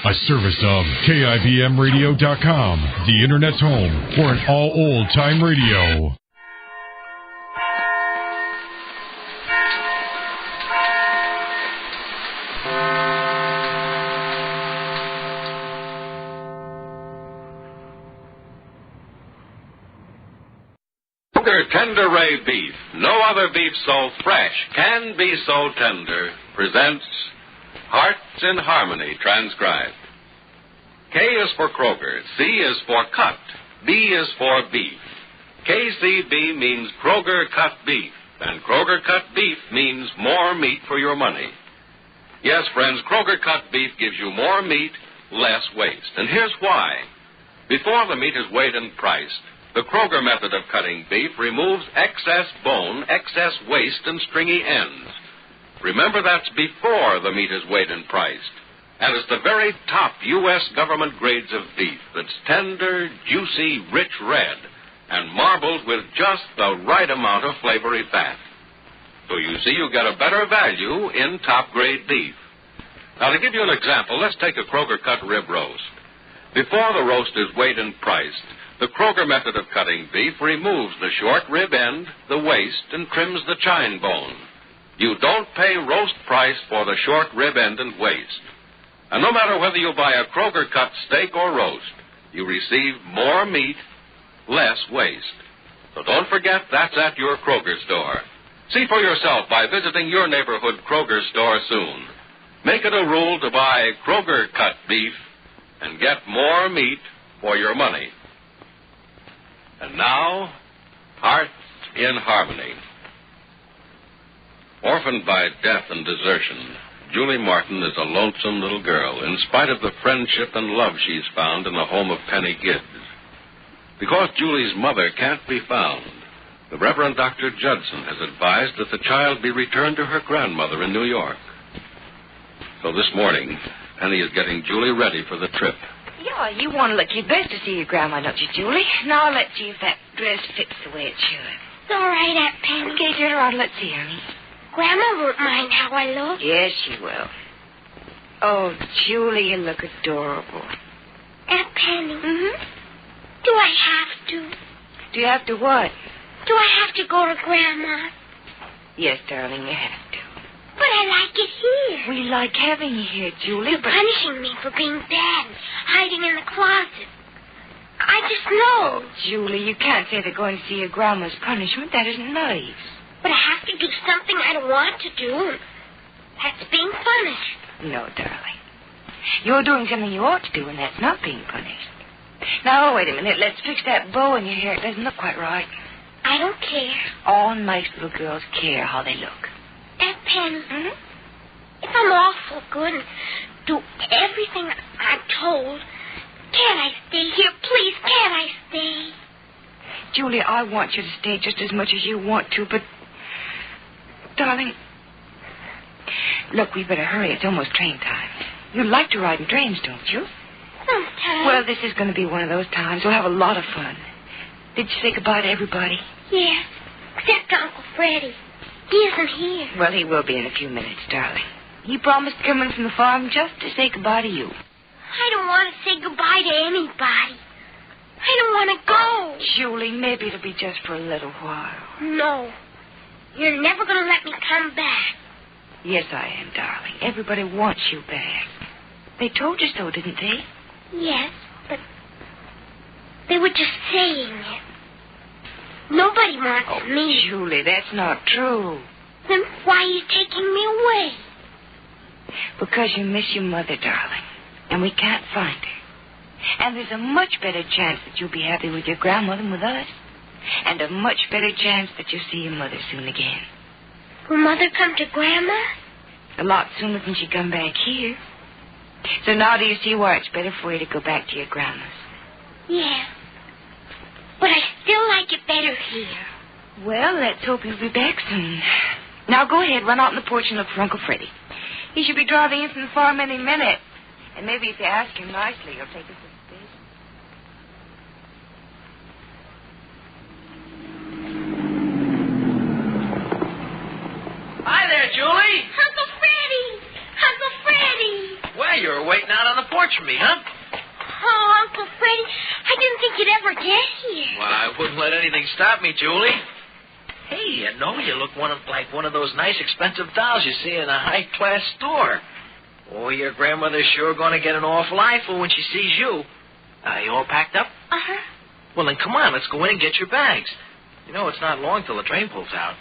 A service of KIBMradio.com, the Internet's home for an all-old-time radio. Tender Ray Beef, no other beef so fresh can be so tender, presents Hearts in Harmony, transcribed. K is for Kroger, C is for cut, B is for beef. KCB means Kroger cut beef, and Kroger cut beef means more meat for your money. Yes, friends, Kroger cut beef gives you more meat, less waste. And here's why. Before the meat is weighed and priced, the Kroger method of cutting beef removes excess bone, excess waste, and stringy ends. Remember, that's before the meat is weighed and priced. And it's the very top U.S. government grades of beef that's tender, juicy, rich red, and marbled with just the right amount of flavory fat. So you see, you get a better value in top-grade beef. Now, to give you an example, let's take a Kroger cut rib roast. Before the roast is weighed and priced, the Kroger method of cutting beef removes the short rib end, the waist, and trims the chine bone. You don't pay roast price for the short rib end and waist. And no matter whether you buy a Kroger cut steak or roast, you receive more meat, less waste. So don't forget, that's at your Kroger store. See for yourself by visiting your neighborhood Kroger store soon. Make it a rule to buy Kroger cut beef and get more meat for your money. And now, Hearts in Harmony. Orphaned by death and desertion, Julie Martin is a lonesome little girl, in spite of the friendship and love she's found in the home of Penny Gibbs. Because Julie's mother can't be found, the Reverend Dr. Judson has advised that the child be returned to her grandmother in New York. So this morning, Penny is getting Julie ready for the trip. Yeah, you want to look your best to see your grandma, don't you, Julie? Now let's see if that dress fits the way it should. It's all right, Aunt Penny. Okay, turn around. Let's see, honey. Grandma won't mind how I look. Yes, she will. Oh, Julie, you look adorable. Aunt Penny. Mm-hmm. Do I have to? Do you have to what? Do I have to go to Grandma? Yes, darling, you have to. But I like it here. We like having you here, Julie, You're but... punishing me for being bad, hiding in the closet. I just know. Oh, Julie, you can't say that going to see your grandma's punishment. That isn't nice. But I have to do something I don't want to do. That's being punished. No, darling. You're doing something you ought to do, and that's not being punished. Now, wait a minute. Let's fix that bow in your hair. It doesn't look quite right. I don't care. All nice little girls care how they look. Aunt Penny, Mm-hmm. if I'm awful good and do everything I'm told, can't I stay here? Please, can't I stay? Julie, I want you to stay just as much as you want to, but... Darling... Look, we better hurry. It's almost train time. You like to ride in trains, don't you? Sometimes. Well, this is going to be one of those times. We'll have a lot of fun. Did you say goodbye to everybody? Yes, except Uncle Freddie. He isn't here. Well, he will be in a few minutes, darling. He promised to come in from the farm just to say goodbye to you. I don't want to say goodbye to anybody. I don't want to go. Julie, maybe it'll be just for a little while. No. You're never going to let me come back. Yes, I am, darling. Everybody wants you back. They told you so, didn't they? Yes, but they were just saying it. Nobody wants me. Julie, that's not true. Then why are you taking me away? Because you miss your mother, darling. And we can't find her. And there's a much better chance that you'll be happy with your grandmother than with us. And a much better chance that you'll see your mother soon again. Will Mother come to Grandma? A lot sooner than she come back here. So now do you see why it's better for you to go back to your grandma's? Yeah. But I still like it better here. Well, let's hope you'll be back soon. Now go ahead, run out on the porch and look for Uncle Freddie. He should be driving in from the farm any minute. And maybe if you ask him nicely, he'll take us to the station. Hi there, Julie. Uncle Freddie! Uncle Freddie! Well, you were waiting out on the porch for me, huh? Oh, Uncle Freddie, I didn't think you'd ever get here. Well, I wouldn't let anything stop me, Julie. Hey, you look like one of those nice, expensive dolls you see in a high-class store. Oh, your grandmother's sure going to get an awful eyeful when she sees you. You all packed up? Uh-huh. Well, then come on, let's go in and get your bags. You know, it's not long till the train pulls out.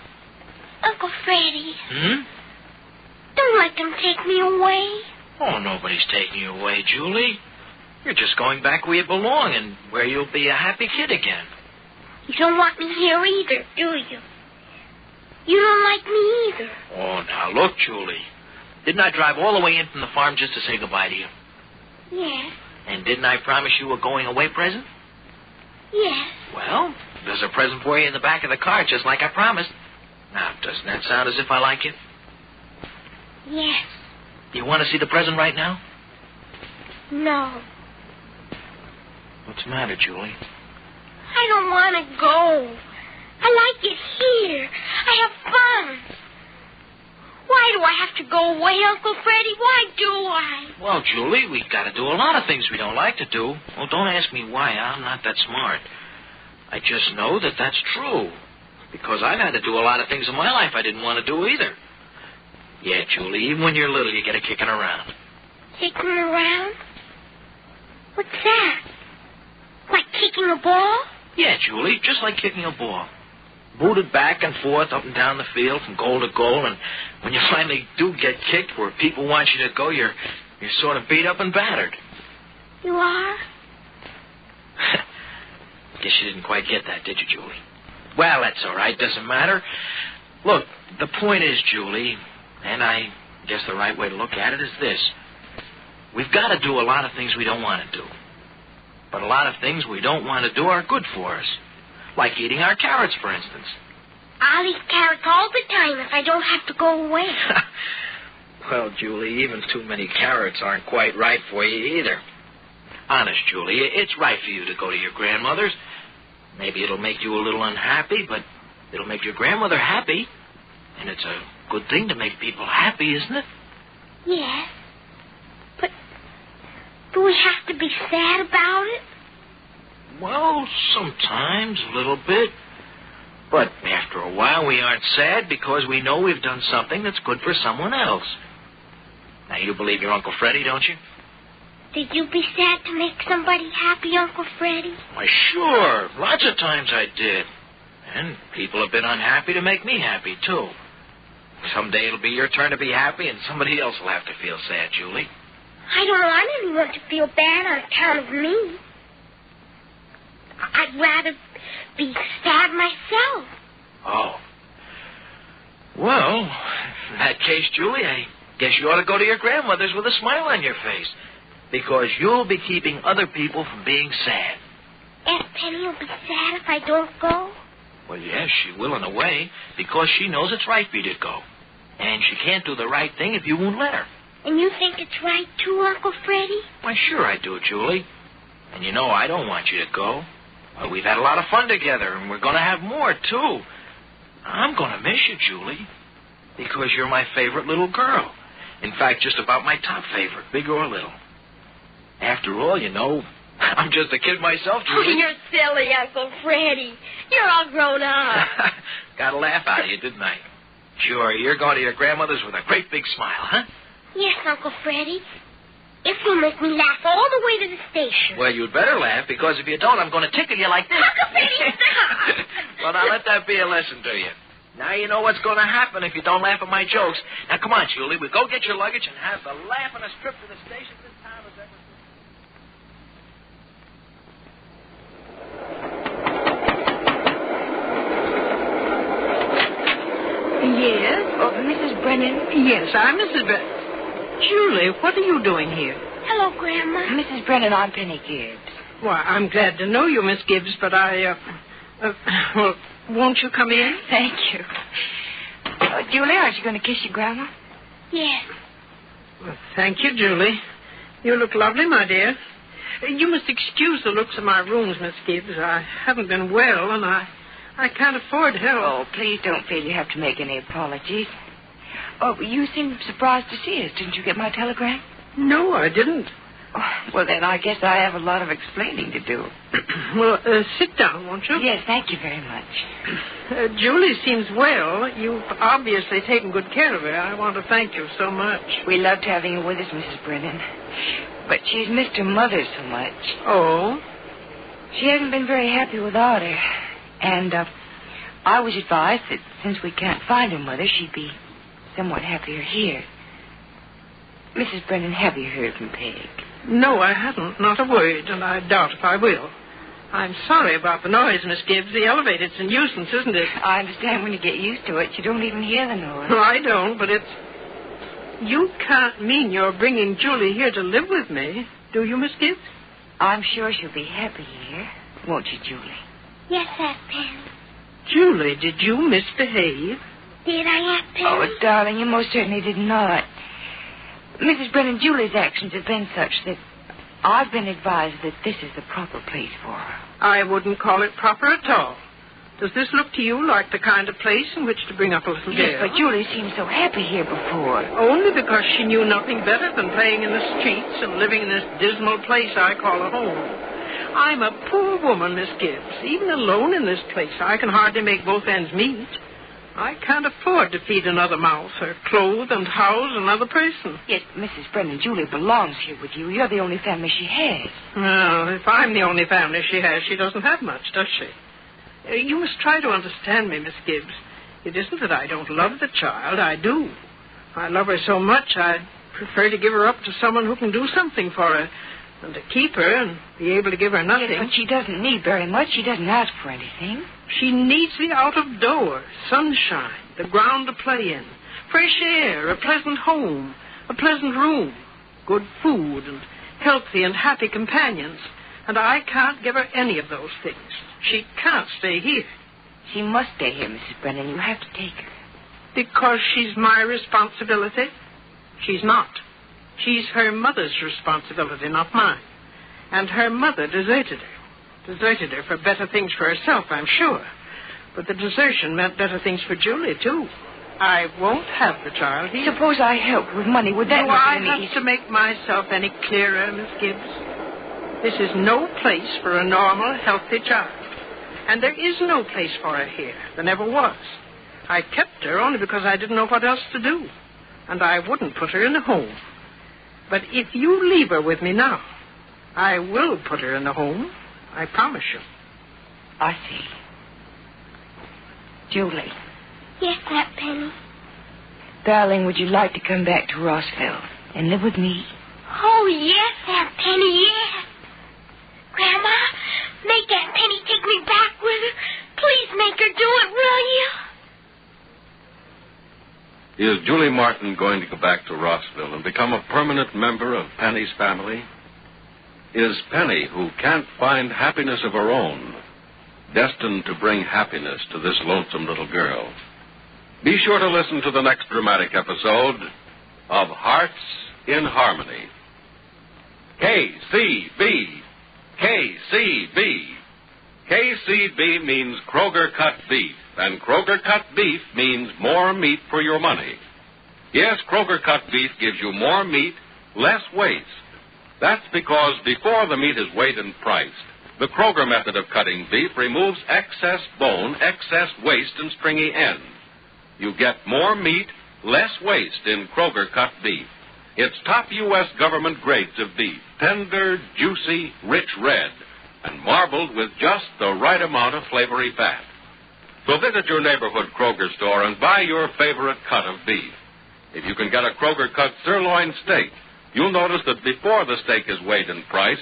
Uncle Freddie. Hmm? Don't let them take me away. Oh, nobody's taking you away, Julie. You're just going back where you belong and where you'll be a happy kid again. You don't want me here either, do you? You don't like me either. Oh, now look, Julie. Didn't I drive all the way in from the farm just to say goodbye to you? Yes. And didn't I promise you a going-away present? Yes. Well, there's a present for you in the back of the car, just like I promised. Now, doesn't that sound as if I like you? Yes. Do you want to see the present right now? No. What's the matter, Julie? I don't want to go. I like it here. I have fun. Why do I have to go away, Uncle Freddie? Why do I? Well, Julie, we've got to do a lot of things we don't like to do. Well, don't ask me why. I'm not that smart. I just know that that's true. Because I've had to do a lot of things in my life I didn't want to do either. Yeah, Julie, even when you're little, you get a kicking around. Kicking around? What's that? Like kicking a ball? Yeah, Julie, just like kicking a ball. Booted back and forth, up and down the field, from goal to goal, and when you finally do get kicked where people want you to go, you're sort of beat up and battered. You are? Guess you didn't quite get that, did you, Julie? Well, that's all right. Doesn't matter. Look, the point is, Julie, and I guess the right way to look at it is this. We've got to do a lot of things we don't want to do. But a lot of things we don't want to do are good for us. Like eating our carrots, for instance. I'll eat carrots all the time if I don't have to go away. Well, Julie, even too many carrots aren't quite right for you either. Honest, Julie, it's right for you to go to your grandmother's. Maybe it'll make you a little unhappy, but it'll make your grandmother happy. And it's a good thing to make people happy, isn't it? Yes. But do we have to be sad about it? Well, sometimes, a little bit. But after a while, we aren't sad because we know we've done something that's good for someone else. Now, you believe your Uncle Freddie, don't you? Did you be sad to make somebody happy, Uncle Freddie? Why, sure. Lots of times I did. And people have been unhappy to make me happy, too. Someday it'll be your turn to be happy, and somebody else will have to feel sad, Julie. I don't want anyone to feel bad on account of me. I'd rather be sad myself. Oh. Well, in that case, Julie, I guess you ought to go to your grandmother's with a smile on your face. Because you'll be keeping other people from being sad. Aunt Penny will be sad if I don't go? Well, yes, she will in a way, because she knows it's right for you to go. And she can't do the right thing if you won't let her. And you think it's right, too, Uncle Freddie? Why, sure I do, Julie. And you know I don't want you to go. Well, we've had a lot of fun together, and we're going to have more, too. I'm going to miss you, Julie, because you're my favorite little girl. In fact, just about my top favorite, big or little. After all, you know, I'm just a kid myself, Julie. Oh, you're silly, Uncle Freddie. You're all grown up. Got a laugh out of you, didn't I? Sure, you're going to your grandmother's with a great big smile, huh? Yes, Uncle Freddie. If you make me laugh all the way to the station. Well, you'd better laugh, because if you don't, I'm going to tickle you like this. Uncle Freddie, stop! Well, now let that be a lesson to you. Now you know what's going to happen if you don't laugh at my jokes. Now, come on, Julie. We'll go get your luggage and have the laughingest trip to the station this town has ever seen. Yes? Oh, Mrs. Brennan? Yes, I'm Mrs. Brennan. Julie, what are you doing here? Hello, Grandma. Mrs. Brennan, I'm Penny Gibbs. Why, I'm glad to know you, Miss Gibbs, but well, won't you come in? Thank you. Julie, aren't you going to kiss your grandma? Yes. Well, thank you, Julie. You look lovely, my dear. You must excuse the looks of my rooms, Miss Gibbs. I haven't been well, and I can't afford help. Oh, please don't feel you have to make any apologies. Oh, you seem surprised to see us. Didn't you get my telegram? No, I didn't. Oh, well, then I guess I have a lot of explaining to do. Well, sit down, won't you? Yes, thank you very much. Julie seems well. You've obviously taken good care of her. I want to thank you so much. We loved having her with us, Mrs. Brennan. But she's missed her mother so much. Oh? She hasn't been very happy without her. And I was advised that since we can't find her mother, she'd be somewhat happier here. Mrs. Brennan, have you heard from Peg? No, I haven't. Not a word, and I doubt if I will. I'm sorry about the noise, Miss Gibbs. The elevator's a nuisance, isn't it? I understand when you get used to it, you don't even hear the noise. No, I don't, but it's... You can't mean you're bringing Julie here to live with me, do you, Miss Gibbs? I'm sure she'll be happy here, won't you, Julie? Yes, Aunt Penny. Julie, did you misbehave? Did I, Aunt Penny? Oh, darling, you most certainly did not. Mrs. Brennan, Julie's actions have been such that I've been advised that this is the proper place for her. I wouldn't call it proper at all. Does this look to you like the kind of place in which to bring up a little girl? Yes, but Julie seemed so happy here before. Only because she knew nothing better than playing in the streets and living in this dismal place I call a home. I'm a poor woman, Miss Gibbs. Even alone in this place, I can hardly make both ends meet. I can't afford to feed another mouth or clothe and house another person. Yes, Mrs. Brennan, Julie belongs here with you. You're the only family she has. Well, if I'm the only family she has, she doesn't have much, does she? You must try to understand me, Miss Gibbs. It isn't that I don't love the child. I do. I love her so much, I'd prefer to give her up to someone who can do something for her than to keep her and be able to give her nothing. Yes, but she doesn't need very much. She doesn't ask for anything. She needs the out-of-door, sunshine, the ground to play in, fresh air, a pleasant home, a pleasant room, good food, and healthy and happy companions. And I can't give her any of those things. She can't stay here. She must stay here, Mrs. Brennan. You have to take her. Because she's my responsibility? She's not. She's her mother's responsibility, not mine. And her mother deserted her. Deserted her for better things for herself, I'm sure. But the desertion meant better things for Julie, too. I won't have the child here. Suppose I helped with money. Would that Do make I any have easier? to make myself any clearer, Miss Gibbs? This is no place for a normal, healthy child. And there is no place for her here. There never was. I kept her only because I didn't know what else to do. And I wouldn't put her in a home. But if you leave her with me now, I will put her in a home. I promise you. I see. Julie. Yes, Aunt Penny. Darling, would you like to come back to Rossville and live with me? Oh, yes, Aunt Penny, yes. Grandma, make Aunt Penny take me back with her. Please make her do it, will you? Is Julie Martin going to go back to Rossville and become a permanent member of Penny's family? Is Penny, who can't find happiness of her own, destined to bring happiness to this lonesome little girl? Be sure to listen to the next dramatic episode of Hearts in Harmony. KCB. KCB. KCB means Kroger Cut Beef, and Kroger Cut Beef means more meat for your money. Yes, Kroger Cut Beef gives you more meat, less waste. That's because before the meat is weighed and priced, the Kroger method of cutting beef removes excess bone, excess waste, and stringy end. You get more meat, less waste in Kroger Cut Beef. It's top U.S. government grades of beef, tender, juicy, rich red, and marbled with just the right amount of flavory fat. So visit your neighborhood Kroger store and buy your favorite cut of beef. If you can get a Kroger cut sirloin steak, you'll notice that before the steak is weighed and priced,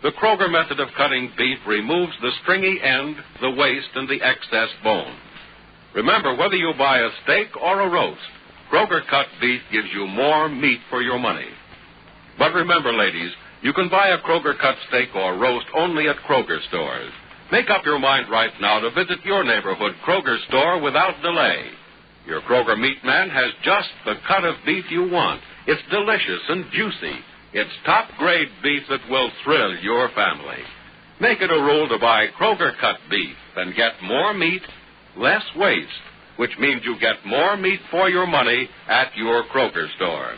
the Kroger method of cutting beef removes the stringy end, the waste, and the excess bone. Remember, whether you buy a steak or a roast, Kroger Cut Beef gives you more meat for your money. But remember, ladies, you can buy a Kroger Cut steak or roast only at Kroger stores. Make up your mind right now to visit your neighborhood Kroger store without delay. Your Kroger meat man has just the cut of beef you want. It's delicious and juicy. It's top-grade beef that will thrill your family. Make it a rule to buy Kroger Cut Beef and get more meat, less waste, which means you get more meat for your money at your Kroger store.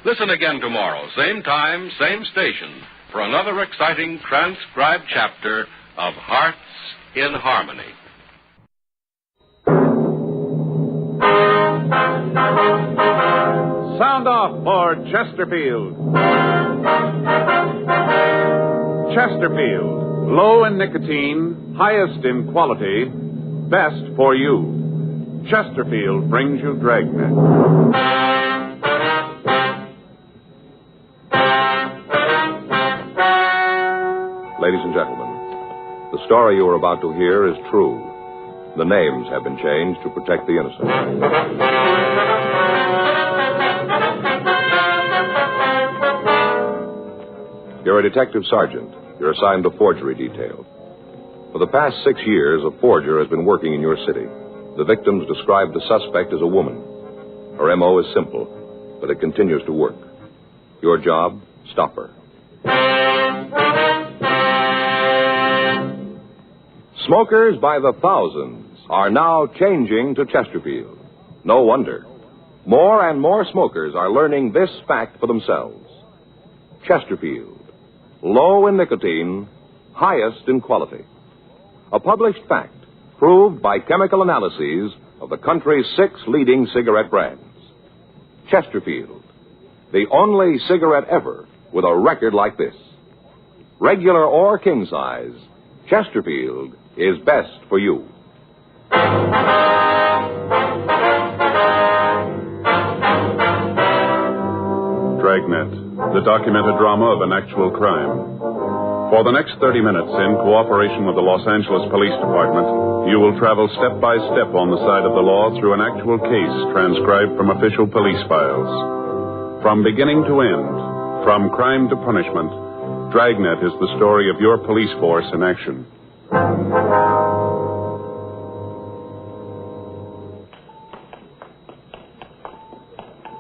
Listen again tomorrow, same time, same station, for another exciting transcribed chapter of Hearts in Harmony. Sound off for Chesterfield. Chesterfield, low in nicotine, highest in quality, best for you. Chesterfield brings you Dragnet. Ladies and gentlemen, the story you are about to hear is true. The names have been changed to protect the innocent. You're a detective sergeant. You're assigned to forgery detail. For the past 6 years, a forger has been working in your city. The victims describe the suspect as a woman. Her M.O. is simple, but it continues to work. Your job, stop her. Smokers by the thousands are now changing to Chesterfield. No wonder. More and more smokers are learning this fact for themselves. Chesterfield, low in nicotine, highest in quality. A published fact proved by chemical analyses of the country's 6 leading cigarette brands. Chesterfield, the only cigarette ever with a record like this. Regular or king size, Chesterfield is best for you. Dragnet, the documented drama of an actual crime. For the next 30 minutes, in cooperation with the Los Angeles Police Department, you will travel step by step on the side of the law through an actual case transcribed from official police files. From beginning to end, from crime to punishment, Dragnet is the story of your police force in action.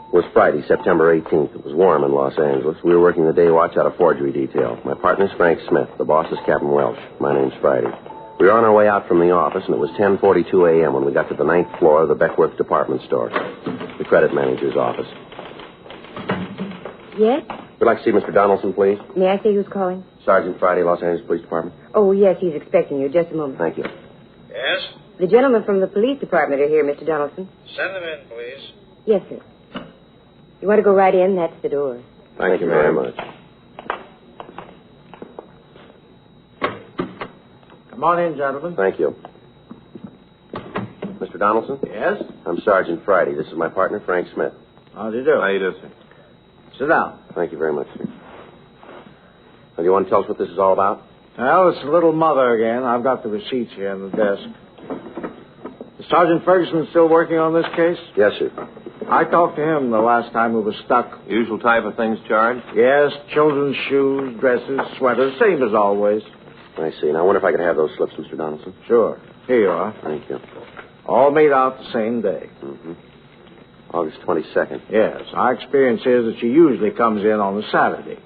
It was Friday, September 18th. It was warm in Los Angeles. We were working the day watch out of forgery detail. My partner's Frank Smith. The boss is Captain Welch. My name's Friday. We were on our way out from the office, and it was 10:42 a.m. when we got to the 9th floor of the Beckworth department store, the credit manager's office. Yes? We'd like to see Mr. Donaldson, please. May I say who's calling? Sergeant Friday, Los Angeles Police Department. Oh, yes, he's expecting you. Just a moment. Thank you. Yes? The gentlemen from the police department are here, Mr. Donaldson. Send them in, please. Yes, sir. You want to go right in? That's the door. Thank you very much. Come on in, gentlemen. Thank you. Mr. Donaldson? Yes? I'm Sergeant Friday. This is my partner, Frank Smith. How do you do? How you do, sir? Sit down. Thank you very much, sir. Now, do you want to tell us what this is all about? Well, it's little mother again. I've got the receipts here on the desk. Is Sergeant Ferguson still working on this case? Yes, sir. I talked to him the last time we were stuck. Usual type of things charged? Yes, children's shoes, dresses, sweaters, same as always. I see. Now, I wonder if I could have those slips, Mr. Donaldson. Sure. Here you are. Thank you. All made out the same day. Mm-hmm. August 22nd. Yes. Our experience is that she usually comes in on a Saturday.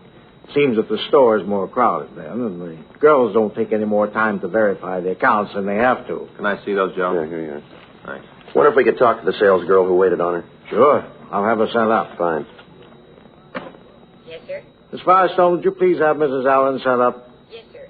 Seems that the store is more crowded then, and the girls don't take any more time to verify the accounts than they have to. Can I see those, Joe? Yeah, here you are. Thanks. Wonder if we could talk to the sales girl who waited on her. Sure. I'll have her sent up. Fine. Yes, sir. Miss Firestone, would you please have Mrs. Allen sent up? Yes, sir.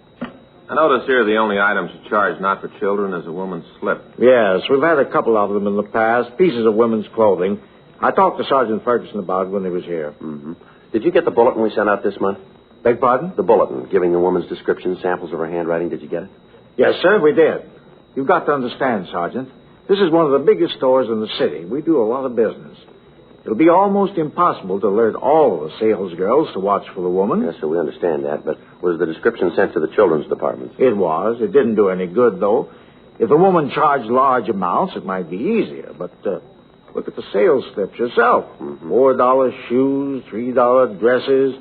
I notice here the only items charged not for children is a woman's slip. Yes, we've had a couple of them in the past, pieces of women's clothing. I talked to Sergeant Ferguson about it when he was here. Mm-hmm. Did you get the bulletin we sent out this month? Beg pardon? The bulletin, giving the woman's description, samples of her handwriting. Did you get it? Yes, sir, we did. You've got to understand, Sergeant. This is one of the biggest stores in the city. We do a lot of business. It'll be almost impossible to alert all of the sales girls to watch for the woman. Yes, sir, we understand that. But was the description sent to the children's department? It was. It didn't do any good, though. If the woman charged large amounts, it might be easier. But look at the sales slips yourself. Mm-hmm. $4 shoes, $3 dresses.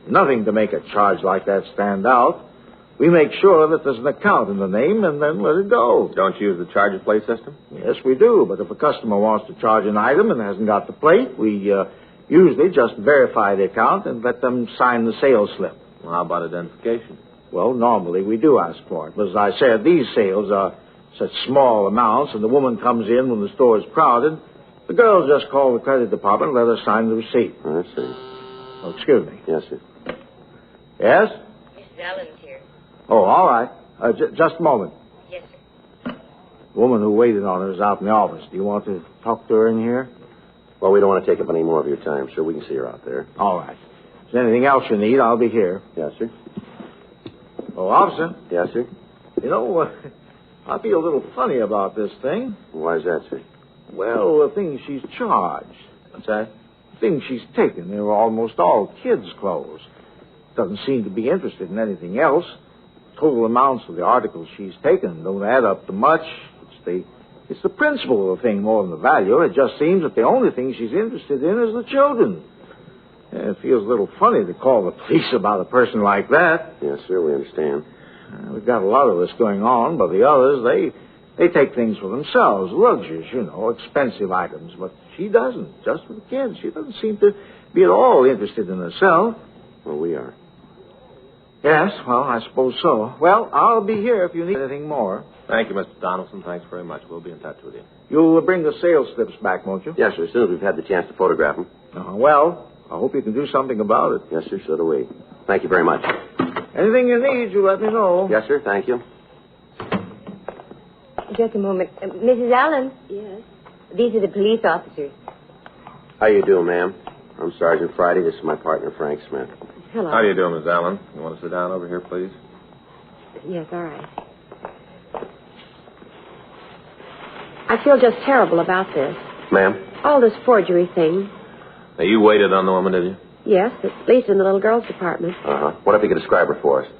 Nothing to make a charge like that stand out. We make sure that there's an account in the name and then let it go. Don't you use the charge plate system? Yes, we do. But if a customer wants to charge an item and hasn't got the plate, we usually just verify the account and let them sign the sales slip. Well, how about identification? Well, normally we do ask for it. But as I said, these sales are such small amounts, and the woman comes in when the store is crowded. The girls just call the credit department and let her sign the receipt. I see. Oh, excuse me. Yes, sir. Yes? Mrs. Allen's here. Oh, all right. Just a moment. Yes, sir. The woman who waited on her is out in the office. Do you want to talk to her in here? Well, we don't want to take up any more of your time, sir. We can see her out there. All right. If there's anything else you need, I'll be here. Yes, sir. Oh, officer. Yes, sir. You know, I feel a little funny about this thing. Why is that, sir? Well, the things she's charged. What's that? Things she's taken. They were almost all kids' clothes. Doesn't seem to be interested in anything else. Total amounts of the articles she's taken don't add up to much. It's the principle of the thing more than the value. It just seems that the only thing she's interested in is the children. It feels a little funny to call the police about a person like that. Yes, sir, we understand. We've got a lot of this going on, but the others, they take things for themselves, luxuries, expensive items. But she doesn't, just for the kids. She doesn't seem to be at all interested in herself. Well, we are. Yes, well, I suppose so. Well, I'll be here if you need anything more. Thank you, Mr. Donaldson. Thanks very much. We'll be in touch with you. You'll bring the sales slips back, won't you? Yes, sir, as soon as we've had the chance to photograph them. Well, I hope you can do something about it. Yes, sir, so do we. Thank you very much. Anything you need, you let me know. Yes, sir, thank you. Just a moment. Mrs. Allen? Yes? These are the police officers. How you doing, ma'am? I'm Sergeant Friday. This is my partner, Frank Smith. Hello. How do you do, Miss Allen? You want to sit down over here, please? Yes, all right. I feel just terrible about this. Ma'am? All this forgery thing. Now, you waited on the woman, did you? Yes, at least in the little girl's department. Uh-huh. What if you could describe her for us?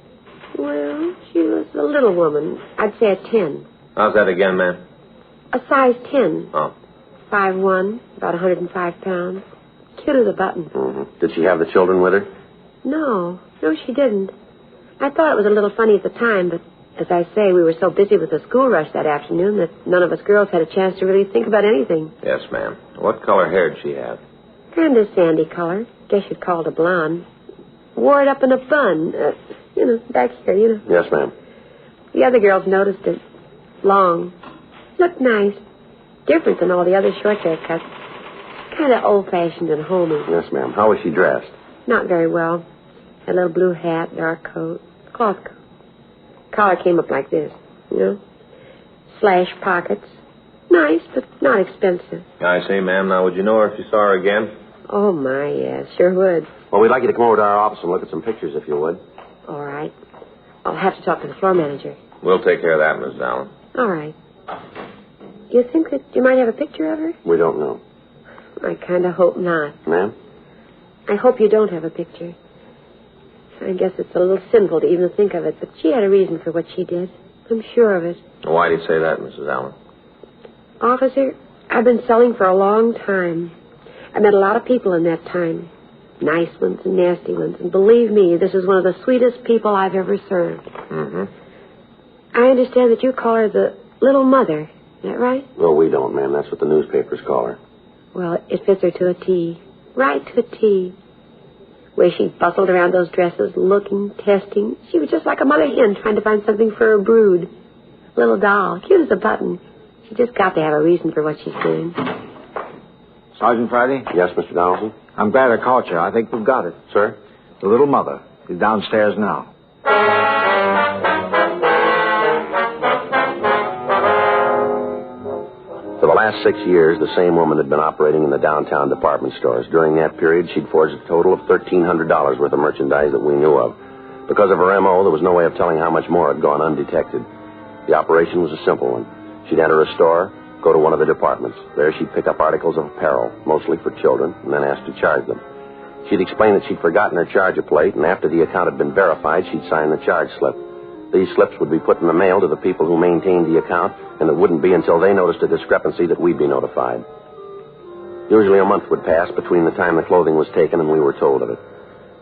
Well, she was a little woman. I'd say a 10. How's that again, ma'am? A size 10. Oh. 5'1", about 105 pounds. Cute as a button. Mm-hmm. Did she have the children with her? No, she didn't. I thought it was a little funny at the time, but as I say, we were so busy with the school rush that afternoon that none of us girls had a chance to really think about anything. Yes, ma'am. What color hair did she have? Kind of sandy color. Guess you'd call it a blonde. Wore it up in a bun. Back here, Yes, ma'am. The other girls noticed it. Long. Looked nice. Different than all the other short haircuts. Kind of old-fashioned and homey. Yes, ma'am. How was she dressed? Not very well. A little blue hat, dark coat, cloth coat. Collar came up like this, Slash pockets. Nice, but not expensive. I say, ma'am, now, would you know her if you saw her again? Oh, my, yes, sure would. Well, we'd like you to come over to our office and look at some pictures, if you would. All right. I'll have to talk to the floor manager. We'll take care of that, Miss Allen. All right. You think that you might have a picture of her? We don't know. I kind of hope not. Ma'am? I hope you don't have a picture. I guess it's a little sinful to even think of it, but she had a reason for what she did. I'm sure of it. Why do you say that, Mrs. Allen? Officer, I've been selling for a long time. I met a lot of people in that time. Nice ones and nasty ones. And believe me, this is one of the sweetest people I've ever served. Mm-hmm. I understand that you call her the little mother. Is that right? Well, we don't, ma'am. That's what the newspapers call her. Well, it fits her to a T. Right to a T. Where she bustled around those dresses, looking, testing. She was just like a mother hen trying to find something for her brood. Little doll, cute as a button. She just got to have a reason for what she's doing. Sergeant Friday? Yes, Mr. Donaldson? I'm glad I caught you. I think we've got it. Sir? The little mother is downstairs now. For the last 6 years, the same woman had been operating in the downtown department stores. During that period, she'd forged a total of $1,300 worth of merchandise that we knew of. Because of her M.O., there was no way of telling how much more had gone undetected. The operation was a simple one. She'd enter a store, go to one of the departments. There she'd pick up articles of apparel, mostly for children, and then ask to charge them. She'd explain that she'd forgotten her charger plate, and after the account had been verified, she'd sign the charge slip. These slips would be put in the mail to the people who maintained the account, and it wouldn't be until they noticed a discrepancy that we'd be notified. Usually a month would pass between the time the clothing was taken and we were told of it.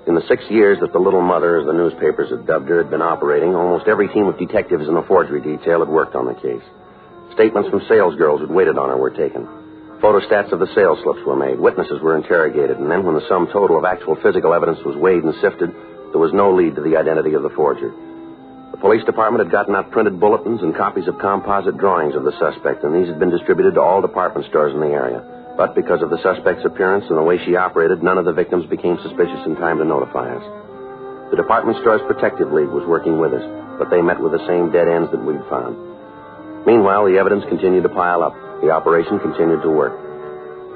In the 6 years that the little mother, as the newspapers had dubbed her, had been operating, almost every team of detectives in the forgery detail had worked on the case. Statements from sales girls who'd waited on her were taken. Photostats of the sales slips were made. Witnesses were interrogated, and then when the sum total of actual physical evidence was weighed and sifted, there was no lead to the identity of the forger. The police department had gotten out printed bulletins and copies of composite drawings of the suspect, and these had been distributed to all department stores in the area. But because of the suspect's appearance and the way she operated, none of the victims became suspicious in time to notify us. The Department Store's Protective League was working with us, but they met with the same dead ends that we'd found. Meanwhile, the evidence continued to pile up. The operation continued to work.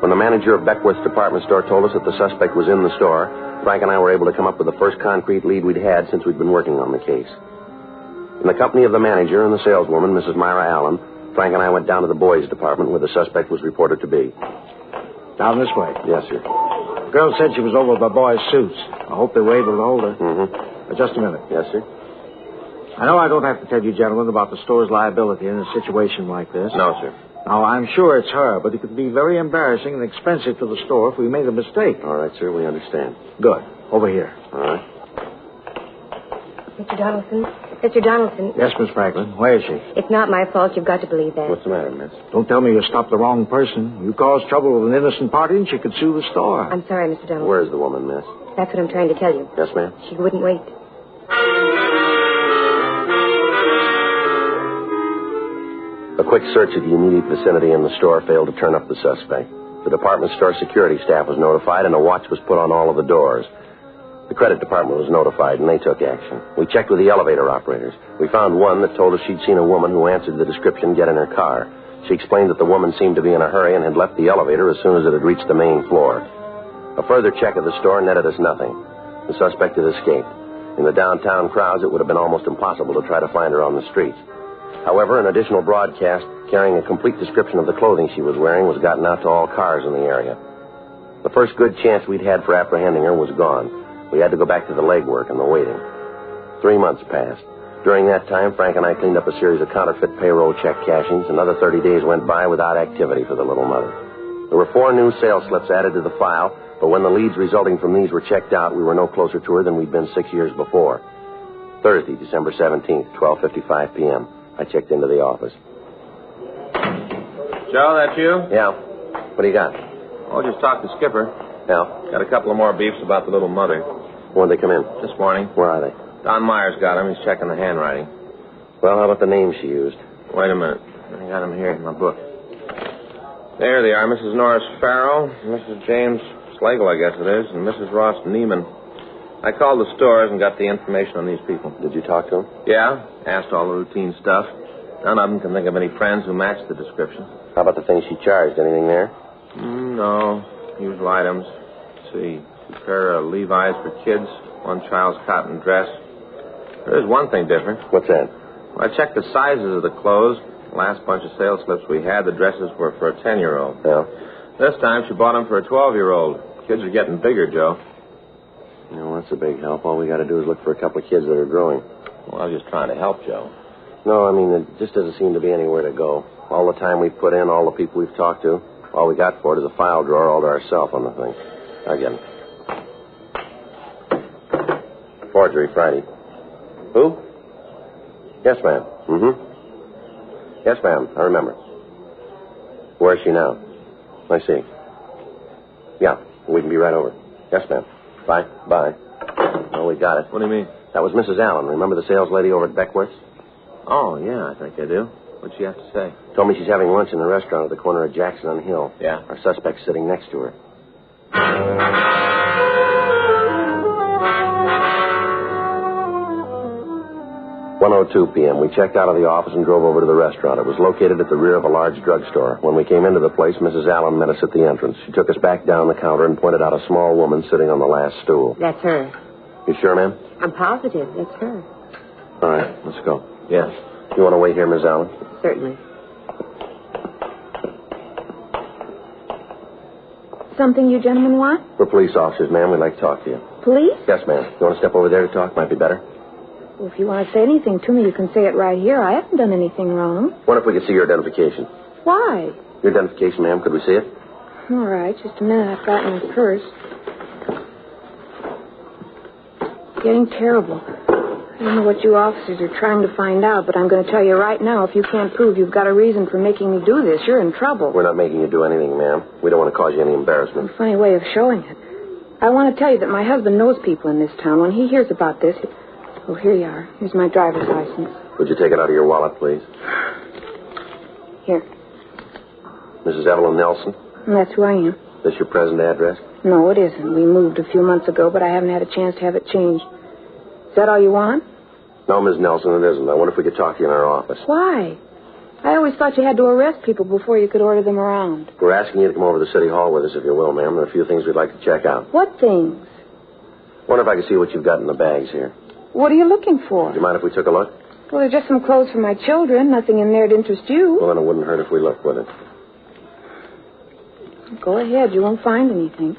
When the manager of Beckworth's department store told us that the suspect was in the store, Frank and I were able to come up with the first concrete lead we'd had since we'd been working on the case. In the company of the manager and the saleswoman, Mrs. Myra Allen, Frank and I went down to the boys' department where the suspect was reported to be. Down this way. Yes, sir. The girl said she was over by boys' suits. I hope they were able to hold her. Mm-hmm. Just a minute. Yes, sir. I know I don't have to tell you, gentlemen, about the store's liability in a situation like this. No, sir. Now, I'm sure it's her, but it could be very embarrassing and expensive for the store if we made a mistake. All right, sir, we understand. Good. Over here. All right. Mr. Donaldson? Mr. Donaldson? Yes, Miss Franklin. Where is she? It's not my fault. You've got to believe that. What's the matter, miss? Don't tell me you stopped the wrong person. You caused trouble with an innocent party and she could sue the store. I'm sorry, Mr. Donaldson. Where's the woman, miss? That's what I'm trying to tell you. Yes, ma'am? She wouldn't wait. A quick search of the immediate vicinity in the store failed to turn up the suspect. The department store security staff was notified and a watch was put on all of the doors. The credit department was notified and they took action. We checked with the elevator operators. We found one that told us she'd seen a woman who answered the description get in her car. She explained that the woman seemed to be in a hurry and had left the elevator as soon as it had reached the main floor. A further check of the store netted us nothing. The suspect had escaped. In the downtown crowds, it would have been almost impossible to try to find her on the streets. However, an additional broadcast carrying a complete description of the clothing she was wearing was gotten out to all cars in the area. The first good chance we'd had for apprehending her was gone. We had to go back to the legwork and the waiting. 3 months passed. During that time, Frank and I cleaned up a series of counterfeit payroll check cashings. Another 30 days went by without activity for the little mother. There were 4 new sales slips added to the file, but when the leads resulting from these were checked out, we were no closer to her than we'd been 6 years before. Thursday, December 17th, 12:55 p.m. I checked into the office. Joe, that you? Yeah. What do you got? Oh, just talked to Skipper. Yeah. Got a couple of more beefs about the little mother. When did they come in? This morning. Where are they? Don Myers got him. He's checking the handwriting. Well, how about the names she used? Wait a minute. I got them here in my book. There they are. Mrs. Norris Farrow, Mrs. James Slagle, I guess it is, and Mrs. Ross Neiman. I called the stores and got the information on these people. Did you talk to them? Yeah. Asked all the routine stuff. None of them can think of any friends who matched the description. How about the things she charged? Anything there? No. Usual items. Let's see. 2 pair of Levi's for kids. 1 child's cotton dress. There is one thing different. What's that? Well, I checked the sizes of the clothes. The last bunch of sales slips we had, the dresses were for a 10-year-old. Yeah. This time she bought them for a 12-year-old. Kids are getting bigger, Joe. You know, that's a big help. All we got to do is look for a couple of kids that are growing. Well, I was just trying to help, Joe. No, I mean, it just doesn't seem to be anywhere to go. All the time we've put in, all the people we've talked to, all we got for it is a file drawer all to ourselves on the thing. I get it. Forgery Friday. Who? Yes, ma'am. Mm-hmm. Yes, ma'am. I remember. Where is she now? I see. Yeah, we can be right over. Yes, ma'am. Bye. Bye. Oh, we got it. What do you mean? That was Mrs. Allen. Remember the sales lady over at Beckworth's? Oh, yeah, I think I do. What'd she have to say? Told me she's having lunch in the restaurant at the corner of Jackson on Hill. Yeah? Our suspect's sitting next to her. 1:02 p.m. We checked out of the office and drove over to the restaurant. It was located at the rear of a large drugstore. When we came into the place, Mrs. Allen met us at the entrance. She took us back down the counter and pointed out a small woman sitting on the last stool. That's her. You sure, ma'am? I'm positive. That's her. All right, let's go. Yes. You want to wait here, Miss Allen? Certainly. Something you gentlemen want? We're police officers, ma'am. We'd like to talk to you. Police? Yes, ma'am. You want to step over there to talk? Might be better. Well, if you want to say anything to me, you can say it right here. I haven't done anything wrong. What if we could see your identification? Why? Your identification, ma'am. Could we see it? All right, just a minute. I've got my purse. Getting terrible. I don't know what you officers are trying to find out, but I'm going to tell you right now, if you can't prove you've got a reason for making me do this, you're in trouble. We're not making you do anything, ma'am. We don't want to cause you any embarrassment. A funny way of showing it. I want to tell you that my husband knows people in this town. When he hears about this... Oh, here you are. Here's my driver's license. Would you take it out of your wallet, please? Here. Mrs. Evelyn Nelson? And that's who I am. Is this your present address? No, it isn't. We moved a few months ago, but I haven't had a chance to have it changed. Is that all you want? No, Ms. Nelson, it isn't. I wonder if we could talk to you in our office. Why? I always thought you had to arrest people before you could order them around. We're asking you to come over to City Hall with us, if you will, ma'am. There are a few things we'd like to check out. What things? Wonder if I could see what you've got in the bags here. What are you looking for? Do you mind if we took a look? Well, there's just some clothes for my children. Nothing in there to interest you. Well, then it wouldn't hurt if we looked, would it? Go ahead. You won't find anything.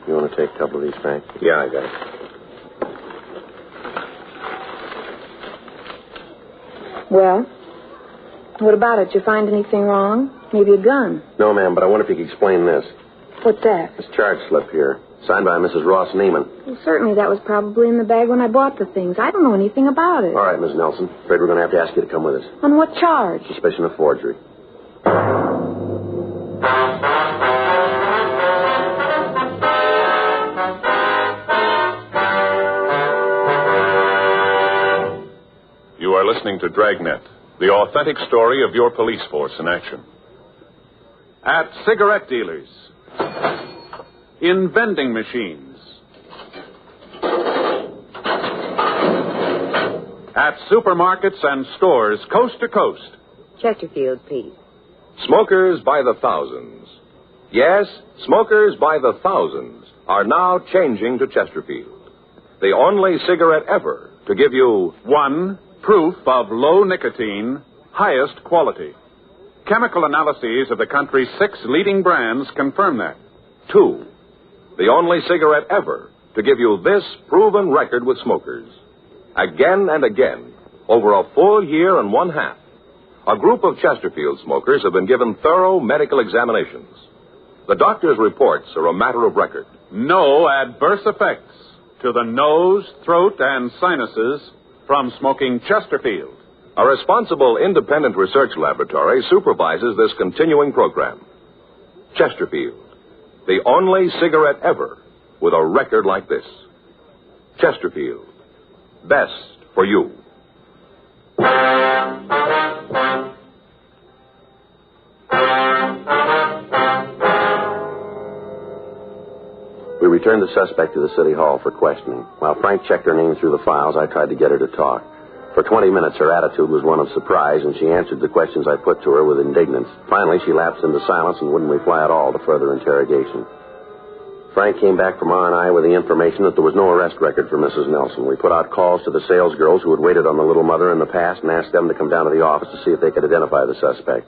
You want to take a couple of these, Frank? Yeah, I got it. Well, what about it? Did you find anything wrong? Maybe a gun? No, ma'am, but I wonder if you could explain this. What's that? This charge slip here, signed by Mrs. Ross Neiman. Well, certainly that was probably in the bag when I bought the things. I don't know anything about it. All right, Ms. Nelson. Afraid we're going to have to ask you to come with us. On what charge? Suspicion of forgery. You are listening to Dragnet, the authentic story of your police force in action. At cigarette dealers, in vending machines, at supermarkets and stores coast to coast. Chesterfield, please. Smokers by the thousands. Yes, smokers by the thousands are now changing to Chesterfield. The only cigarette ever to give you one, proof of low nicotine, highest quality. Chemical analyses of the country's 6 leading brands confirm that. 2, the only cigarette ever to give you this proven record with smokers. Again and again, over a full year and one half, a group of Chesterfield smokers have been given thorough medical examinations. The doctor's reports are a matter of record. No adverse effects to the nose, throat, and sinuses from smoking Chesterfield. A responsible independent research laboratory supervises this continuing program. Chesterfield, the only cigarette ever with a record like this. Chesterfield, best for you. We returned the suspect to the city hall for questioning. While Frank checked her name through the files, I tried to get her to talk. For 20 minutes, her attitude was one of surprise, and she answered the questions I put to her with indignance. Finally, she lapsed into silence and wouldn't reply at all to further interrogation. Frank came back from R&I with the information that there was no arrest record for Mrs. Nelson. We put out calls to the sales girls who had waited on the little mother in the past and asked them to come down to the office to see if they could identify the suspect.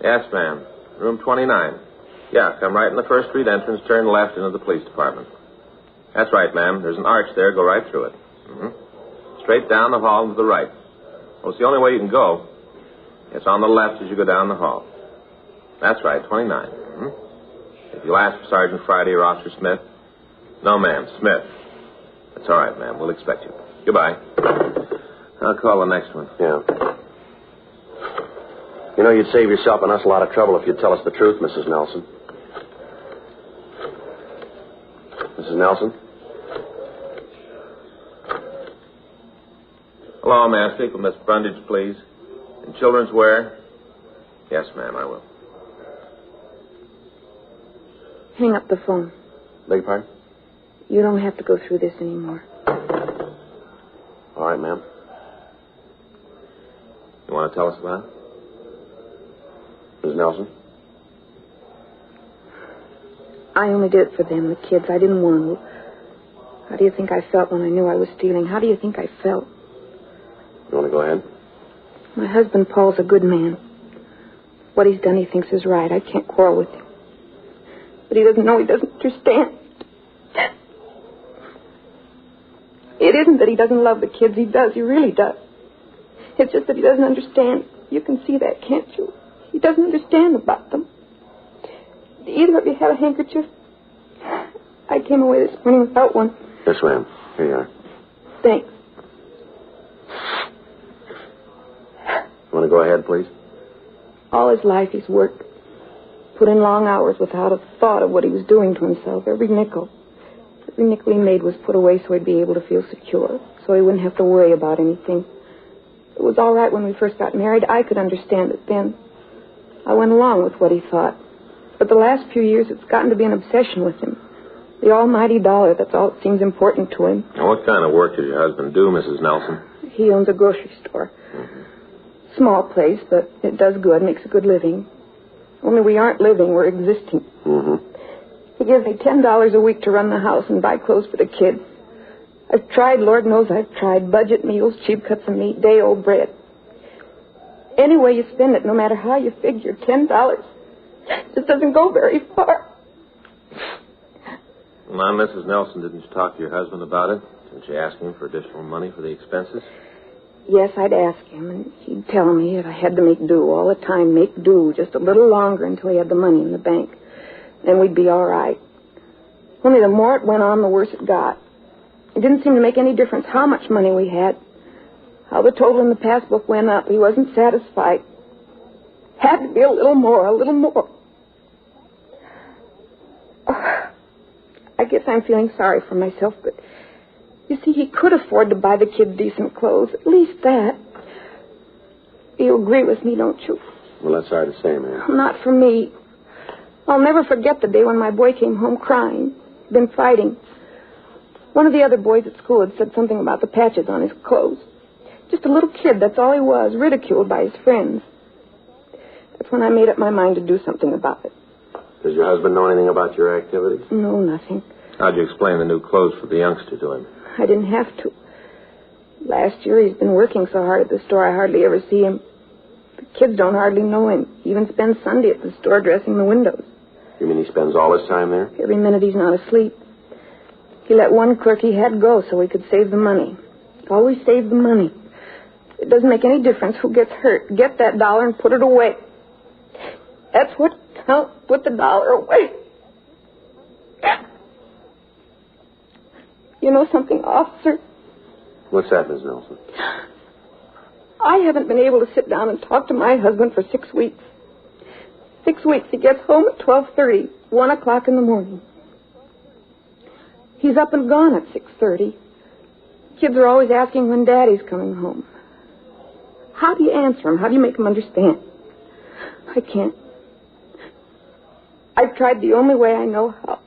Yes, ma'am. Room 29. Yeah, come right in the first street entrance, turn left into the police department. That's right, ma'am. There's an arch there. Go right through it. Straight down the hall and to the right. Well, it's the only way you can go. It's on the left as you go down the hall. That's right, 29. If you'll ask for Sergeant Friday or Officer Smith. No, ma'am, Smith. That's all right, ma'am. We'll expect you. Goodbye. I'll call the next one. Yeah. You know, you'd save yourself and us a lot of trouble if you'd tell us the truth, Mrs. Nelson. Mrs. Nelson? Hello, may I speak with Miss Brundage, please? In children's wear? Yes, ma'am, I will. Hang up the phone. Beg your pardon? You don't have to go through this anymore. All right, ma'am. You want to tell us about it? Mrs. Nelson? I only did it for them, the kids. I didn't want to. How do you think I felt when I knew I was stealing? How do you think I felt? You want to go ahead? My husband, Paul's a good man. What he's done, he thinks is right. I can't quarrel with him. But he doesn't know. He doesn't understand. It isn't that he doesn't love the kids. He does. He really does. It's just that he doesn't understand. You can see that, can't you? He doesn't understand about them. Do either of you have a handkerchief? I came away this morning without one. Yes, ma'am. Here you are. Thanks. You want to go ahead, please? All his life he's worked. Put in long hours without a thought of what he was doing to himself. Every nickel he made was put away so he'd be able to feel secure, so he wouldn't have to worry about anything. It was all right when we first got married. I could understand it then. I went along with what he thought. But the last few years, it's gotten to be an obsession with him. The almighty dollar, that's all that seems important to him. Now, what kind of work does your husband do, Mrs. Nelson? He owns a grocery store. Mm-hmm. Small place, but it does good, makes a good living. Only we aren't living, we're existing. Mm-hmm. He gives me $10 a week to run the house and buy clothes for the kids. I've tried, Lord knows I've tried, budget meals, cheap cuts of meat, day-old bread. Any way you spend it, no matter how you figure, $10 just doesn't go very far. Now, Mrs. Nelson, didn't you talk to your husband about it? Didn't you ask him for additional money for the expenses? Yes, I'd ask him, and he'd tell me that I had to make do all the time, make do just a little longer until he had the money in the bank. Then we'd be all right. Only the more it went on, the worse it got. It didn't seem to make any difference how much money we had. How the total in the passbook went up, he wasn't satisfied. Had to be a little more, a little more. I guess I'm feeling sorry for myself, but you see, he could afford to buy the kids decent clothes. At least that. You agree with me, don't you? Well, that's hard to say, ma'am. Not for me. I'll never forget the day when my boy came home crying. He'd been fighting. One of the other boys at school had said something about the patches on his clothes. Just a little kid, that's all he was, ridiculed by his friends. That's when I made up my mind to do something about it. Does your husband know anything about your activities? No, nothing. How'd you explain the new clothes for the youngster to him? I didn't have to. Last year he's been working so hard at the store I hardly ever see him. The kids don't hardly know him. He even spends Sunday at the store dressing the windows. You mean he spends all his time there? Every minute he's not asleep. He let one clerk he had go so he could save the money. Always save the money. It doesn't make any difference who gets hurt. Get that dollar and put it away. That's what counts. Put the dollar away. You know something, officer? What's that, Miss Nelson? I haven't been able to sit down and talk to my husband for 6 weeks. 6 weeks. He gets home at 12:30, 1 o'clock in the morning. He's up and gone at 6:30. Kids are always asking when Daddy's coming home. How do you answer him? How do you make him understand? I can't. I've tried the only way I know how.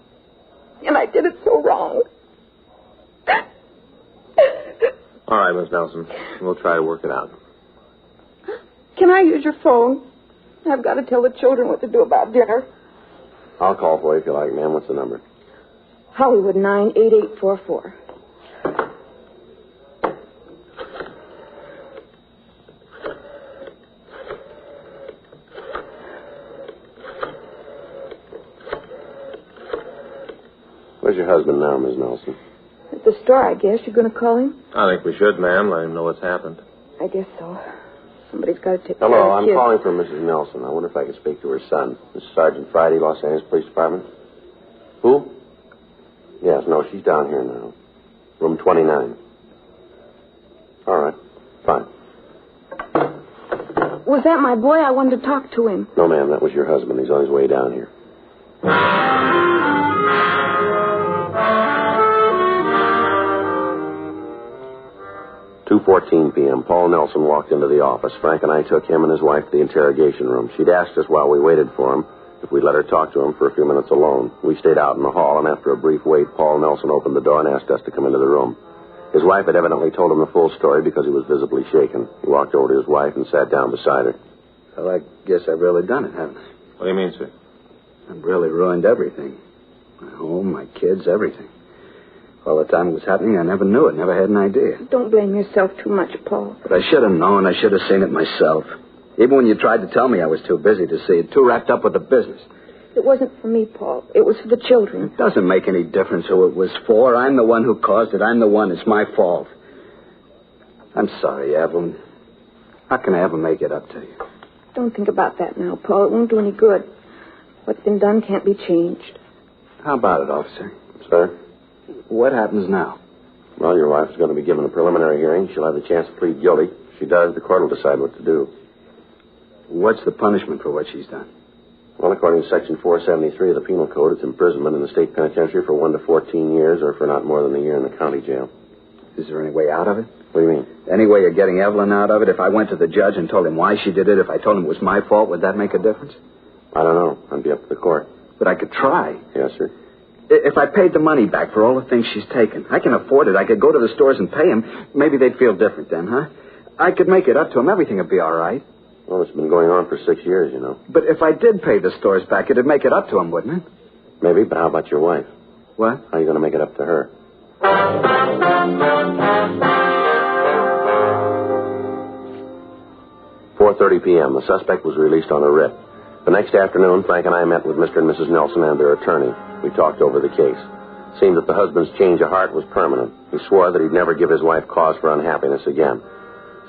And I did it so wrong. All right, Miss Nelson. We'll try to work it out. Can I use your phone? I've got to tell the children what to do about dinner. I'll call for you if you like, ma'am. What's the number? Hollywood 98844. Where's your husband now, Miss Nelson? At the store, I guess. You're going to call him? I think we should, ma'am. Let him know what's happened. I guess so. Somebody's got to take care Hello, of I'm the kids. calling for Mrs. Nelson. I wonder if I could speak to her son. This is Sergeant Friday, Los Angeles Police Department. Who? Yes, no, she's down here now. Room 29. All right, fine. Was that my boy? I wanted to talk to him. No, ma'am, that was your husband. He's on his way down here. 2:14 p.m. Paul Nelson walked into the office. Frank and I took him and his wife to the interrogation room. She'd asked us while we waited for him if we'd let her talk to him for a few minutes alone. We stayed out in the hall, and after a brief wait, Paul Nelson opened the door and asked us to come into the room. His wife had evidently told him the full story because he was visibly shaken. He walked over to his wife and sat down beside her. Well, I guess I've really done it, haven't I? What do you mean, sir? I've really ruined everything. My home, my kids, everything. All the time it was happening, I never knew it, never had an idea. Don't blame yourself too much, Paul. But I should have known. I should have seen it myself. Even when you tried to tell me, I was too busy to see it, too wrapped up with the business. It wasn't for me, Paul. It was for the children. It doesn't make any difference who it was for. I'm the one who caused it. I'm the one. It's my fault. I'm sorry, Evelyn. How can I ever make it up to you? Don't think about that now, Paul. It won't do any good. What's been done can't be changed. How about it, officer? Sir? What happens now? Well, your wife is going to be given a preliminary hearing. She'll have the chance to plead guilty. If she does, the court will decide what to do. What's the punishment for what she's done? Well, according to Section 473 of the Penal Code, it's imprisonment in the state penitentiary for 1 to 14 years or for not more than a year in the county jail. Is there any way out of it? What do you mean? Any way of getting Evelyn out of it? If I went to the judge and told him why she did it, if I told him it was my fault, would that make a difference? I don't know. I'd be up to the court. But I could try. Yes, sir. If I paid the money back for all the things she's taken, I can afford it. I could go to the stores and pay them. Maybe they'd feel different then, huh? I could make it up to them. Everything would be all right. Well, it's been going on for 6 years, you know. But if I did pay the stores back, it'd make it up to them, wouldn't it? Maybe, but how about your wife? What? How are you going to make it up to her? 4:30 p.m. The suspect was released on a writ. The next afternoon, Frank and I met with Mr. and Mrs. Nelson and their attorney. We talked over the case. It seemed that the husband's change of heart was permanent. He swore that he'd never give his wife cause for unhappiness again.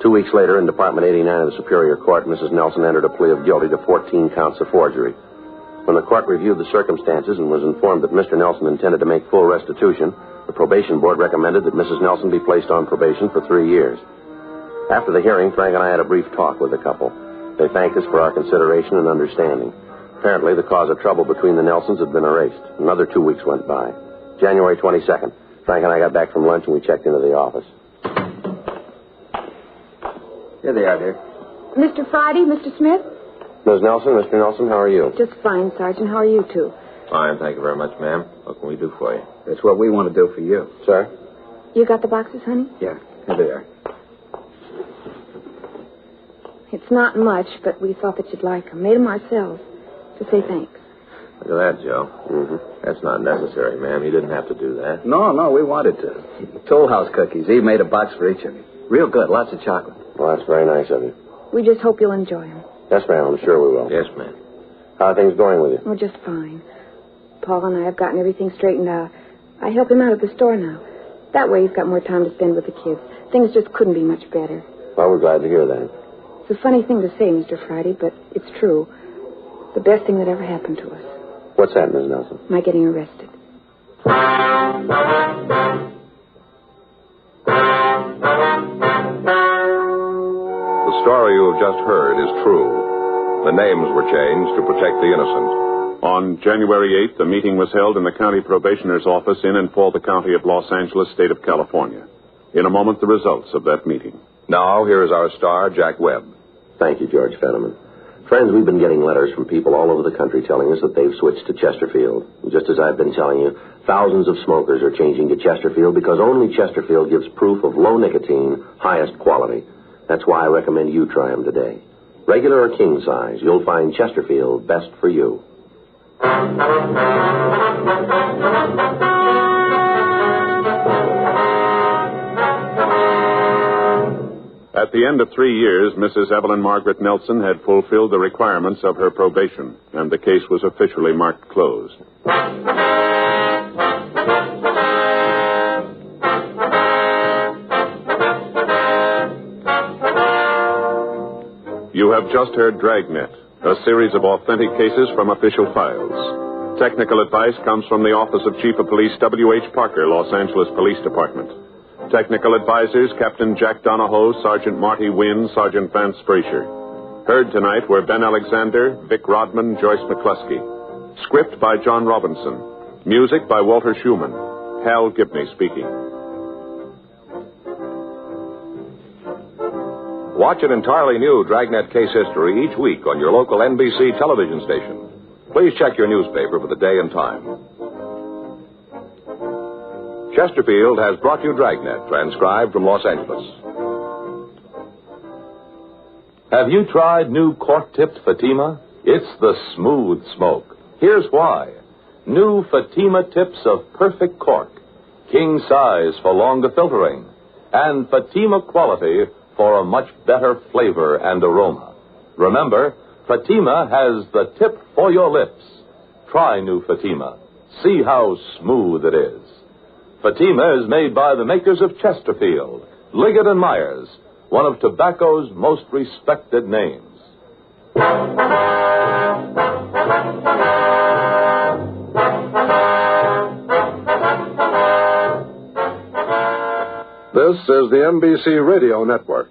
2 weeks later, in Department 89 of the Superior Court, Mrs. Nelson entered a plea of guilty to 14 counts of forgery. When the court reviewed the circumstances and was informed that Mr. Nelson intended to make full restitution, the probation board recommended that Mrs. Nelson be placed on probation for 3 years. After the hearing, Frank and I had a brief talk with the couple. They thanked us for our consideration and understanding. Apparently, the cause of trouble between the Nelsons had been erased. Another 2 weeks went by. January 22nd, Frank and I got back from lunch and we checked into the office. Here they are, dear. Mr. Friday, Mr. Smith? Ms. Nelson, Mr. Nelson, how are you? Just fine, Sergeant. How are you two? Fine, thank you very much, ma'am. What can we do for you? That's what we want to do for you. Sir? You got the boxes, honey? Yeah, here they are. It's not much, but we thought that you'd like them. Made them ourselves. To say thanks. Look at that, Joe. Mm-hmm. That's not necessary, ma'am. You didn't have to do that. No, we wanted to. Toll House cookies. Eve made a box for each of you. Real good. Lots of chocolate. Well, that's very nice of you. We just hope you'll enjoy them. Yes, ma'am. I'm sure we will. Yes, ma'am. How are things going with you? Oh, just fine. Paul and I have gotten everything straightened out. I help him out at the store now. That way he's got more time to spend with the kids. Things just couldn't be much better. Well, we're glad to hear that. It's a funny thing to say, Mr. Friday, but it's true. The best thing that ever happened to us. What's that, Ms. Nelson? My getting arrested. The story you have just heard is true. The names were changed to protect the innocent. On January 8th, a meeting was held in the county probationer's office in and for the county of Los Angeles, state of California. In a moment, the results of that meeting. Now, here is our star, Jack Webb. Thank you, George Fenneman. Friends, we've been getting letters from people all over the country telling us that they've switched to Chesterfield. And just as I've been telling you, thousands of smokers are changing to Chesterfield because only Chesterfield gives proof of low nicotine, highest quality. That's why I recommend you try them today. Regular or king size, you'll find Chesterfield best for you. At the end of 3 years, Mrs. Evelyn Margaret Nelson had fulfilled the requirements of her probation, and the case was officially marked closed. You have just heard Dragnet, a series of authentic cases from official files. Technical advice comes from the Office of Chief of Police W.H. Parker, Los Angeles Police Department. Technical advisors, Captain Jack Donahoe, Sergeant Marty Wynn, Sergeant Vance Frazier. Heard tonight were Ben Alexander, Vic Rodman, Joyce McCluskey. Script by John Robinson. Music by Walter Schumann. Hal Gibney speaking. Watch an entirely new Dragnet case history each week on your local NBC television station. Please check your newspaper for the day and time. Chesterfield has brought you Dragnet, transcribed from Los Angeles. Have you tried new cork-tipped Fatima? It's the smooth smoke. Here's why. New Fatima tips of perfect cork, king size for longer filtering, and Fatima quality for a much better flavor and aroma. Remember, Fatima has the tip for your lips. Try new Fatima. See how smooth it is. Fatima is made by the makers of Chesterfield, Liggett & Myers, one of tobacco's most respected names. This is the NBC Radio Network.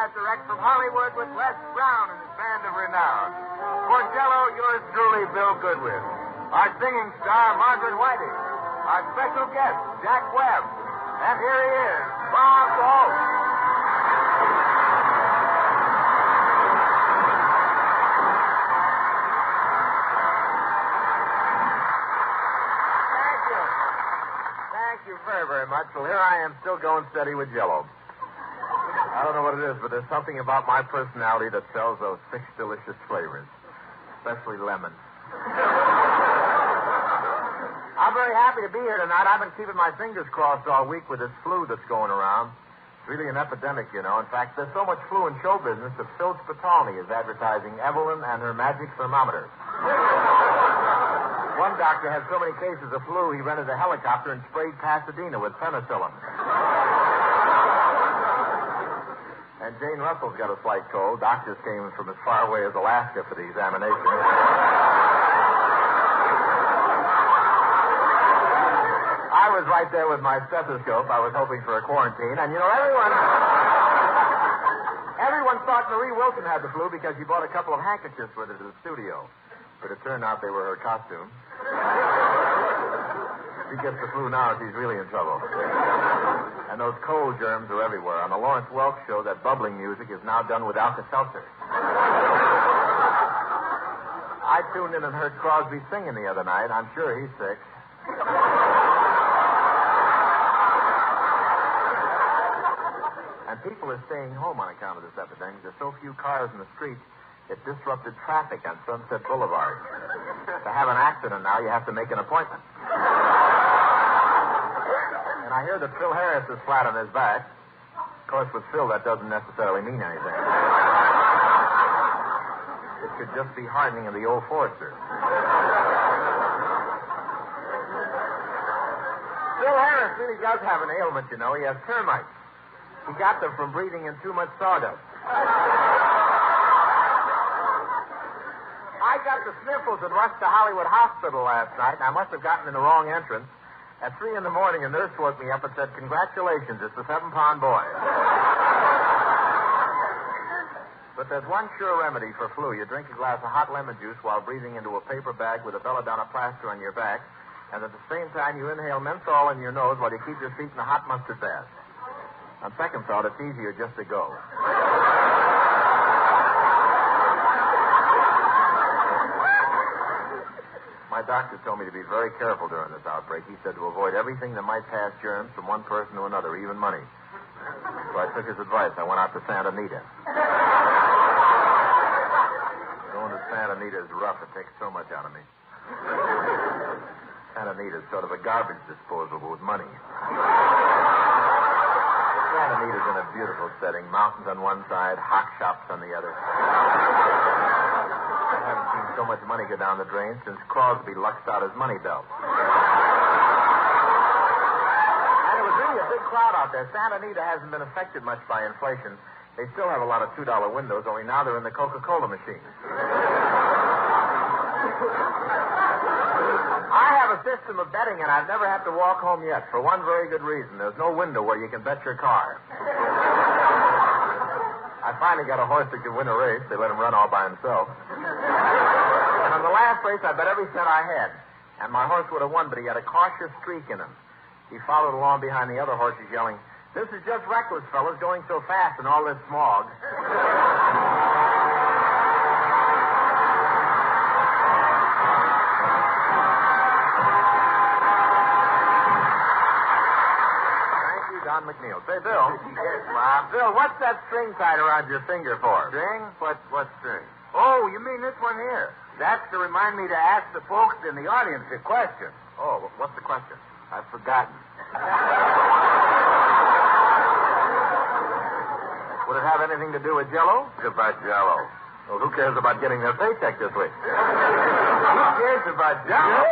live direct from Hollywood with Les Brown and his band of renown. For Jell-O, yours truly, Bill Goodwin. Our singing star, Margaret Whiting. Our special guest, Jack Webb. And here he is, Bob Hope. Thank you very, very much. Well, here I am still going steady with Jell-O. I don't know what it is, but there's something about my personality that sells those 6 delicious flavors, especially lemon. I'm very happy to be here tonight. I've been keeping my fingers crossed all week with this flu that's going around. It's really an epidemic, you know. In fact, there's so much flu in show business that Phil Spitalny is advertising Evelyn and her magic thermometer. One doctor had so many cases of flu, he rented a helicopter and sprayed Pasadena with penicillin. And Jane Russell's got a slight cold. Doctors came from as far away as Alaska for the examination. I was right there with my stethoscope. I was hoping for a quarantine. And, you know, everyone thought Marie Wilson had the flu because she bought a couple of handkerchiefs with her to the studio. But it turned out they were her costume. If she gets the flu now, she's really in trouble. And those cold germs are everywhere. On the Lawrence Welk show, that bubbling music is now done with Alka-Seltzer. I tuned in and heard Crosby singing the other night. I'm sure he's sick. And people are staying home on account of this epidemic. There's so few cars in the streets, it disrupted traffic on Sunset Boulevard. To have an accident now, you have to make an appointment. And I hear that Phil Harris is flat on his back. Of course, with Phil, that doesn't necessarily mean anything. It could just be hardening of the old Forester. Phil Harris really does have an ailment, you know. He has termites. He got them from breathing in too much sawdust. I got the sniffles and rushed to Hollywood Hospital last night, and I must have gotten in the wrong entrance. At 3 a.m, a nurse woke me up and said, "Congratulations, it's the 7-pound boy." But there's one sure remedy for flu. You drink a glass of hot lemon juice while breathing into a paper bag with a belladonna plaster on your back, and at the same time you inhale menthol in your nose while you keep your feet in a hot mustard bath. On second thought, it's easier just to go. My doctor told me to be very careful during this outbreak. He said to avoid everything that might pass germs from one person to another, even money. So I took his advice. I went out to Santa Anita. Going to Santa Anita is rough. It takes so much out of me. Santa Anita is sort of a garbage disposal with money. Santa Anita's in a beautiful setting. Mountains on one side, hock shops on the other. I haven't seen so much money go down the drain since Crosby luxed out his money belt. And it was really a big crowd out there. Santa Anita hasn't been affected much by inflation. They still have a lot of $2 windows, only now they're in the Coca-Cola machine. I have a system of betting, and I've never had to walk home yet, for one very good reason. There's no window where you can bet your car. I finally got a horse that could win a race. They let him run all by himself. And on the last race, I bet every cent I had. And my horse would have won, but he had a cautious streak in him. He followed along behind the other horses, yelling, "This is just reckless, fellas, going so fast in all this smog." Don McNeil. Say, Bill. Yes, Bob. Bill, what's that string tied around your finger for? String? What string? Oh, you mean this one here? That's to remind me to ask the folks in the audience a question. Oh, what's the question? I've forgotten. Would it have anything to do with Jell-O? It's about Jell-O. Well, who cares about getting their paycheck this week? Who cares about Jell-O?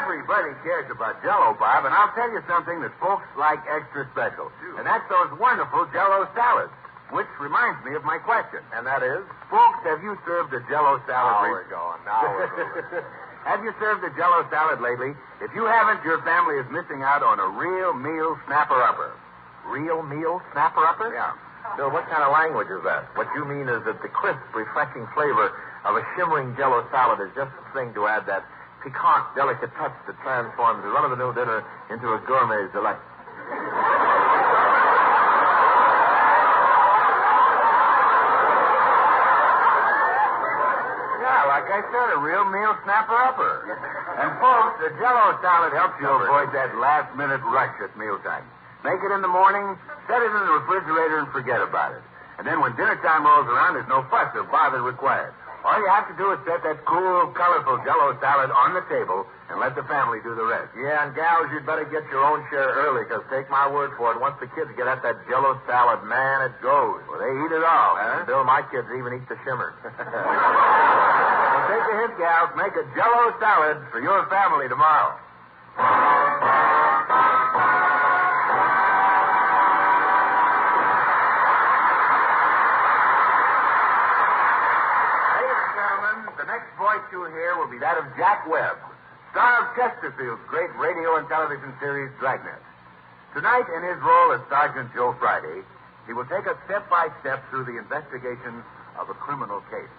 Everybody cares about Jell-O, Bob, and I'll tell you something that folks like extra special. And that's those wonderful Jell-O salads. Which reminds me of my question. And that is? Folks, have you served a Jell-O salad? Now we're going. Now we're moving. Have you served a Jell-O salad lately? If you haven't, your family is missing out on a real meal snapper-upper. Real meal snapper-upper? Yeah. Bill, what kind of language is that? What you mean is that the crisp, refreshing flavor of a shimmering Jell-O salad is just the thing to add that piquant, delicate touch that transforms a run-of-the-mill dinner into a gourmet's delight. Yeah, like I said, a real meal snapper-upper. And folks, the Jell-O salad helps you avoid that last-minute rush at mealtime. Make it in the morning, set it in the refrigerator, and forget about it. And then when dinner time rolls around, there's no fuss or bother required. All you have to do is set that cool, colorful Jell-O salad on the table and let the family do the rest. Yeah, and gals, you'd better get your own share early, because take my word for it, once the kids get at that Jell-O salad, man, it goes. Well, they eat it all. Huh? Bill, my kids even eat the shimmer. So take a hint, gals. Make a Jell-O salad for your family tomorrow. Voice you'll hear will be that of Jack Webb, star of Chesterfield's great radio and television series Dragnet. Tonight, in his role as Sergeant Joe Friday, he will take us step by step through the investigation of a criminal case.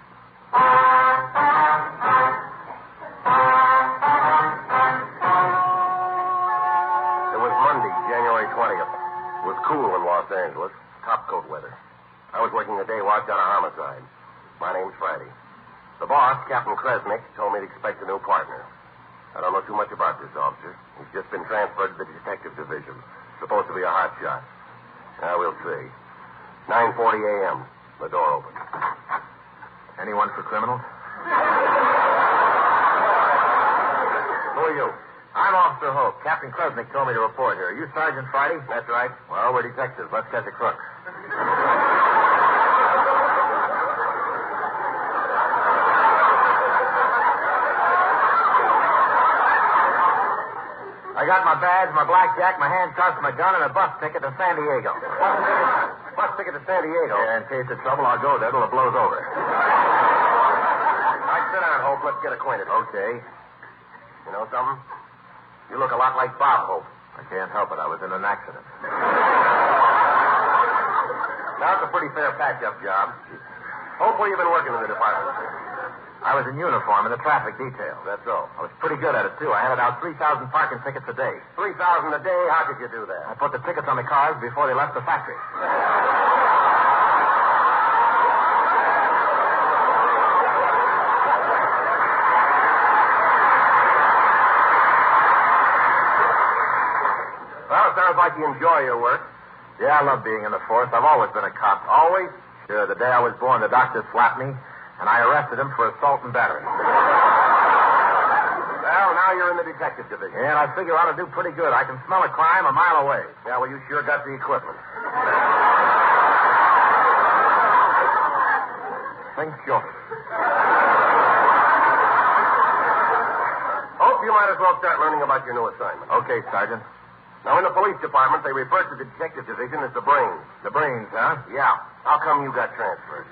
It was Monday, January 20th. It was cool in Los Angeles, topcoat weather. I was working the day watch on a homicide. My name's Friday. The boss, Captain Kresnick, told me to expect a new partner. I don't know too much about this officer. He's just been transferred to the detective division. Supposed to be a hot shot. We'll see. 9:40 a.m. The door opened. Anyone for criminals? Who are you? I'm Officer Hope. Captain Kresnick told me to report here. Are you Sergeant Friday? That's right. Well, we're detectives. Let's catch a crook. I got my badge, my blackjack, my handcuffs, my gun, and a bus ticket to San Diego. Bus ticket to San Diego? Yeah, in case of trouble, I'll go there till it blows over. All right, sit down, Hope. Let's get acquainted. Okay. You know something? You look a lot like Bob Hope. I can't help it. I was in an accident. Now, it's a pretty fair patch-up job. Hope, where you been working in the department? I was in uniform in the traffic detail. That's all. I was pretty good at it, too. I handed out 3,000 parking tickets a day. 3,000 a day? How could you do that? I put the tickets on the cars before they left the factory. Well, it sounds like you enjoy your work. Yeah, I love being in the force. I've always been a cop. Always? Sure, the day I was born, the doctor slapped me, and I arrested him for assault and battery. Well, now you're in the detective division. Yeah, and I figure I ought to do pretty good. I can smell a crime a mile away. Yeah, well, you sure got the equipment. Think sure. Hope you might as well start learning about your new assignment. Okay, Sergeant. Now, in the police department, they refer to the detective division as the brains. The brains, huh? Yeah. How come you got transferred?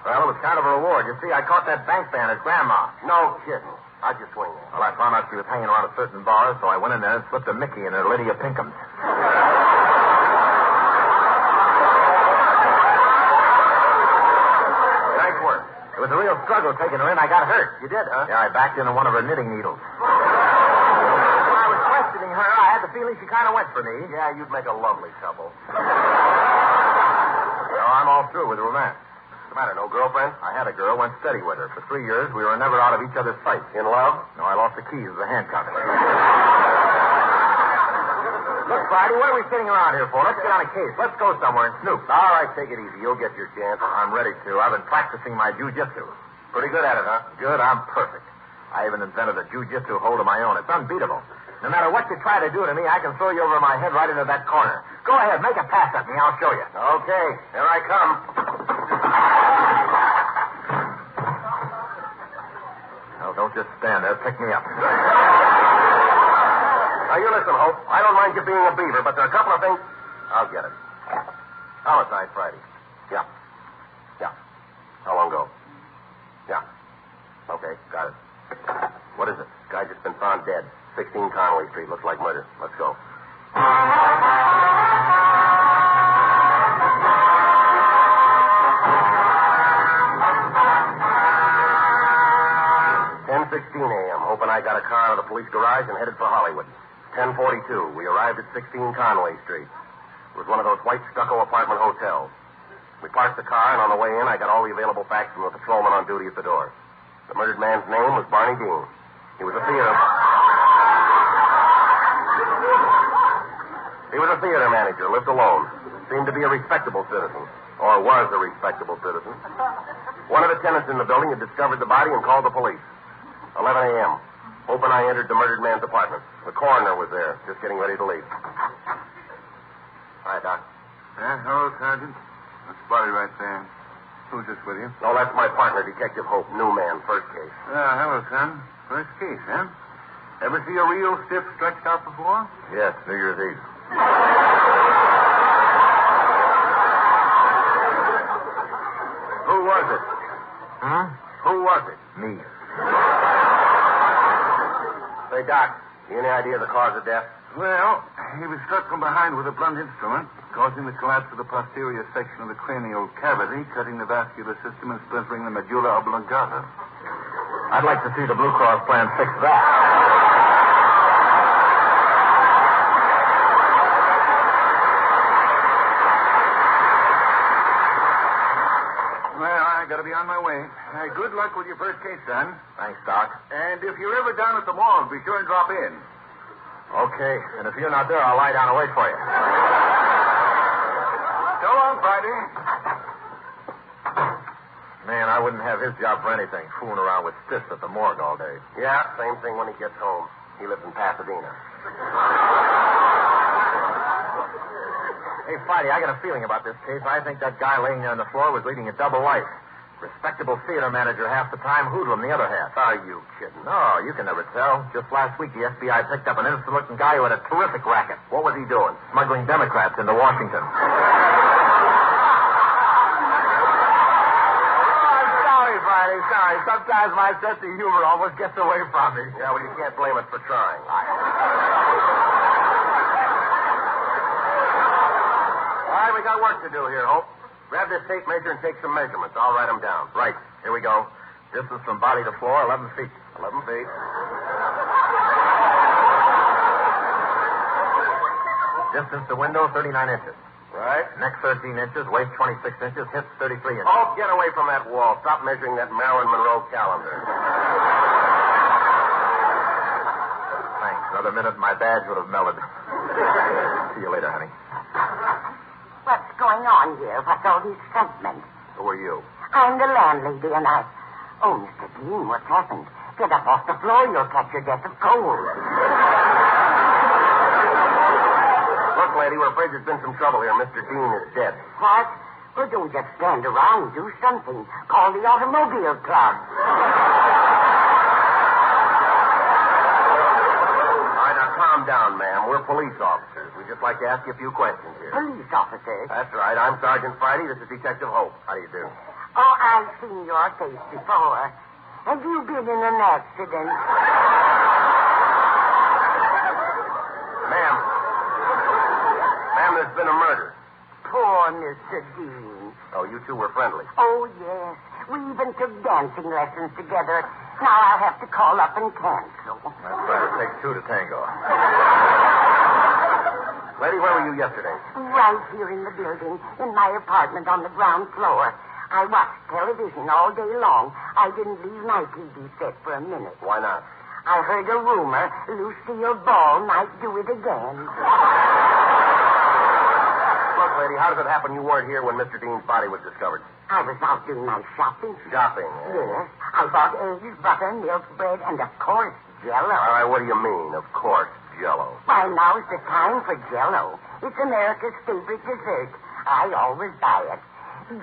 Well, it was kind of a reward. You see, I caught that bank bandit, Grandma. No kidding. How'd you swing that? Well, I found out she was hanging around a certain bar, so I went in there and slipped a Mickey in her Lydia Pinkham. Nice work. It was a real struggle taking her in. I got hurt. You did, huh? Yeah, I backed into one of her knitting needles. When I was questioning her, I had the feeling she kind of went for me. Yeah, you'd make a lovely couple. Well, I'm all through with romance. What's the matter, no girlfriend? I had a girl, went steady with her. For 3 years, we were never out of each other's sight. In love? No, I lost the keys of the handcuffs. Look, Friday, what are we sitting around here for? Let's get on a case. Let's go somewhere and snoop. All right, take it easy. You'll get your chance. I'm ready to. I've been practicing my jujitsu. Pretty good at it, huh? Good, I'm perfect. I even invented a jujitsu hold of my own. It's unbeatable. No matter what you try to do to me, I can throw you over my head right into that corner. Go ahead, make a pass at me. I'll show you. Okay, here I come. Well, don't just stand there. Pick me up. Now, you listen, Hope. I don't mind you being a beaver, but there are a couple of things. I'll get it. Homicide Friday. Yeah. Yeah. How long ago? Yeah. Okay, got it. What is it? Guy just been found dead. 16 Connolly Street. Looks like murder. Let's go. A.M. Hope and I got a car out of the police garage and headed for Hollywood. 10:42. We arrived at 16 Conway Street. It was one of those white stucco apartment hotels. We parked the car, and on the way in, I got all the available facts from the patrolman on duty at the door. The murdered man's name was Barney Dean. He was a theater manager, lived alone. Seemed to be a respectable citizen, or was a respectable citizen. One of the tenants in the building had discovered the body and called the police. 11 a.m. Hope and I entered the murdered man's apartment. The coroner was there, just getting ready to leave. Hi, Doc. Hello, Sergeant. That's the body right there. Who's this with you? No, that's my partner, Detective Hope. New man, first case. Hello, son. First case, huh? Ever see a real stiff stretched out before? Yes, New Year's Eve. Who was it? Who was it? Me. Say, Doc, you any idea of the cause of death? Well, he was struck from behind with a blunt instrument, causing the collapse of the posterior section of the cranial cavity, cutting the vascular system and splintering the medulla oblongata. I'd like to see the Blue Cross plan fix that. Well, I got to be on my way. Good luck with your first case, son. Thanks, Doc. And if you're ever down at the mall, be sure and drop in. Okay, and if you're not there, I'll lie down and wait for you. So long, Friday. Man, I wouldn't have his job for anything, fooling around with stiffs at the morgue all day. Yeah, same thing when he gets home. He lives in Pasadena. Hey, Friday, I got a feeling about this case. I think that guy laying there on the floor was leading a double life. Respectable theater manager half the time, hoodlum the other half. Are you kidding? No, you can never tell. Just last week, the FBI picked up an innocent-looking guy who had a terrific racket. What was he doing? Smuggling Democrats into Washington. Friday, sorry. Sometimes my sense of humor almost gets away from me. Yeah, well, you can't blame us for trying. All right, we got work to do here, Hope. Grab this tape measure and take some measurements. I'll write them down. Right. Here we go. Distance from body to floor, 11 feet. 11 feet. Distance to window, 39 inches. Right. Neck 13 inches, waist 26 inches, hips 33 inches. Oh, get away from that wall. Stop measuring that Marilyn Monroe calendar. Thanks. Another minute, my badge would have melted. See you later, honey. What's going on here? What's all this excitement? Who are you? I'm the landlady, and I... Oh, Mr. Dean, what's happened? Get up off the floor. You'll catch your death of cold. Look, lady, we're afraid there's been some trouble here. Mr. Dean is dead. What? Well, don't just stand around. Do something. Call the automobile club. All right, now calm down, ma'am. We're police officers. We'd just like to ask you a few questions here. Police officers? That's right. I'm Sergeant Friday. This is Detective Hope. How do you do? Oh, I've seen your face before. Have you been in an accident? Ma'am, there's been a murder. Poor Mr. Dean. Oh, you two were friendly. Oh, yes. We even took dancing lessons together. Now I'll have to call up and cancel. That's right. It takes two to tango. Lady, where were you yesterday? Right here in the building, in my apartment on the ground floor. I watched television all day long. I didn't leave my TV set for a minute. Why not? I heard a rumor Lucille Ball might do it again. Look, lady, how does it happen you weren't here when Mr. Dean's body was discovered? I was out doing my shopping. Shopping, eh? Yes. I bought eggs, butter, milk, bread, and, of course, Jell-O. All right, what do you mean, of course, Jell-O? Why, now's the time for Jell-O. It's America's favorite dessert. I always buy it.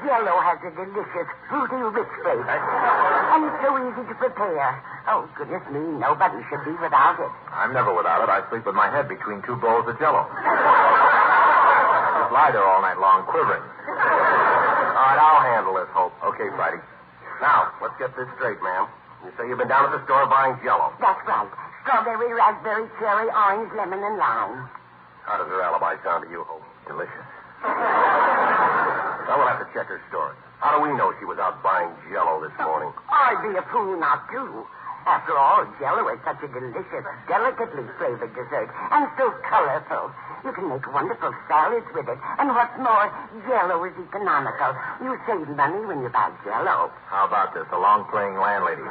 Jell-O has a delicious, fruity, rich flavor. And it's so easy to prepare. Oh, goodness me, nobody should be without it. I'm never without it. I sleep with my head between two bowls of Jell-O. Just lie there all night long, quivering. All right, I'll handle this, Hope. Okay, Friday. Now, let's get this straight, ma'am. You say you've been down at the store buying Jell-O. That's right. Strawberry, raspberry, cherry, orange, lemon, and lime. How does her alibi sound to you, Hope? Delicious. Now we'll have to check her story. How do we know she was out buying Jell-O this morning? I'd be a fool not to. After all, Jell-O is such a delicious, delicately flavored dessert, and so colorful. You can make wonderful salads with it. And what's more, Jell-O is economical. You save money when you buy Jell-O. How about this, a long-playing landlady?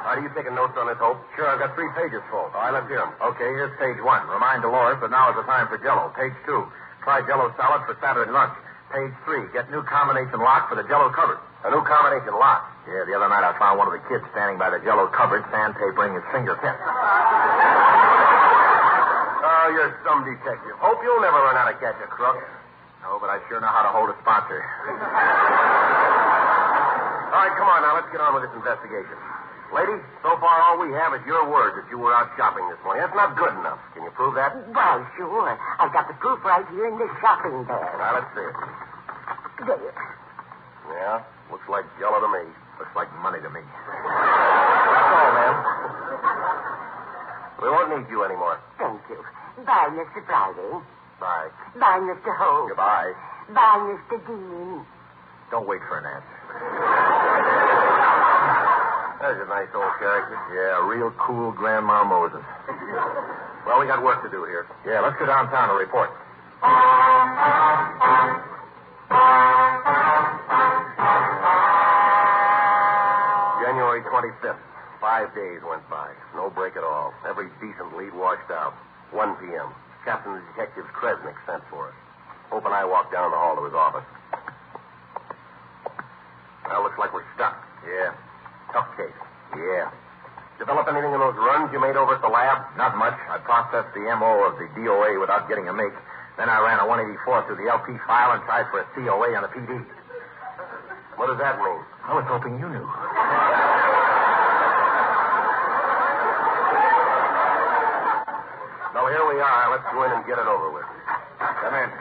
Are you taking notes on this, Hope? Sure, I've got 3 pages full. All right, let's hear them. Okay, here's page 1. Remind Dolores that now is the time for Jell-O. Page 2. Try Jell-O salad for Saturday lunch. Page 3. Get new combination lock for the Jell-O cupboard. A new combination lock? Yeah, the other night I found one of the kids standing by the Jell-O cupboard, sandpapering his fingertips. Oh, you're some detective. Hope you'll never learn how to catch a crook. No, but I sure know how to hold a sponsor. All right, come on now. Let's get on with this investigation. Lady, so far all we have is your word that you were out shopping this morning. That's not good enough. Can you prove that? Why, sure. I've got the proof right here in this shopping bag. Now, let's see it. There. Yeah, looks like Jell-O to me. Looks like money to me. That's all, ma'am. We won't need you anymore. Thank you. Bye, Mr. Friday. Bye. Bye, Mr. Hope. Goodbye. Bye, Mr. Dean. Don't wait for an answer. There's a nice old character. Yeah, a real cool Grandma Moses. Well, we got work to do here. Yeah, let's go downtown and report. January 25th. 5 days went by. No break at all. Every decent lead washed out. 1 p.m. Captain Detective Kresnick sent for us. Hope and I walked down the hall to his office. Well, looks like we're stuck. Yeah. Tough case. Yeah. Develop anything in those runs you made over at the lab? Not much. I processed the M.O. of the DOA without getting a make. Then I ran a 184 through the LP file and tried for a COA on the PD. What does that mean? I was hoping you knew. Well, here we are. Let's go in and get it over with. Come in.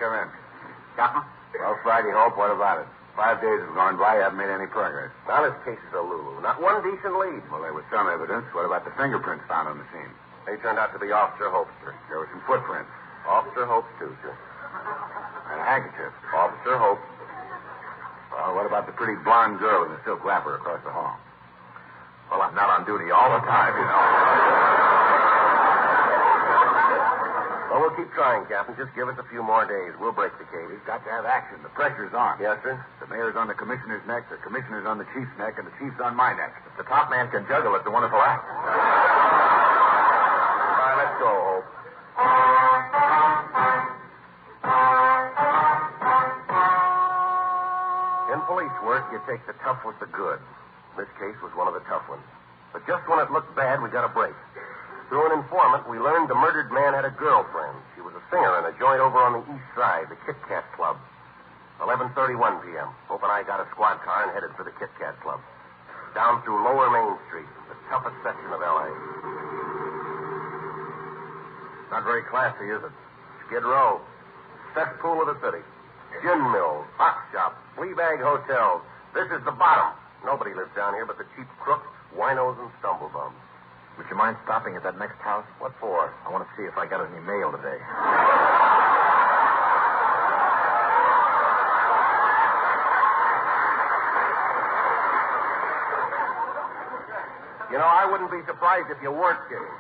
Captain? Well, Friday, Hope, what about it? 5 days have gone by. You haven't made any progress. Now, this case is a Lulu. Not one decent lead. Well, there was some evidence. What about the fingerprints found on the scene? They turned out to be Officer Hope's, sir. There were some footprints. Officer Hope's, too, sir. And a handkerchief. Officer Hope. Well, what about the pretty blonde girl in the silk wrapper across the hall? Well, I'm not on duty all the time, you know. Well, we'll keep trying, Captain. Just give us a few more days. We'll break the case. We've got to have action. The pressure's on. Yes, sir? The mayor's on the commissioner's neck, the commissioner's on the chief's neck, and the chief's on my neck. If the top man can juggle, it's a wonderful act. All right, let's go, Hope. In police work, you take the tough with the good. This case was one of the tough ones. But just when it looked bad, we got a break. Through an informant, we learned the murdered man had a girlfriend. She was a singer in a joint over on the east side, the Kit Kat Club. 11:31 p.m. Hope and I got a squad car and headed for the Kit Kat Club. Down through Lower Main Street, the toughest section of L.A. Not very classy, is it? Skid Row. Cesspool of the city. Gin mills, hot shops, flea bag hotels. This is the bottom. Nobody lives down here but the cheap crooks, winos, and stumblebums. Would you mind stopping at that next house? What for? I want to see if I got any mail today. You know, I wouldn't be surprised if you weren't kidding.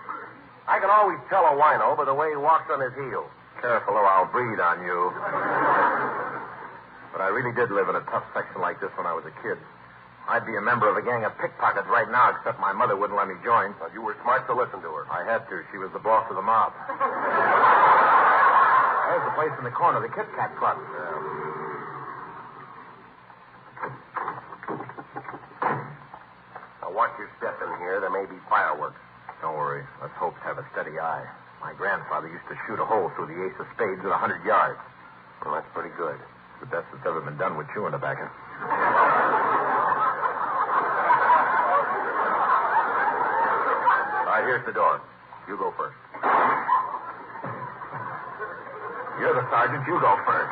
I can always tell a wino by the way he walks on his heels. Careful or I'll breathe on you. But I really did live in a tough section like this when I was a kid. I'd be a member of a gang of pickpockets right now, except my mother wouldn't let me join. Well, you were smart to listen to her. I had to. She was the boss of the mob. There's the place in the corner, the Kit Kat Club. Now, watch your step in here. There may be fireworks. Don't worry. Let's hope to have a steady eye. My grandfather used to shoot a hole through the ace of spades at 100 yards. Well, that's pretty good. It's the best that's ever been done with chewing tobacco. All right, here's the door. You go first. You're the sergeant. You go first.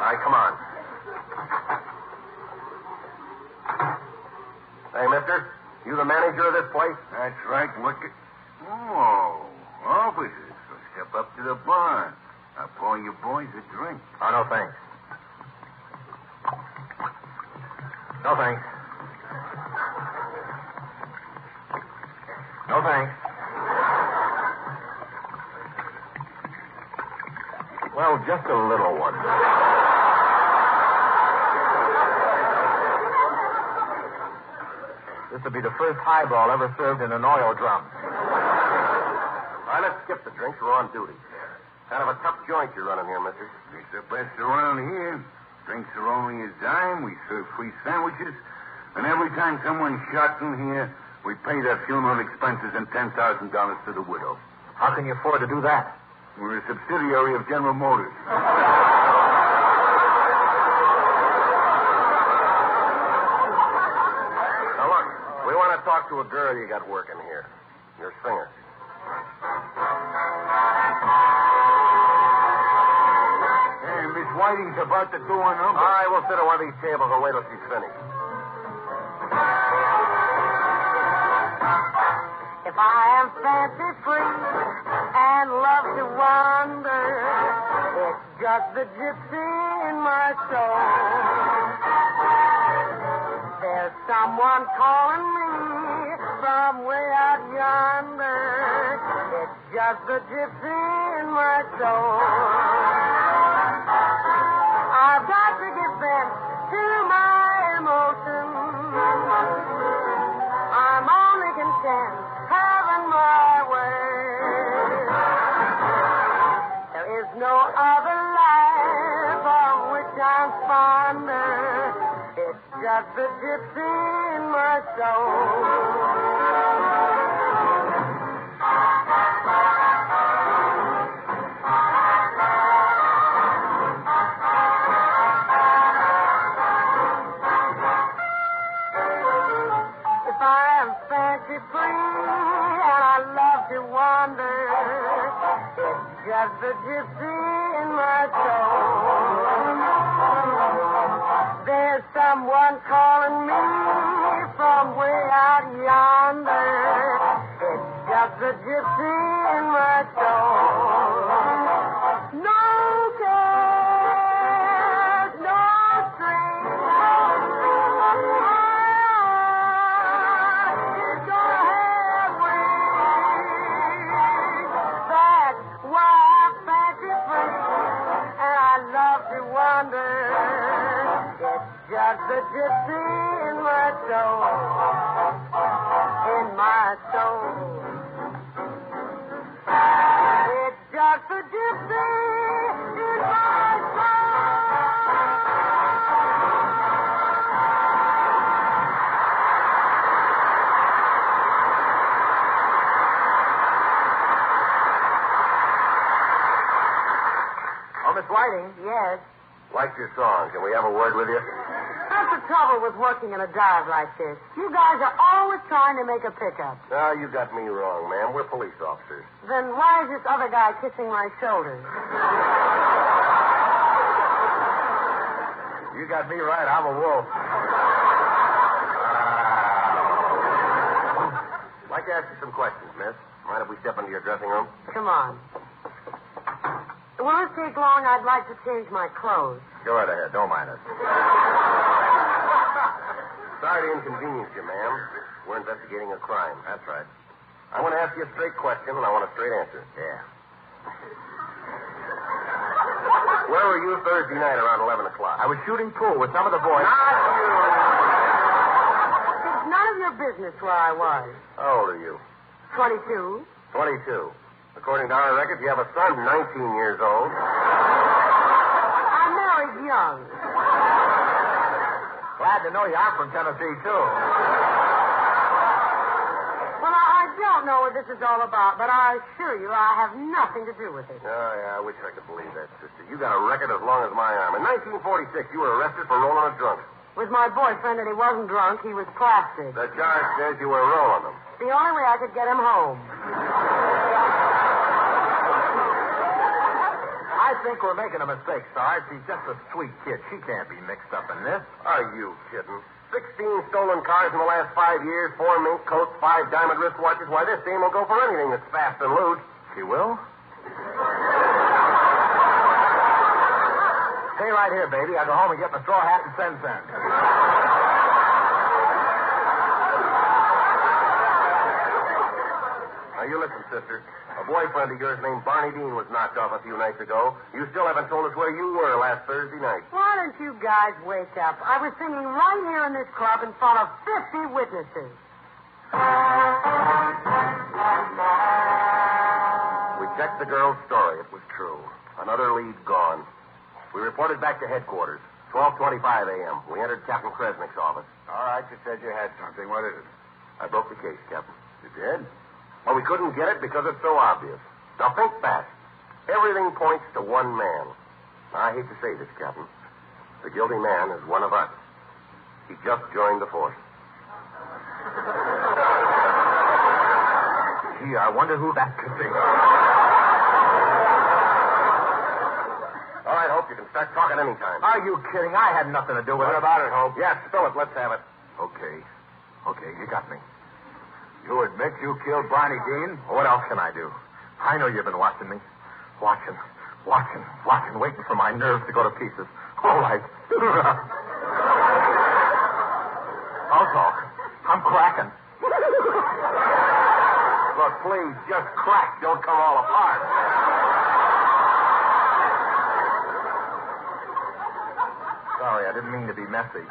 All right, come on. Hey, mister, you the manager of this place? That's right. What? Oh, Officers, so step up to the bar. I'll pour you boys a drink. Oh, no, thanks. No, thanks. No, thanks. Well, just a little one. This will be the first highball ever served in an oil drum. All right, let's skip the drinks. We're on duty. Kind of a tough joint you're running here, mister. It's the best around here. Drinks are only a dime. We serve free sandwiches. And every time someone's shot in here, we pay their funeral expenses and $10,000 to the widow. How can you afford to do that? We're a subsidiary of General Motors. Now, look, we want to talk to a girl you got working here. Your singer. Hey, Miss Whiting's about to do a number. All right, we'll sit at one of these tables and wait till she's finished. If I am fancy free and love to wander, it's just the gypsy in my soul. There's someone calling me from way out yonder. It's just the gypsy in my soul. I've got to give vent to my emotions. I'm only content having my way. There is no other life of which I'm fonder. It's just the gypsy in my soul. Just the gypsy in my soul. There's someone calling me from way out yonder. It's just the gypsy in my soul. No cares, no strings. It's gonna have wings. That's why just the gypsy in my soul, in my soul. It's just the gypsy in my Oh, Miss Whiting? Yes. Like your song. Can we have a word with you? That's the trouble with working in a dive like this. You guys are always trying to make a pickup. No, you got me wrong, ma'am. We're police officers. Then why is this other guy kissing my shoulders? You got me right. I'm a wolf. I'd like to ask you some questions, miss. Mind if we step into your dressing room? Come on. Will it take long? I'd like to change my clothes. Go right ahead. Don't mind us. Sorry to inconvenience you, ma'am. We're investigating a crime. That's right. I want to ask you a straight question, and I want a straight answer. Yeah. Where were you Thursday night around 11 o'clock? I was shooting pool with some of the boys. Not you! It's none of your business where I was. How old are you? 22. 22. According to our records, you have a son 19 years old. I married young. Glad to know you. I'm from Tennessee, too. Well, I don't know what this is all about, but I assure you I have nothing to do with it. Oh, yeah, I wish I could believe that, sister. You got a record as long as my arm. In 1946, you were arrested for rolling a drunk. With my boyfriend, and he wasn't drunk, he was plastic. The charge says you were rolling them. The only way I could get him home. I think we're making a mistake, Sarge. She's just a sweet kid. She can't be mixed up in this. Are you kidding? 16 stolen cars in the last 5 years, 4 mink coats, 5 diamond wristwatches. Why, this dame will go for anything that's fast and loose. She will? Stay right here, baby. I'll go home and get my straw hat and send cents. Now, you listen, sister. A boyfriend of yours named Barney Dean was knocked off a few nights ago. You still haven't told us where you were last Thursday night. Why don't you guys wake up? I was singing right here in this club in front of 50 witnesses. We checked the girl's story. It was true. Another lead gone. We reported back to headquarters. 12:25 a.m. We entered Captain Kresnick's office. All right, you said you had something. What is it? I broke the case, Captain. You did? Well, we couldn't get it because it's so obvious. Now, think back. Everything points to one man. I hate to say this, Captain. The guilty man is one of us. He just joined the force. Gee, I wonder who that could be. All right, Hope, you can start talking anytime. Are you kidding? I had nothing to do with What it. about it, Hope? Yes, spill it. Let's have it. Okay, you got me. You admit you killed Barney Dean? What else can I do? I know you've been watching me. Watching, waiting for my nerves to go to pieces. All right. I'll talk. I'm cracking. Look, please, just crack. Don't come all apart. Sorry, I didn't mean to be messy.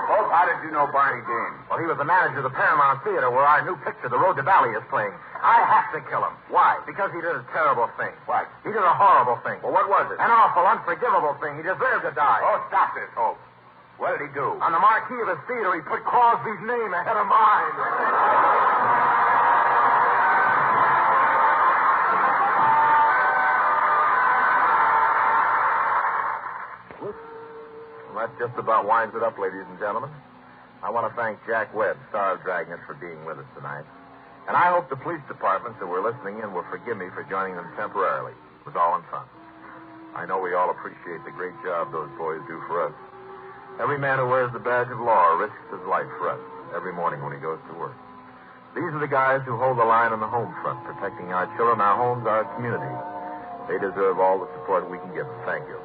Hope, how did you know Barney Dean? Well, he was the manager of the Paramount Theater where our new picture, The Road to Bali, is playing. I have to kill him. Why? Because he did a terrible thing. What? He did a horrible thing. Well, what was it? An awful, unforgivable thing. He deserved to die. Oh, stop this, Hope. What did he do? On the marquee of his theater, he put Crosby's name ahead of mine. Well, that just about winds it up, ladies and gentlemen. I want to thank Jack Webb, star of Dragnet, for being with us tonight. And I hope the police departments that were listening in will forgive me for joining them temporarily. It was all in fun. I know we all appreciate the great job those boys do for us. Every man who wears the badge of law risks his life for us every morning when he goes to work. These are the guys who hold the line on the home front, protecting our children, our homes, our community. They deserve all the support we can give them. Thank you.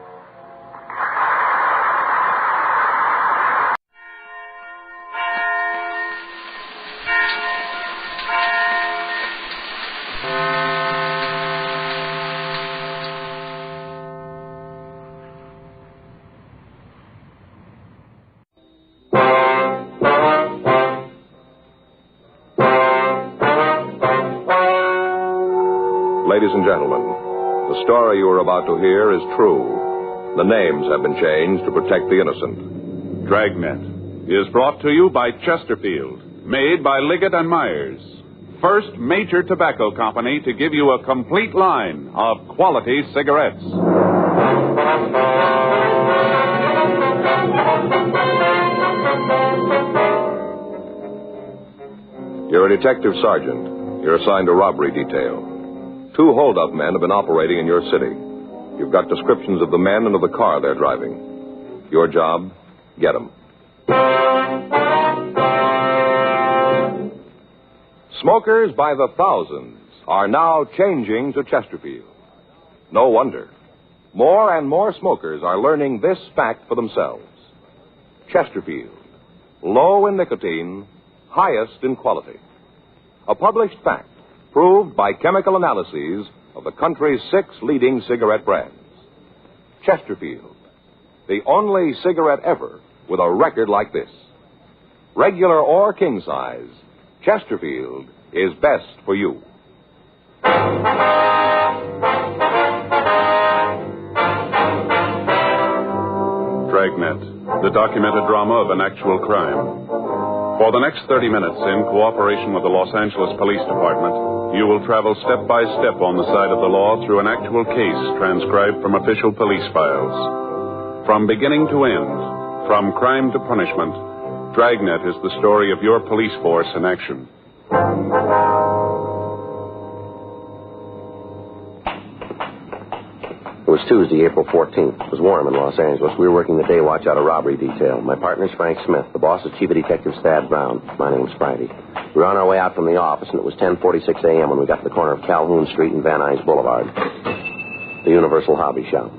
Ladies and gentlemen, the story you are about to hear is true. The names have been changed to protect the innocent. Dragnet is brought to you by Chesterfield, made by Liggett and Myers, first major tobacco company to give you a complete line of quality cigarettes. You're a detective sergeant. You're assigned to robbery detail. 2 hold-up men have been operating in your city. You've got descriptions of the men and of the car they're driving. Your job, get them. Smokers by the thousands are now changing to Chesterfield. No wonder. More and more smokers are learning this fact for themselves. Chesterfield, low in nicotine, highest in quality. A published fact, proved by chemical analyses of the country's 6 leading cigarette brands. Chesterfield, the only cigarette ever with a record like this. Regular or king size, Chesterfield is best for you. Dragnet, the documented drama of an actual crime. For the next 30 minutes, in cooperation with the Los Angeles Police Department, you will travel step by step on the side of the law through an actual case transcribed from official police files. From beginning to end, from crime to punishment, Dragnet is the story of your police force in action. It was Tuesday, April 14th. It was warm in Los Angeles. We were working the day watch out of robbery detail. My partner's Frank Smith. The boss is Chief of Detective Thad Brown. My name's Friday. We were on our way out from the office, and it was 10:46 a.m. when we got to the corner of Calhoun Street and Van Nuys Boulevard. The Universal Hobby Shop.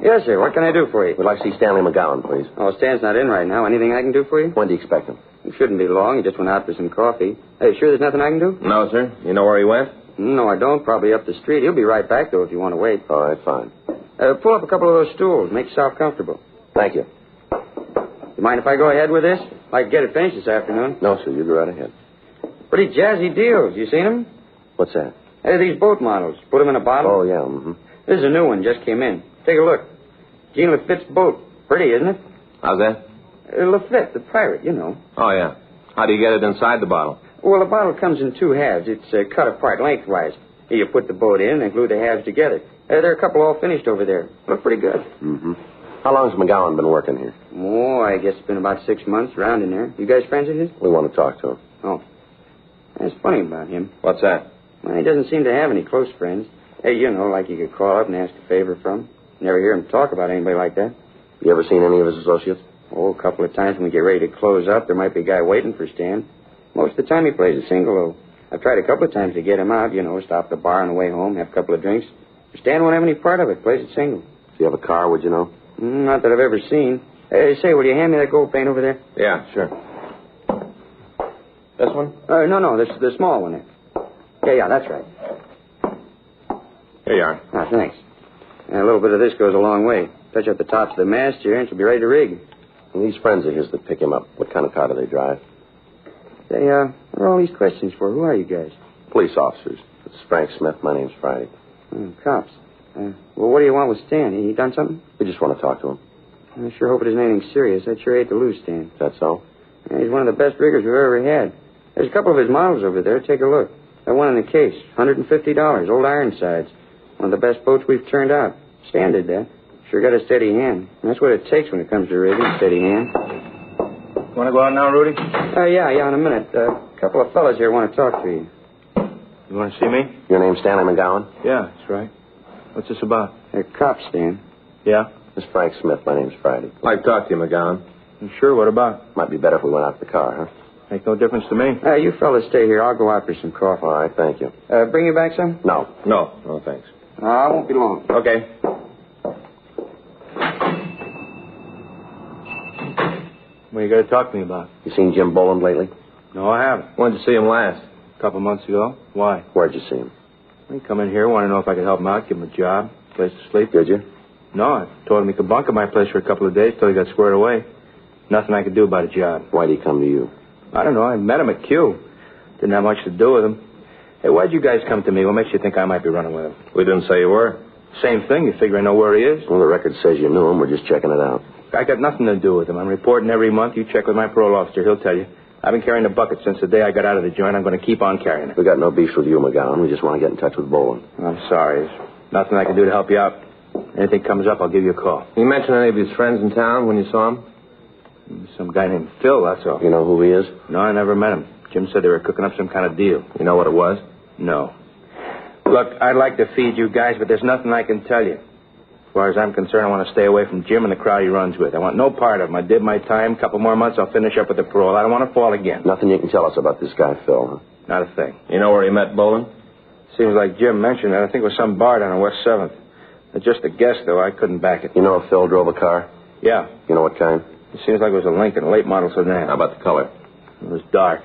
Yes, sir. What can I do for you? We'd like to see Stanley McGowan, please. Oh, Stan's not in right now. Anything I can do for you? When do you expect him? It shouldn't be long. He just went out for some coffee. Hey, sure there's nothing I can do? No, sir. You know where he went? No, I don't. Probably up the street. He'll be right back, though, if you want to wait. All right, fine. Pull up a couple of those stools. Make yourself comfortable. Thank you. You mind if I go ahead with this? I'd like to get it finished this afternoon. No, sir. You go right ahead. Pretty jazzy deals. You seen them? What's that? Hey, these boat models. Put them in a bottle. Oh, yeah. Mm-hmm. This is a new one. Just came in. Take a look. Jean Lafitte's boat. Pretty, isn't it? How's that? Lafitte, the pirate, you know. Oh, yeah. How do you get it inside the bottle? Well, the bottle comes in two halves. It's cut apart lengthwise. Here you put the boat in and glue the halves together. There are a couple all finished over there. Look pretty good. Mm-hmm. How long has McGowan been working here? Oh, I guess it's been about 6 months, round in there. You guys friends of his? We want to talk to him. Oh. That's funny about him. What's that? Well, he doesn't seem to have any close friends. Hey, you know, like you could call up and ask a favor from. Never hear him talk about anybody like that. You ever seen any of his associates? Oh, a couple of times when we get ready to close up, there might be a guy waiting for Stan. Most of the time he plays a single, though. I've tried a couple of times to get him out, you know, stop at the bar on the way home, have a couple of drinks. Stan won't have any part of it, plays it single. If you have a car, would you know? Not that I've ever seen. Hey, say, will you hand me that gold paint over there? Yeah, sure. This one? No, the small one there. Yeah, that's right. Here you are. Ah, thanks. And a little bit of this goes a long way. Touch up the tops of the mast here, and she'll be ready to rig. And these friends of his that pick him up, what kind of car do they drive? What are all these questions for? Who are you guys? Police officers. This is Frank Smith. My name's Friday. Cops. Well, what do you want with Stan? He done something? We just want to talk to him. I sure hope it isn't anything serious. I'd sure hate to lose Stan. Is that so? Yeah, he's one of the best riggers we've ever had. There's a couple of his models over there. Take a look. That one in the case, $150, old Ironsides. One of the best boats we've turned out. Stan did that. Sure got a steady hand. And that's what it takes when it comes to rigging, steady hand. Want to go out now, Rudy? Yeah, in a minute. A couple of fellas here want to talk to you. You want to see me? Your name's Stanley McGowan? Yeah, that's right. What's this about? They're cops, Stan. Yeah? This is Frank Smith. My name's Friday. I'd like to talk to you, McGowan. You sure? What about? Might be better if we went out to the car, huh? Make no difference to me. You fellas stay here. I'll go out for some coffee. All right, thank you. Bring you back some? No. No, thanks. I won't be long. Okay. What are you going to talk to me about? You seen Jim Boland lately? No, I haven't. When'd you see him last? A couple months ago. Why? Where'd you see him? He come in here, wanted to know if I could help him out, give him a job, place to sleep. Did you? No, I told him he could bunk at my place for a couple of days till he got squared away. Nothing I could do about a job. Why'd he come to you? I don't know. I met him at Q. Didn't have much to do with him. Hey, why'd you guys come to me? What makes you think I might be running with him? We didn't say you were. Same thing. You figure I know where he is? Well, the record says you knew him. We're just checking it out. I got nothing to do with him. I'm reporting every month. You check with my parole officer. He'll tell you. I've been carrying the bucket since the day I got out of the joint. I'm going to keep on carrying it. We got no beef with you, McGowan. We just want to get in touch with Boland. I'm sorry. There's nothing I can do to help you out. Anything comes up, I'll give you a call. You mention any of his friends in town when you saw him? Some guy named Phil, that's all. You know who he is? No, I never met him. Jim said they were cooking up some kind of deal. You know what it was? No. Look, I'd like to feed you guys, but there's nothing I can tell you. As far as I'm concerned, I want to stay away from Jim and the crowd he runs with. I want no part of him. I did my time. A couple more months, I'll finish up with the parole. I don't want to fall again. Nothing you can tell us about this guy, Phil, huh? Not a thing. You know where he met Boland? Seems like Jim mentioned it. I think it was some bar down on West 7th. Just a guess, though. I couldn't back it. You know if Phil drove a car? Yeah. You know what kind? It seems like it was a Lincoln, late model sedan. How about the color? It was dark.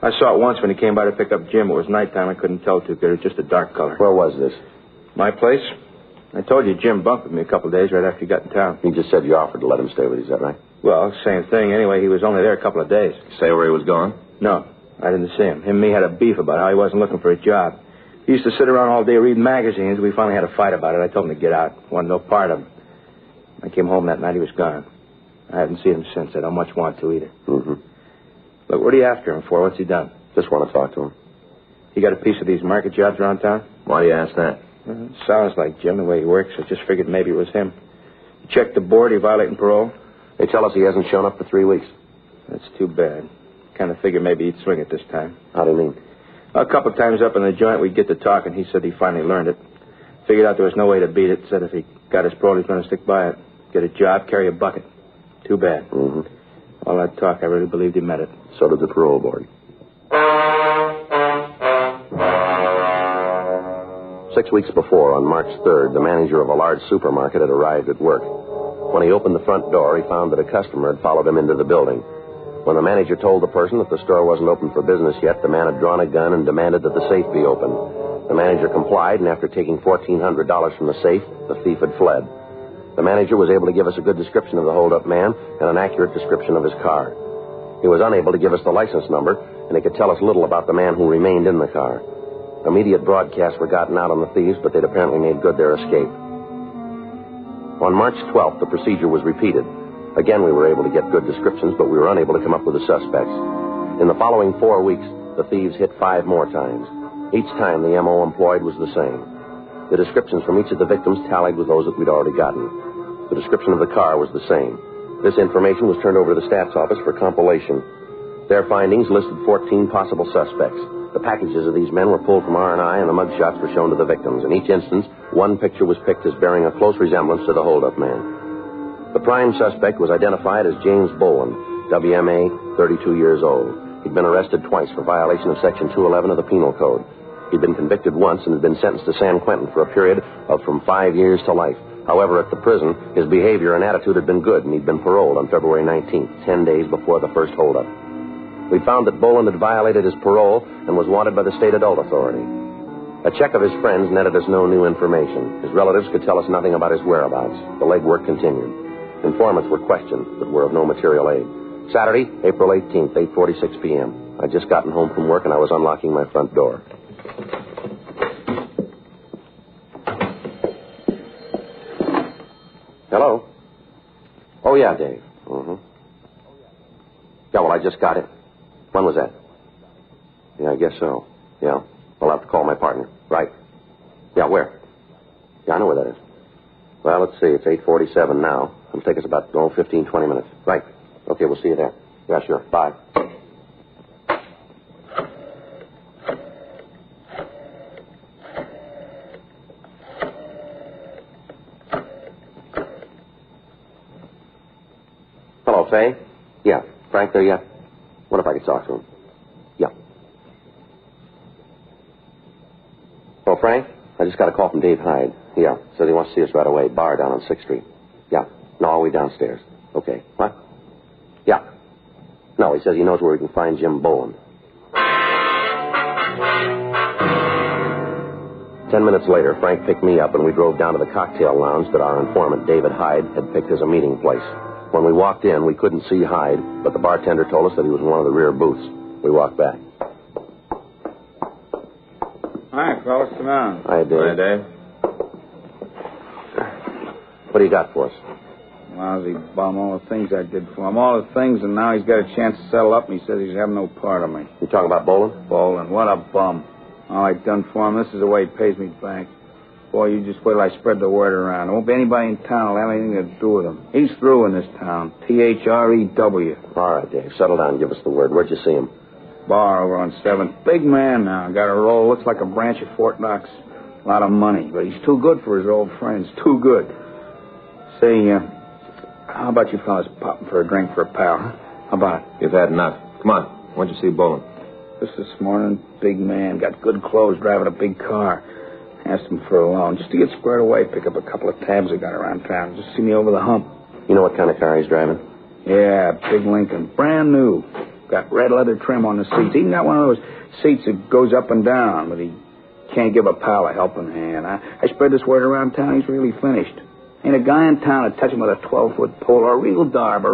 I saw it once when he came by to pick up Jim. It was nighttime. I couldn't tell too good. It was just a dark color. Where was this? My place? I told you Jim bunked with me a couple of days right after he got in town. He just said you offered to let him stay with you. Is that right? Well, same thing. Anyway, he was only there a couple of days. Say where he was going? No, I didn't see him. Him and me had a beef about how he wasn't looking for a job. He used to sit around all day reading magazines. We finally had a fight about it. I told him to get out. Wanted no part of him. I came home that night. He was gone. I haven't seen him since. I don't much want to either. Mm-hmm. Look, what are you after him for? What's he done? Just want to talk to him. He got a piece of these market jobs around town? Why do you ask that? Sounds like Jim, the way he works. I just figured maybe it was him. He checked the board. He violating parole? They tell us he hasn't shown up for 3 weeks. That's too bad. Kind of figured maybe he'd swing it this time. How do you mean? A couple times up in the joint, we'd get to talking. He said he finally learned it. Figured out there was no way to beat it. Said if he got his parole, he's going to stick by it. Get a job, carry a bucket. Too bad. Mm-hmm. All that talk, I really believed he meant it. So did the parole board. 6 weeks before, on March 3rd, the manager of a large supermarket had arrived at work. When he opened the front door, he found that a customer had followed him into the building. When the manager told the person that the store wasn't open for business yet, the man had drawn a gun and demanded that the safe be opened. The manager complied, and after taking $1,400 from the safe, the thief had fled. The manager was able to give us a good description of the hold-up man and an accurate description of his car. He was unable to give us the license number, and he could tell us little about the man who remained in the car. Immediate broadcasts were gotten out on the thieves, but they'd apparently made good their escape. On March 12th, the procedure was repeated. Again, we were able to get good descriptions, but we were unable to come up with the suspects. In the following 4 weeks, the thieves hit 5 more times. Each time, the M.O. employed was the same. The descriptions from each of the victims tallied with those that we'd already gotten. The description of the car was the same. This information was turned over to the stats office for compilation. Their findings listed 14 possible suspects. The packages of these men were pulled from R&I, and the mugshots were shown to the victims. In each instance, one picture was picked as bearing a close resemblance to the hold-up man. The prime suspect was identified as James Bowen, WMA, 32 years old. He'd been arrested twice for violation of Section 211 of the Penal Code. He'd been convicted once and had been sentenced to San Quentin for a period of from 5 years to life. However, at the prison, his behavior and attitude had been good, and he'd been paroled on February 19th, 10 days before the first holdup. We found that Boland had violated his parole and was wanted by the state adult authority. A check of his friends netted us no new information. His relatives could tell us nothing about his whereabouts. The legwork continued. Informants were questioned, but were of no material aid. Saturday, April 18th, 8:46 p.m. I'd just gotten home from work, and I was unlocking my front door. Hello? Oh, yeah, Dave. Mm-hmm. Yeah, well, I just got it. When was that? Yeah, I guess so. Yeah. I'll have to call my partner. Right. Yeah, where? Yeah, I know where that is. Well, let's see. It's 8:47 now. It'll take us about, 15, 20 minutes. Right. Okay, we'll see you there. Yeah, sure. Bye. Hello, Faye? Yeah. Frank there yet? What if I could talk to him? Yeah. Oh, Frank? I just got a call from Dave Hyde. Yeah. Says he wants to see us right away. Bar down on 6th Street. Yeah. No, all the way downstairs. Okay. What? Yeah. No, he says he knows where we can find Jim Bowen. 10 minutes later, Frank picked me up, and we drove down to the cocktail lounge that our informant, David Hyde, had picked as a meeting place. When we walked in, we couldn't see Hyde, but the bartender told us that he was in one of the rear booths. We walked back. Hi, fellas. Come on. Hi, Dave. Hi, Dave. What do you got for us? Lousy bum. All the things I did for him. All the things, and now he's got a chance to settle up, and he says he's having no part of me. You talking about Boland? Boland. What a bum. All I done for him, this is the way he pays me back. Boy, you just wait till I spread the word around. There won't be anybody in town who'll have anything to do with him. He's through in this town. T-H-R-E-W. All right, Dave. Settle down and give us the word. Where'd you see him? Bar over on 7th. Big man now. Got a roll. Looks like a branch of Fort Knox. A lot of money. But he's too good for his old friends. Too good. Say, how about you fellas popping for a drink for a pal, huh? How about it? You've had enough. Come on. When'd you see Boland? Just this morning. Big man. Got good clothes. Driving a big car. Asked him for a loan. Just to get squared away. Pick up a couple of tabs I got around town. Just see me over the hump. You know what kind of car he's driving? Yeah, big Lincoln. Brand new. Got red leather trim on the seats. Even got one of those seats that goes up and down, but he can't give a pal a helping hand. I spread this word around town. He's really finished. Ain't a guy in town to touch him with a 12-foot pole. A real darb.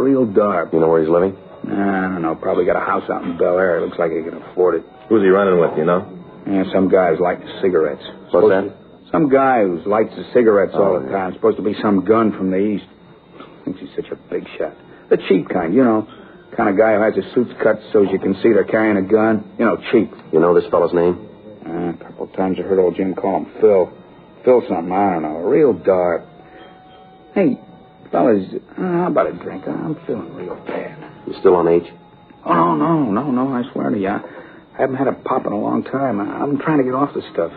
You know where he's living? Nah, I don't know. Probably got a house out in Bel Air. Looks like he can afford it. Who's he running with, you know? Yeah, some guy who's lighting cigarettes. What's that? Some guy who lights the cigarettes all the time. Supposed to be some gun from the East. Thinks he's such a big shot. The cheap kind, you know. Kind of guy who has his suits cut so as you can see they're carrying a gun. You know, cheap. You know this fellow's name? A couple of times I heard old Jim call him Phil. Phil something, I don't know. A real dark. Hey, fellas, how about a drink? I'm feeling real bad. You still on H? Oh, no, I swear to you. I haven't had a pop in a long time. I'm trying to get off the stuff.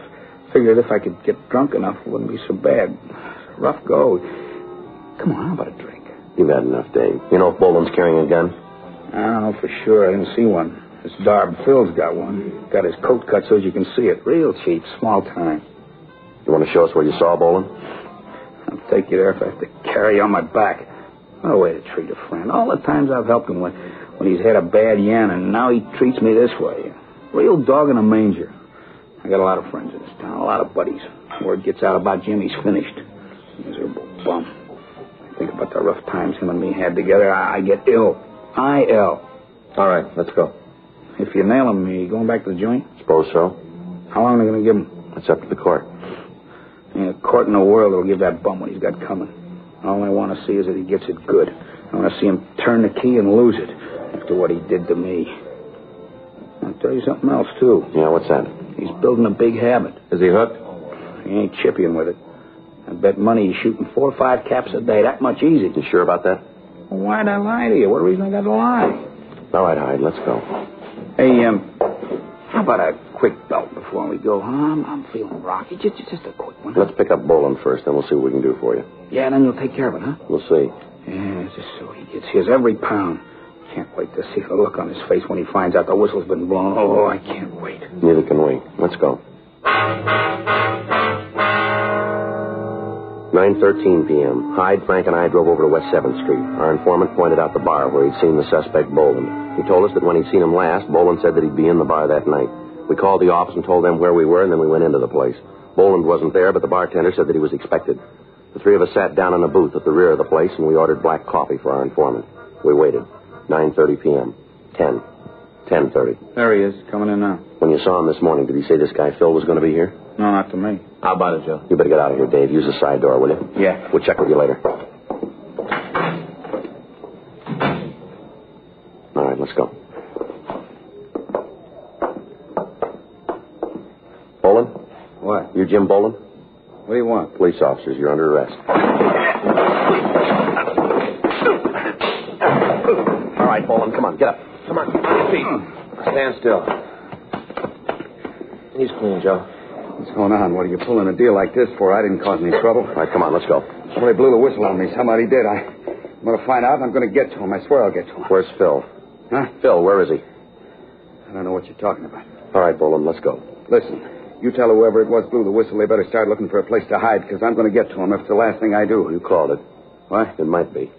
Figured if I could get drunk enough, it wouldn't be so bad. Rough go. Come on, how about a drink? You've had enough, Dave. You know if Boland's carrying a gun? I don't know for sure. I didn't see one. This Darb Phil's got one. Got his coat cut so as you can see it. Real cheap, small time. You want to show us where you saw Boland? I'll take you there if I have to carry you on my back. What a way to treat a friend. All the times I've helped him when he's had a bad yen, and now he treats me this way. Real dog in a manger. I got a lot of friends in this town, a lot of buddies. Word gets out about Jim, he's finished. Miserable bum. I think about the rough times him and me had together. I get ill. I-L. All right, let's go. If you nail him, you going back to the joint? Suppose so. How long are they going to give him? That's up to the court. Ain't a court in the world that'll give that bum what he's got coming. All I want to see is that he gets it good. I want to see him turn the key and lose it after what he did to me. I'll tell you something else, too. Yeah, what's that? He's building a big habit. Is he hooked? He ain't chipping with it. I bet money he's shooting 4 or 5 caps a day. That much easy. You sure about that? Well, why'd I lie to you? What reason I got to lie? All right, Hyde, let's go. Hey, how about a quick belt before we go, huh? I'm feeling rocky. Just a quick one. Let's pick up Boland first, then we'll see what we can do for you. Yeah, and then you'll take care of it, huh? We'll see. Yeah, just so he gets his every pound. Can't wait to see the look on his face when he finds out the whistle's been blown. Oh, I can't wait. Neither can we. Let's go. 9:13 p.m. Hyde, Frank, and I drove over to West 7th Street. Our informant pointed out the bar where he'd seen the suspect, Boland. He told us that when he'd seen him last, Boland said that he'd be in the bar that night. We called the office and told them where we were, and then we went into the place. Boland wasn't there, but the bartender said that he was expected. The three of us sat down in a booth at the rear of the place, and we ordered black coffee for our informant. We waited. 9:30 p.m. 10:30. There he is, coming in now. When you saw him this morning, did he say this guy Phil was going to be here? No, not to me. How about it, Joe? You better get out of here, Dave. Use the side door, will you? Yeah. We'll check with you later. All right, let's go. Boland? What? You're Jim Boland? What do you want? Police officers, you're under arrest. All right, Boland, come on, get up. Come on your feet. Stand still. He's clean, Joe. What's going on? What are you pulling a deal like this for? I didn't cause any trouble. All right, come on, let's go. Somebody blew the whistle on me. Somebody did. I'm going to find out, and I'm going to get to him. I swear I'll get to him. Where's Phil? Huh? Phil, where is he? I don't know what you're talking about. All right, Boland, let's go. Listen, you tell whoever it was blew the whistle they better start looking for a place to hide, because I'm going to get to him if it's the last thing I do. You called it. What? It might be.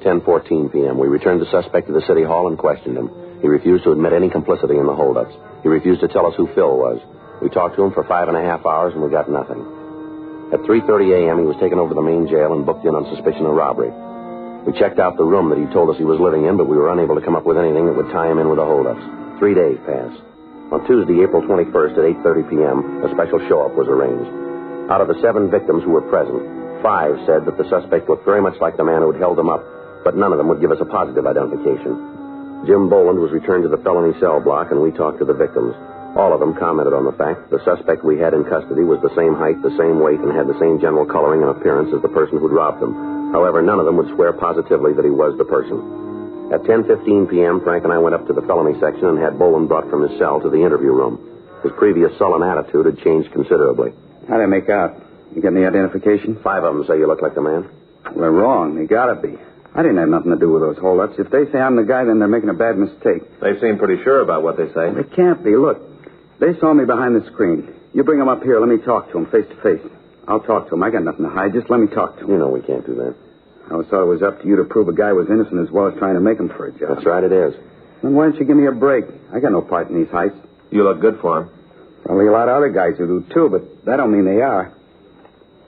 10:14 p.m. We returned the suspect to the city hall and questioned him. He refused to admit any complicity in the holdups. He refused to tell us who Phil was. We talked to him for 5.5 hours, and we got nothing. At 3:30 a.m., he was taken over to the main jail and booked in on suspicion of robbery. We checked out the room that he told us he was living in, but we were unable to come up with anything that would tie him in with the holdups. 3 days passed. On Tuesday, April 21st at 8:30 p.m., a special show-up was arranged. Out of the 7 victims who were present, 5 said that the suspect looked very much like the man who had held them up, but none of them would give us a positive identification. Jim Boland was returned to the felony cell block, and we talked to the victims. All of them commented on the fact that the suspect we had in custody was the same height, the same weight, and had the same general coloring and appearance as the person who'd robbed them. However, none of them would swear positively that he was the person. At 10:15 p.m., Frank and I went up to the felony section and had Boland brought from his cell to the interview room. His previous sullen attitude had changed considerably. How'd I make out? You get any identification? 5 of them say you look like the man. Well, they're wrong. They gotta be. I didn't have nothing to do with those holdups. If they say I'm the guy, then they're making a bad mistake. They seem pretty sure about what they say. They can't be. Look, they saw me behind the screen. You bring them up here. Let me talk to them face to face. I'll talk to them. I got nothing to hide. Just let me talk to them. You know we can't do that. I always thought it was up to you to prove a guy was innocent as well as trying to make him for a job. That's right, it is. Then why don't you give me a break? I got no part in these heists. You look good for him. Probably a lot of other guys who do, too, but that don't mean they are.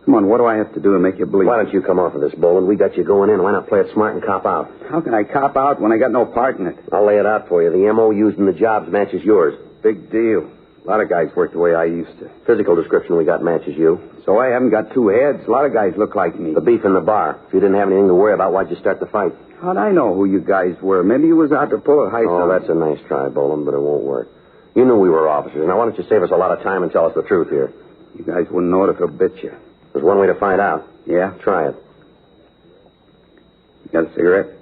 Come on, what do I have to do to make you believe? Why don't you come off of this, Boland? We got you going in. Why not play it smart and cop out? How can I cop out when I got no part in it? I'll lay it out for you. The M.O. used in the jobs matches yours. Big deal. A lot of guys work the way I used to. Physical description we got matches you. So I haven't got 2 heads. A lot of guys look like me. The beef in the bar. If you didn't have anything to worry about, why'd you start the fight? How'd I know who you guys were? Maybe you was out to pull a heist. Oh, that's a nice try, Boland, but it won't work. You knew we were officers. Now, why don't you save us a lot of time and tell us the truth here? You guys wouldn't know it if it bit you. There's one way to find out. Yeah? Try it. You got a cigarette?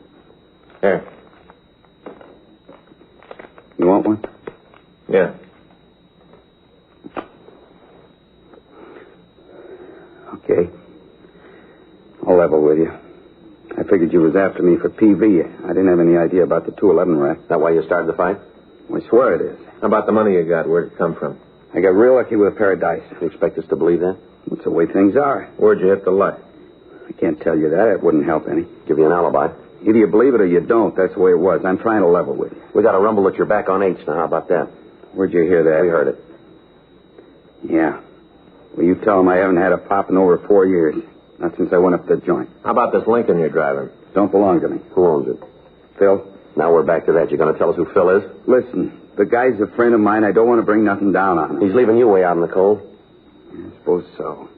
Here. You want one? Yeah. Okay. I'll level with with you. I figured you was after me for PV. I didn't have any idea about the 211 rap. That why you started the fight? I swear it is. How about the money you got? Where'd it come from? I got real lucky with a pair of dice. You expect us to believe that? That's the way things are. Where'd you hit the luck? I can't tell you that. It wouldn't help any. Give you an alibi. Either you believe it or you don't. That's the way it was. I'm trying to level with you. We got a rumble that you're back on H now. How about that? Where'd you hear that? We heard it. Yeah. Well, you tell him I haven't had a pop in over 4 years. Not since I went up the joint. How about this Lincoln you're driving? Don't belong to me. Who owns it? Phil. Now we're back to that. You're going to tell us who Phil is? Listen, the guy's a friend of mine. I don't want to bring nothing down on him. He's leaving you way out in the cold? I suppose so.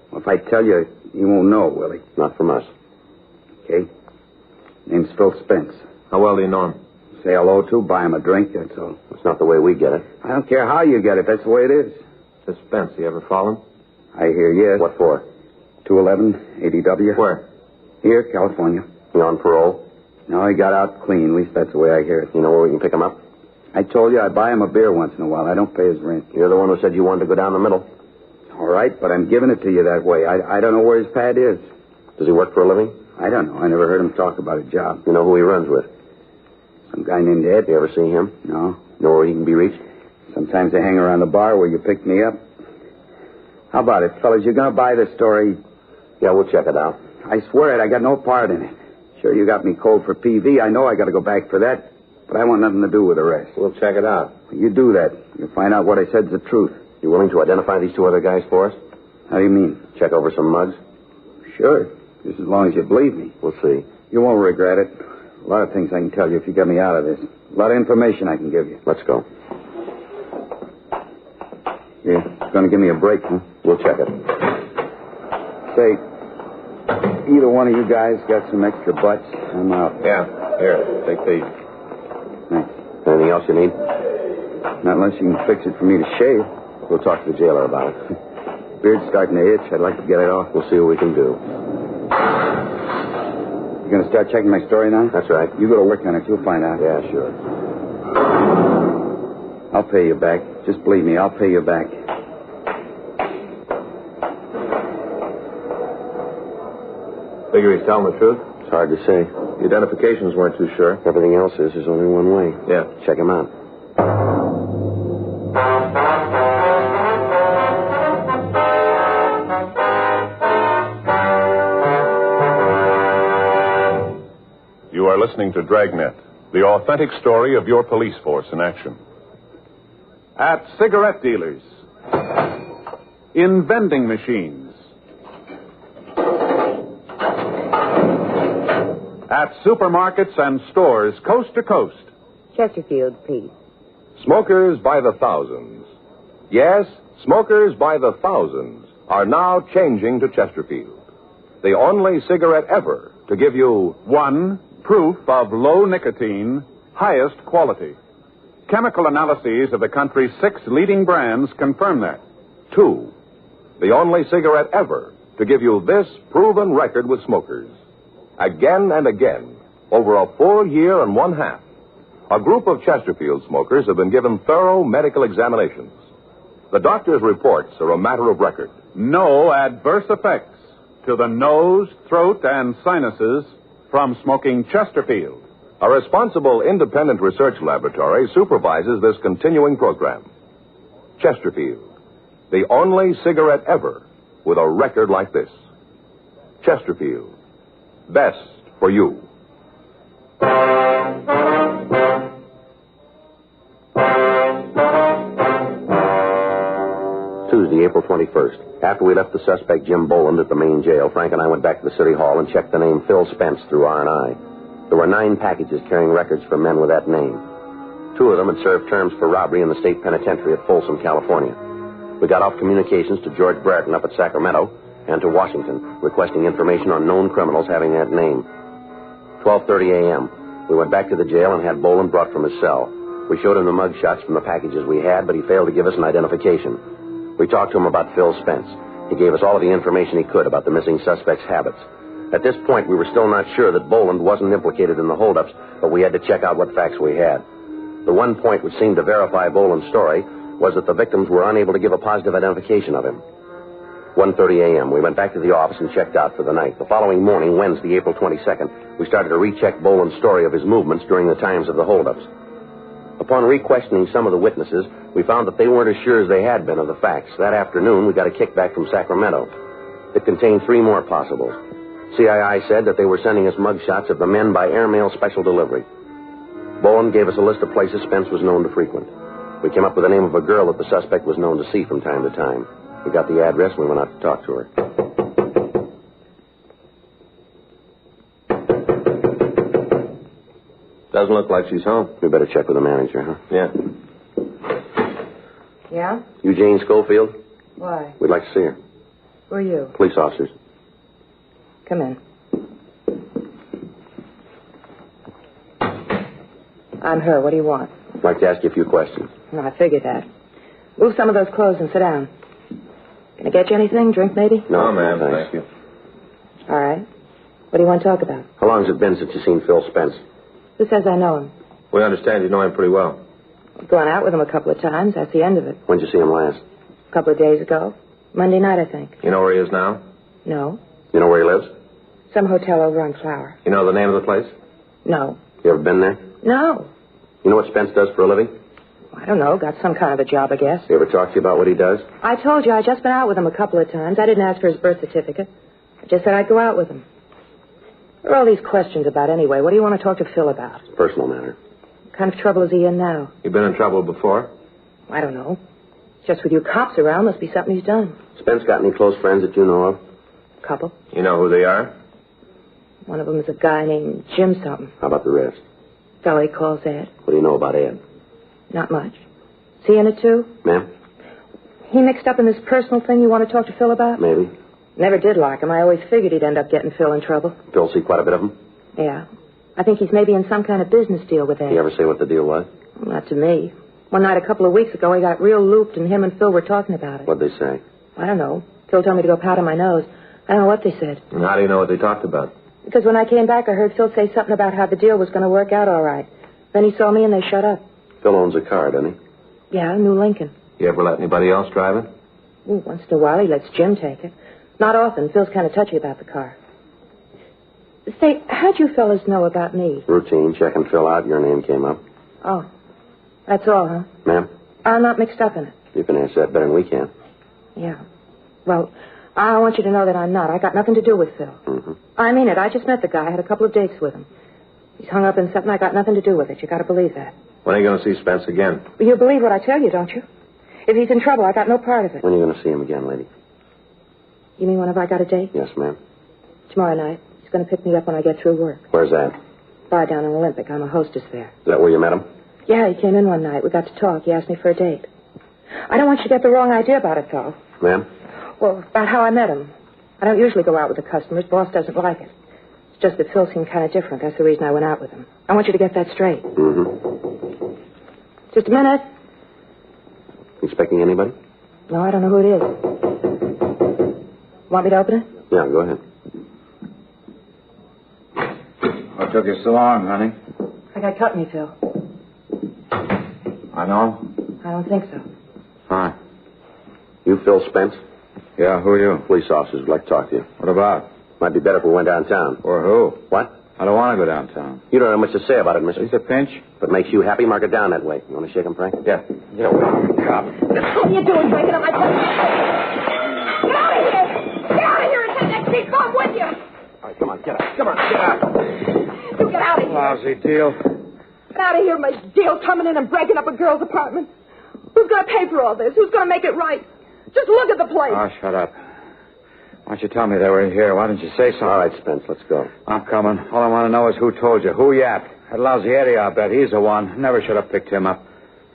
Well, if I tell you, you won't know, will he? Not from us. Okay. Name's Phil Spence. How well do you know him? Say hello to, buy him a drink, that's all. That's not the way we get it. I don't care how you get it. That's the way it is. This Spence, you ever fallen? I hear yes. What for? 211, ADW. Where? Here, California. You on parole? No, he got out clean. At least that's the way I hear it. You know where we can pick him up? I told you I buy him a beer once in a while. I don't pay his rent. You're the one who said you wanted to go down the middle. All right, but I'm giving it to you that way. I don't know where his pad is. Does he work for a living? I don't know. I never heard him talk about a job. You know who he runs with? Some guy named Ed. You ever see him? No. Know where he can be reached? Sometimes I hang around the bar where you picked me up. How about it, fellas? You gonna buy this story? Yeah, we'll check it out. I swear it. I got no part in it. Sure, you got me cold for PV. I know I got to go back for that. But I want nothing to do with the rest. We'll check it out. You do that. You'll find out what I said's the truth. You willing to identify these two other guys for us? How do you mean? Check over some mugs? Sure. Just as long as you believe me. We'll see. You won't regret it. A lot of things I can tell you if you get me out of this. A lot of information I can give you. Let's go. You're going to give me a break, huh? We'll check it. Say, either one of you guys got some extra butts? I'm out. Yeah. Here, take these. Thanks. Anything else you need? Not unless you can fix it for me to shave. We'll talk to the jailer about it. Beard's starting to itch. I'd like to get it off. We'll see what we can do. You going to start checking my story now? That's right. You go to work on it. You'll find out. Yeah, sure. I'll pay you back. Just believe me, I'll pay you back. Figure he's telling the truth? It's hard to say. The identifications weren't too sure. Everything else is. There's only one way. Yeah. Check him out. You are listening to Dragnet, the authentic story of your police force in action. At cigarette dealers, in vending machines, at supermarkets and stores coast to coast. Chesterfield, please. Smokers by the thousands. Yes, smokers by the thousands are now changing to Chesterfield. The only cigarette ever to give you one, proof of low nicotine, highest quality. Chemical analyses of the country's 6 leading brands confirm that. 2, the only cigarette ever to give you this proven record with smokers. Again and again, over a full year and 1/2, a group of Chesterfield smokers have been given thorough medical examinations. The doctor's reports are a matter of record. No adverse effects to the nose, throat, and sinuses from smoking Chesterfield. A responsible independent research laboratory supervises this continuing program. Chesterfield, the only cigarette ever with a record like this. Chesterfield, best for you. Tuesday, April 21st. After we left the suspect, Jim Boland, at the main jail, Frank and I went back to the city hall and checked the name Phil Spence through R&I. There were 9 packages carrying records for men with that name. 2 of them had served terms for robbery in the state penitentiary at Folsom, California. We got off communications to George Brereton up at Sacramento and to Washington, requesting information on known criminals having that name. 12:30 a.m. We went back to the jail and had Boland brought from his cell. We showed him the mug shots from the packages we had, but he failed to give us an identification. We talked to him about Phil Spence. He gave us all of the information he could about the missing suspect's habits. At this point, we were still not sure that Boland wasn't implicated in the holdups, but we had to check out what facts we had. The one point which seemed to verify Boland's story was that the victims were unable to give a positive identification of him. 1:30 a.m. We went back to the office and checked out for the night. The following morning, Wednesday, April 22nd, we started to recheck Boland's story of his movements during the times of the holdups. Upon re-questioning some of the witnesses, we found that they weren't as sure as they had been of the facts. That afternoon, we got a kickback from Sacramento. It contained 3 more possibles. CII said that they were sending us mugshots of the men by airmail special delivery. Boland gave us a list of places Spence was known to frequent. We came up with the name of a girl that the suspect was known to see from time to time. We got the address and we went out to talk to her. Doesn't look like she's home. We better check with the manager, huh? Yeah. Yeah? You Jane Schofield? Why? We'd like to see her. Who are you? Police officers. Come in. I'm her. What do you want? I'd like to ask you a few questions. No, I figured that. Move some of those clothes and sit down. Can I get you anything? Drink, maybe? No, ma'am. thanks. Thank you. All right. What do you want to talk about? How long has it been since you've seen Phil Spence? Who says I know him? We understand you know him pretty well. I've gone out with him a couple of times. That's the end of it. When'd you see him last? A couple of days ago. Monday night, I think. You know where he is now? No. You know where he lives? Some hotel over on Flower. You know the name of the place? No. You ever been there? No. You know what Spence does for a living? I don't know. Got some kind of a job, I guess. He ever talk to you about what he does? I told you I'd just been out with him a couple of times. I didn't ask for his birth certificate. I just said I'd go out with him. What are all these questions about anyway? What do you want to talk to Phil about? Personal matter. What kind of trouble is he in now? You been in trouble before? I don't know. Just with you cops around, must be something he's done. Spence got any close friends that you know of? Couple. You know who they are? One of them is a guy named Jim something. How about the rest? Fellow he calls Ed. What do you know about Ed? Not much. Is he in it, too? Ma'am? He mixed up in this personal thing you want to talk to Phil about? Maybe. Never did like him. I always figured he'd end up getting Phil in trouble. Phil see quite a bit of him? Yeah. I think he's maybe in some kind of business deal with Ed. Did he ever say what the deal was? Not to me. One night a couple of weeks ago, he got real looped, and him and Phil were talking about it. What'd they say? I don't know. Phil told me to go powder my nose. I don't know what they said. And how do you know what they talked about? Because when I came back, I heard Phil say something about how the deal was going to work out all right. Then he saw me, and they shut up. Phil owns a car, doesn't he? Yeah, a new Lincoln. You ever let anybody else drive it? Ooh, once in a while, he lets Jim take it. Not often. Phil's kind of touchy about the car. Say, how'd you fellas know about me? Routine. Checking Phil out. Your name came up. Oh. That's all, huh? Ma'am? I'm not mixed up in it. You can answer that better than we can. Yeah. Well, I want you to know that I'm not. I got nothing to do with Phil. Mm-hmm. I mean it. I just met the guy. I had a couple of dates with him. He's hung up in something. I got nothing to do with it. You got to believe that. When are you going to see Spence again? You believe what I tell you, don't you? If he's in trouble, I got no part of it. When are you going to see him again, lady? You mean whenever I got a date? Yes, ma'am. Tomorrow night. He's going to pick me up when I get through work. Where's that? Bar down in Olympic. I'm a hostess there. Is that where you met him? Yeah, he came in one night. We got to talk. He asked me for a date. I don't want you to get the wrong idea about it, though. Ma'am? Well, about how I met him. I don't usually go out with the customers. Boss doesn't like it. It's just that Phil seemed kind of different. That's the reason I went out with him. I want you to get that straight. Mm-hmm. Just a minute. Expecting anybody? No, I don't know who it is. Want me to open it? Yeah, go ahead. What took you so long, honey? I got company, Phil. I know. I don't think so. Hi. You Phil Spence? Yeah, who are you? Police officers would like to talk to you. What about? Might be better if we went downtown. For who? What? I don't want to go downtown. You don't have much to say about it, mister. It's a pinch. If it makes you happy, mark it down that way. You want to shake him, Frank? Yeah. Get away from the cop. What are you doing, breaking up my place? Get out of here! Get out of here and take that big bomb with you! All right, come on, get out. Come on, get out. You get out of here. Lousy deal. Get out of here, my deal, coming in and breaking up a girl's apartment. Who's going to pay for all this? Who's going to make it right? Just look at the place. Oh, shut up. Why don't you tell me they were here? Why didn't you say something? All right, Spence, let's go. I'm coming. All I want to know is who told you. Who yapped? That lousy Eddie, I'll bet. He's the one. Never should have picked him up.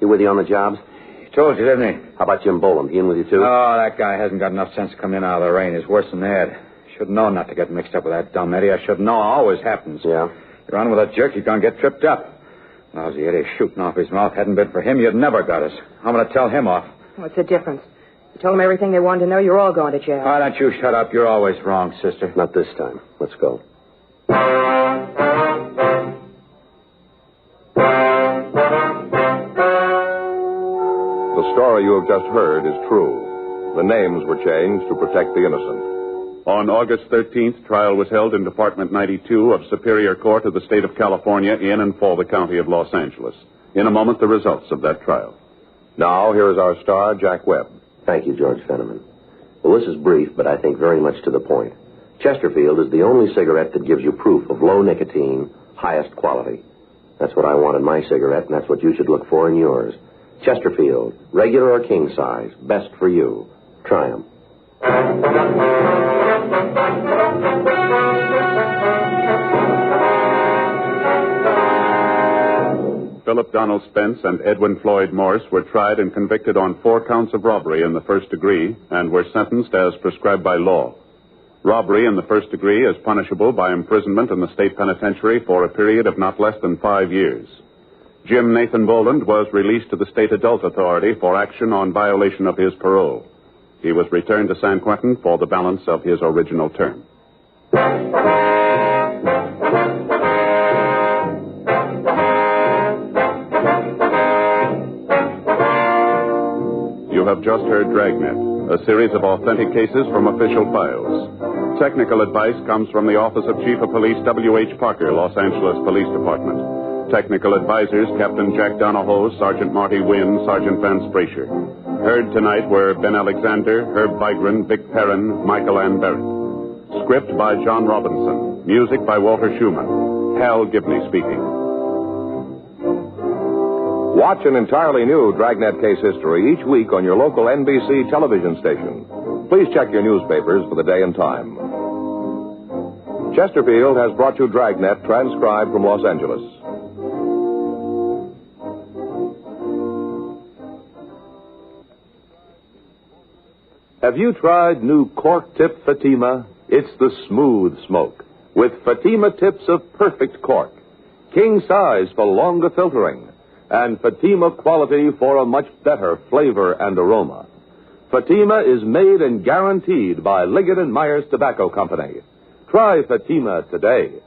He with you on the jobs? He told you, didn't he? How about Jim Boland? He in with you, too? Oh, that guy hasn't got enough sense to come in out of the rain. He's worse than Ed. Should have known not to get mixed up with that dumb Eddie. I should know. Always happens. Yeah? You're on with a jerk, you're going to get tripped up. Lousy Eddie shooting off his mouth. Hadn't been for him, you'd never got us. I'm going to tell him off. What's the difference? You told them everything they wanted to know. You're all going to jail. Why don't you shut up? You're always wrong, sister. Not this time. Let's go. The story you have just heard is true. The names were changed to protect the innocent. On August 13th, trial was held in Department 92 of Superior Court of the State of California in and for the County of Los Angeles. In a moment, the results of that trial. Now, here is our star, Jack Webb. Thank you, George Fenneman. Well, this is brief, but I think very much to the point. Chesterfield is the only cigarette that gives you proof of low nicotine, highest quality. That's what I want in my cigarette, and that's what you should look for in yours. Chesterfield, regular or king size, best for you. Try 'em. Philip Donald Spence and Edwin Floyd Morse were tried and convicted on 4 counts of robbery in the first degree and were sentenced as prescribed by law. Robbery in the first degree is punishable by imprisonment in the state penitentiary for a period of not less than 5 years. Jim Nathan Boland was released to the State Adult Authority for action on violation of his parole. He was returned to San Quentin for the balance of his original term. You have just heard Dragnet, a series of authentic cases from official files. Technical advice comes from the Office of Chief of Police W.H. Parker, Los Angeles Police Department. Technical advisors, Captain Jack Donahoe, Sergeant Marty Wynn, Sergeant Vance Brasher. Heard tonight were Ben Alexander, Herb Vigran, Vic Perrin, Michael Ann Barrett. Script by John Robinson. Music by Walter Schumann. Hal Gibney speaking. Watch an entirely new Dragnet case history each week on your local NBC television station. Please check your newspapers for the day and time. Chesterfield has brought you Dragnet, transcribed from Los Angeles. Have you tried new cork tip Fatima? It's the smooth smoke, with Fatima tips of perfect cork, king size for longer filtering, and Fatima quality for a much better flavor and aroma. Fatima is made and guaranteed by Liggett & Myers Tobacco Company. Try Fatima today.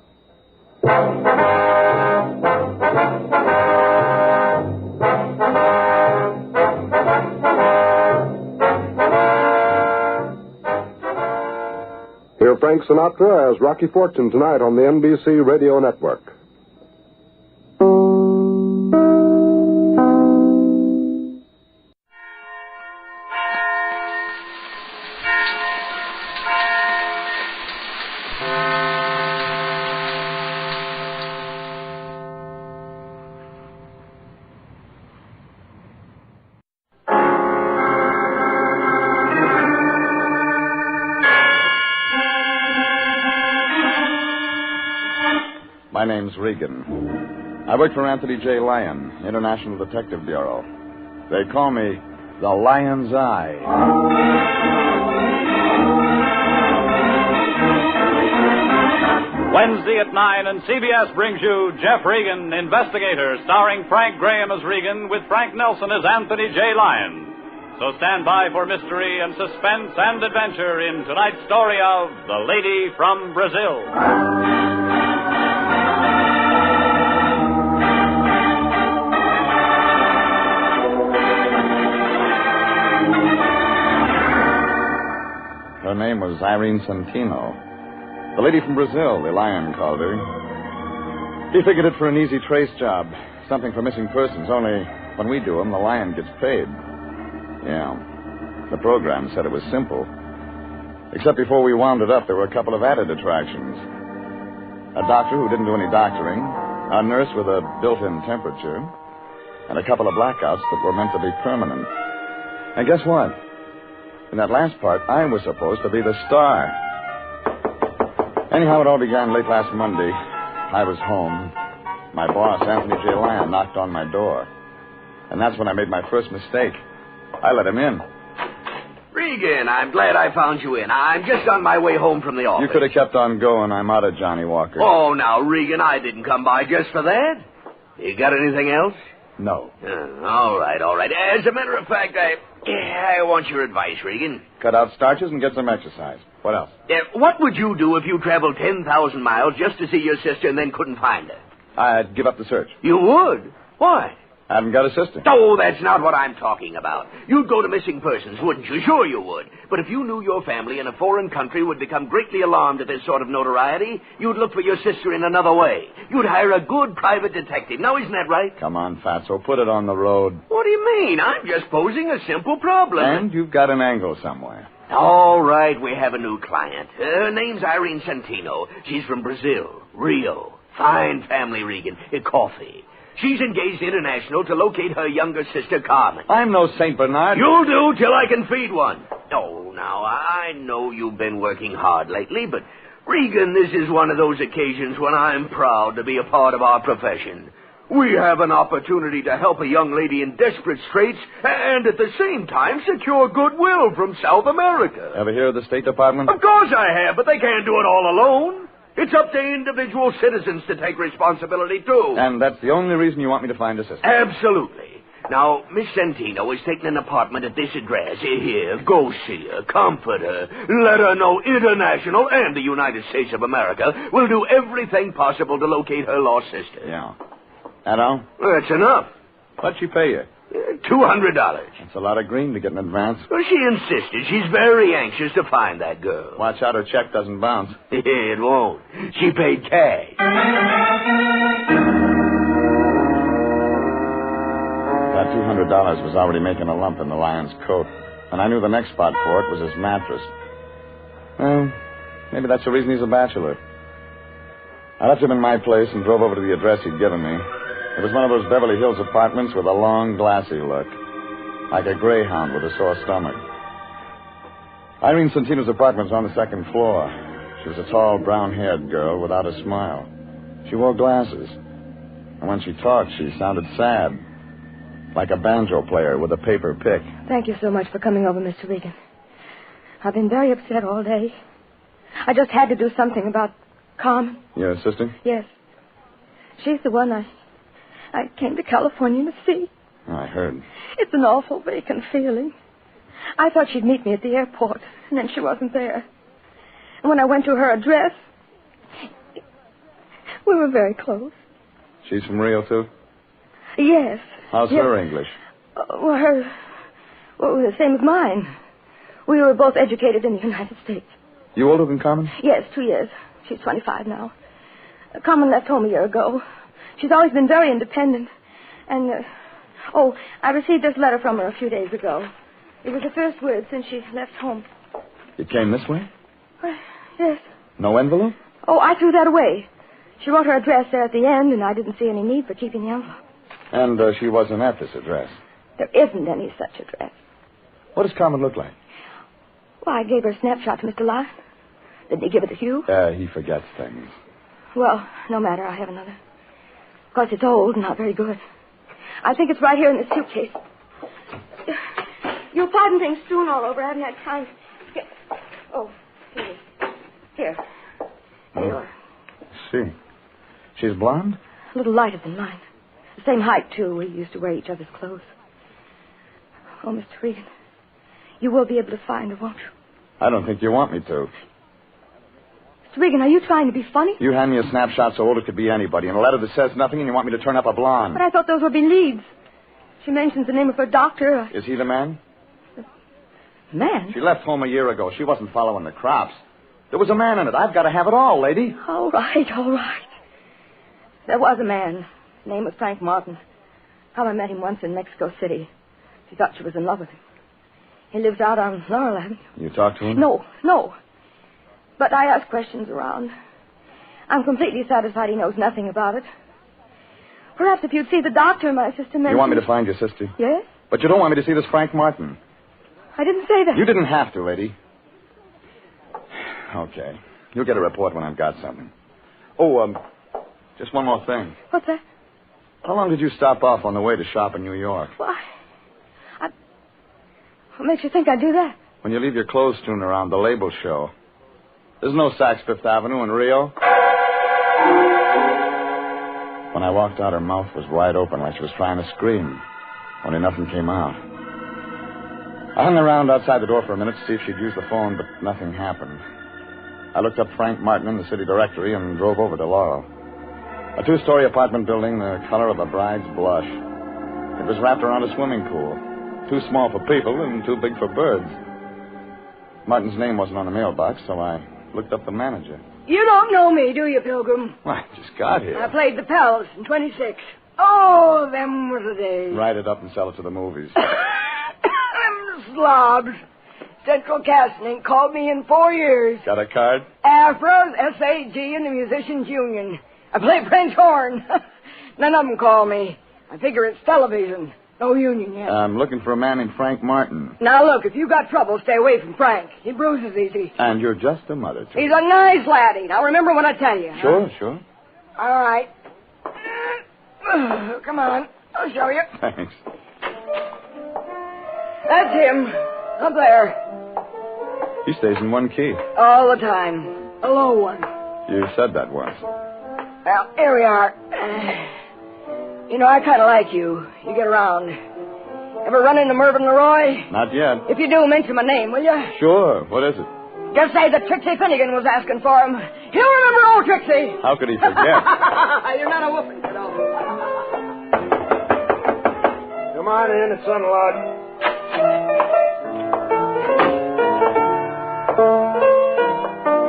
Hear Frank Sinatra as Rocky Fortune tonight on the NBC Radio Network. My name's Regan. I work for Anthony J. Lyon, International Detective Bureau. They call me the Lion's Eye. Wednesday at 9, and CBS brings you Jeff Regan, Investigator, starring Frank Graham as Regan with Frank Nelson as Anthony J. Lyon. So stand by for mystery and suspense and adventure in tonight's story of The Lady from Brazil. Her name was Irene Santino. The lady from Brazil, the Lion called her. He figured it for an easy trace job. Something for missing persons, only when we do them, the Lion gets paid. Yeah. The program said it was simple. Except before we wound it up, there were a couple of added attractions. A doctor who didn't do any doctoring, a nurse with a built-in temperature, and a couple of blackouts that were meant to be permanent. And guess what? In that last part, I was supposed to be the star. Anyhow, it all began late last Monday. I was home. My boss, Anthony J. Lyon, knocked on my door. And that's when I made my first mistake. I let him in. Regan, I'm glad I found you in. I'm just on my way home from the office. You could have kept on going. I'm out of Johnny Walker. Oh, now, Regan, I didn't come by just for that. You got anything else? No. All right. As a matter of fact, I want your advice, Regan. Cut out starches and get some exercise. What else? What would you do if you traveled 10,000 miles just to see your sister and then couldn't find her? I'd give up the search. You would? Why? Haven't got a sister. Oh, that's not what I'm talking about. You'd go to missing persons, wouldn't you? Sure you would. But if you knew your family in a foreign country would become greatly alarmed at this sort of notoriety, you'd look for your sister in another way. You'd hire a good private detective. Now, isn't that right? Come on, Fatso, put it on the road. What do you mean? I'm just posing a simple problem. And you've got an angle somewhere. All right, we have a new client. Her name's Irene Santino. She's from Brazil, Rio. Fine family, Regan. Coffee. She's engaged international to locate her younger sister, Carmen. I'm no St. Bernard. You'll do till I can feed one. Oh, now, I know you've been working hard lately, but, Regan, this is one of those occasions when I'm proud to be a part of our profession. We have an opportunity to help a young lady in desperate straits and at the same time secure goodwill from South America. Ever hear of the State Department? Of course I have, but they can't do it all alone. It's up to individual citizens to take responsibility, too. And that's the only reason you want me to find a sister? Absolutely. Now, Miss Santino is taking an apartment at this address. Here, go see her, comfort her, let her know International and the United States of America will do everything possible to locate her lost sister. Yeah. That all? That's enough. What'd she pay you? $200. That's a lot of green to get in advance. Well, she insisted. She's very anxious to find that girl. Watch out her check doesn't bounce. It won't. She paid cash. That $200 was already making a lump in the lion's coat. And I knew the next spot for it was his mattress. Well, maybe that's the reason he's a bachelor. I left him in my place and drove over to the address he'd given me. It was one of those Beverly Hills apartments with a long, glassy look. Like a greyhound with a sore stomach. Irene Santino's apartment was on the second floor. She was a tall, brown-haired girl without a smile. She wore glasses. And when she talked, she sounded sad. Like a banjo player with a paper pick. Thank you so much for coming over, Mr. Regan. I've been very upset all day. I just had to do something about Carmen. Your sister? Yes. She's the one I came to California to see. I heard. It's an awful vacant feeling. I thought she'd meet me at the airport, and then she wasn't there. And when I went to her address, we were very close. She's from Rio, too? Yes. How's her English? Well, the same as mine. We were both educated in the United States. You older than Carmen? Yes, 2 years. She's 25 now. Carmen left home a year ago. She's always been very independent. And, I received this letter from her a few days ago. It was the first word since she left home. It came this way? Yes. No envelope? Oh, I threw that away. She wrote her address there at the end, and I didn't see any need for keeping the envelope. And she wasn't at this address? There isn't any such address. What does Carmen look like? Well, I gave her a snapshot to Mr. Lyon. Didn't he give it to you? He forgets things. Well, no matter. I have another. Of course, it's old and not very good. I think it's right here in the suitcase. You'll pardon things strewn all over. I haven't had time to get... Oh, here. Here. There you are. See. She's blonde? A little lighter than mine. The same height, too. We used to wear each other's clothes. Oh, Mr. Regan, you will be able to find her, won't you? I don't think you want me to. Mr. Regan, are you trying to be funny? You hand me a snapshot so old it could be anybody, and a letter that says nothing, and you want me to turn up a blonde. But I thought those would be leads. She mentions the name of her doctor. Is he the man? Man? She left home a year ago. She wasn't following the crops. There was a man in it. I've got to have it all, lady. All right, all right. There was a man. His name was Frank Martin. I met him once in Mexico City. She thought she was in love with him. He lives out on Laurel Avenue. You talked to him? No. But I asked questions around. I'm completely satisfied he knows nothing about it. Perhaps if you'd see the doctor, my sister mentioned... You want me to find your sister? Yes? But you don't want me to see this Frank Martin. I didn't say that. You didn't have to, lady. Okay. You'll get a report when I've got something. Oh, just one more thing. What's that? How long did you stop off on the way to shop in New York? Why? What makes you think I'd do that? When you leave your clothes strewn around the label show. There's no Saks Fifth Avenue in Rio. When I walked out, her mouth was wide open like she was trying to scream. Only nothing came out. I hung around outside the door for a minute to see if she'd use the phone, but nothing happened. I looked up Frank Martin in the city directory and drove over to Laurel. A 2-story apartment building the color of a bride's blush. It was wrapped around a swimming pool. Too small for people and too big for birds. Martin's name wasn't on the mailbox, so I looked up the manager. You don't know me, do you, Pilgrim? Well, I just got here. I played the Pals in 26. Oh, them were the days. Write it up and sell it to the movies. Them slobs. Central Casting ain't called me in 4 years. Got a card? Afros, SAG, and the Musicians Union. I play French horn. None of them call me. I figure it's television. No union yet. I'm looking for a man named Frank Martin. Now, look, if you got trouble, stay away from Frank. He bruises easy. And you're just a mother to He's a nice laddie. Now, remember what I tell you. Sure, sure. All right. Come on. I'll show you. Thanks. That's him. Up there. He stays in one key. All the time. A low one. You said that once. Well, here we are. You know, I kind of like you. You get around. Ever run into Mervyn Leroy? Not yet. If you do, mention my name, will you? Sure. What is it? Just say that Trixie Finnegan was asking for him. He'll remember old Trixie. How could he forget? You're not a whooping, you know. Come on in. It's unlocked.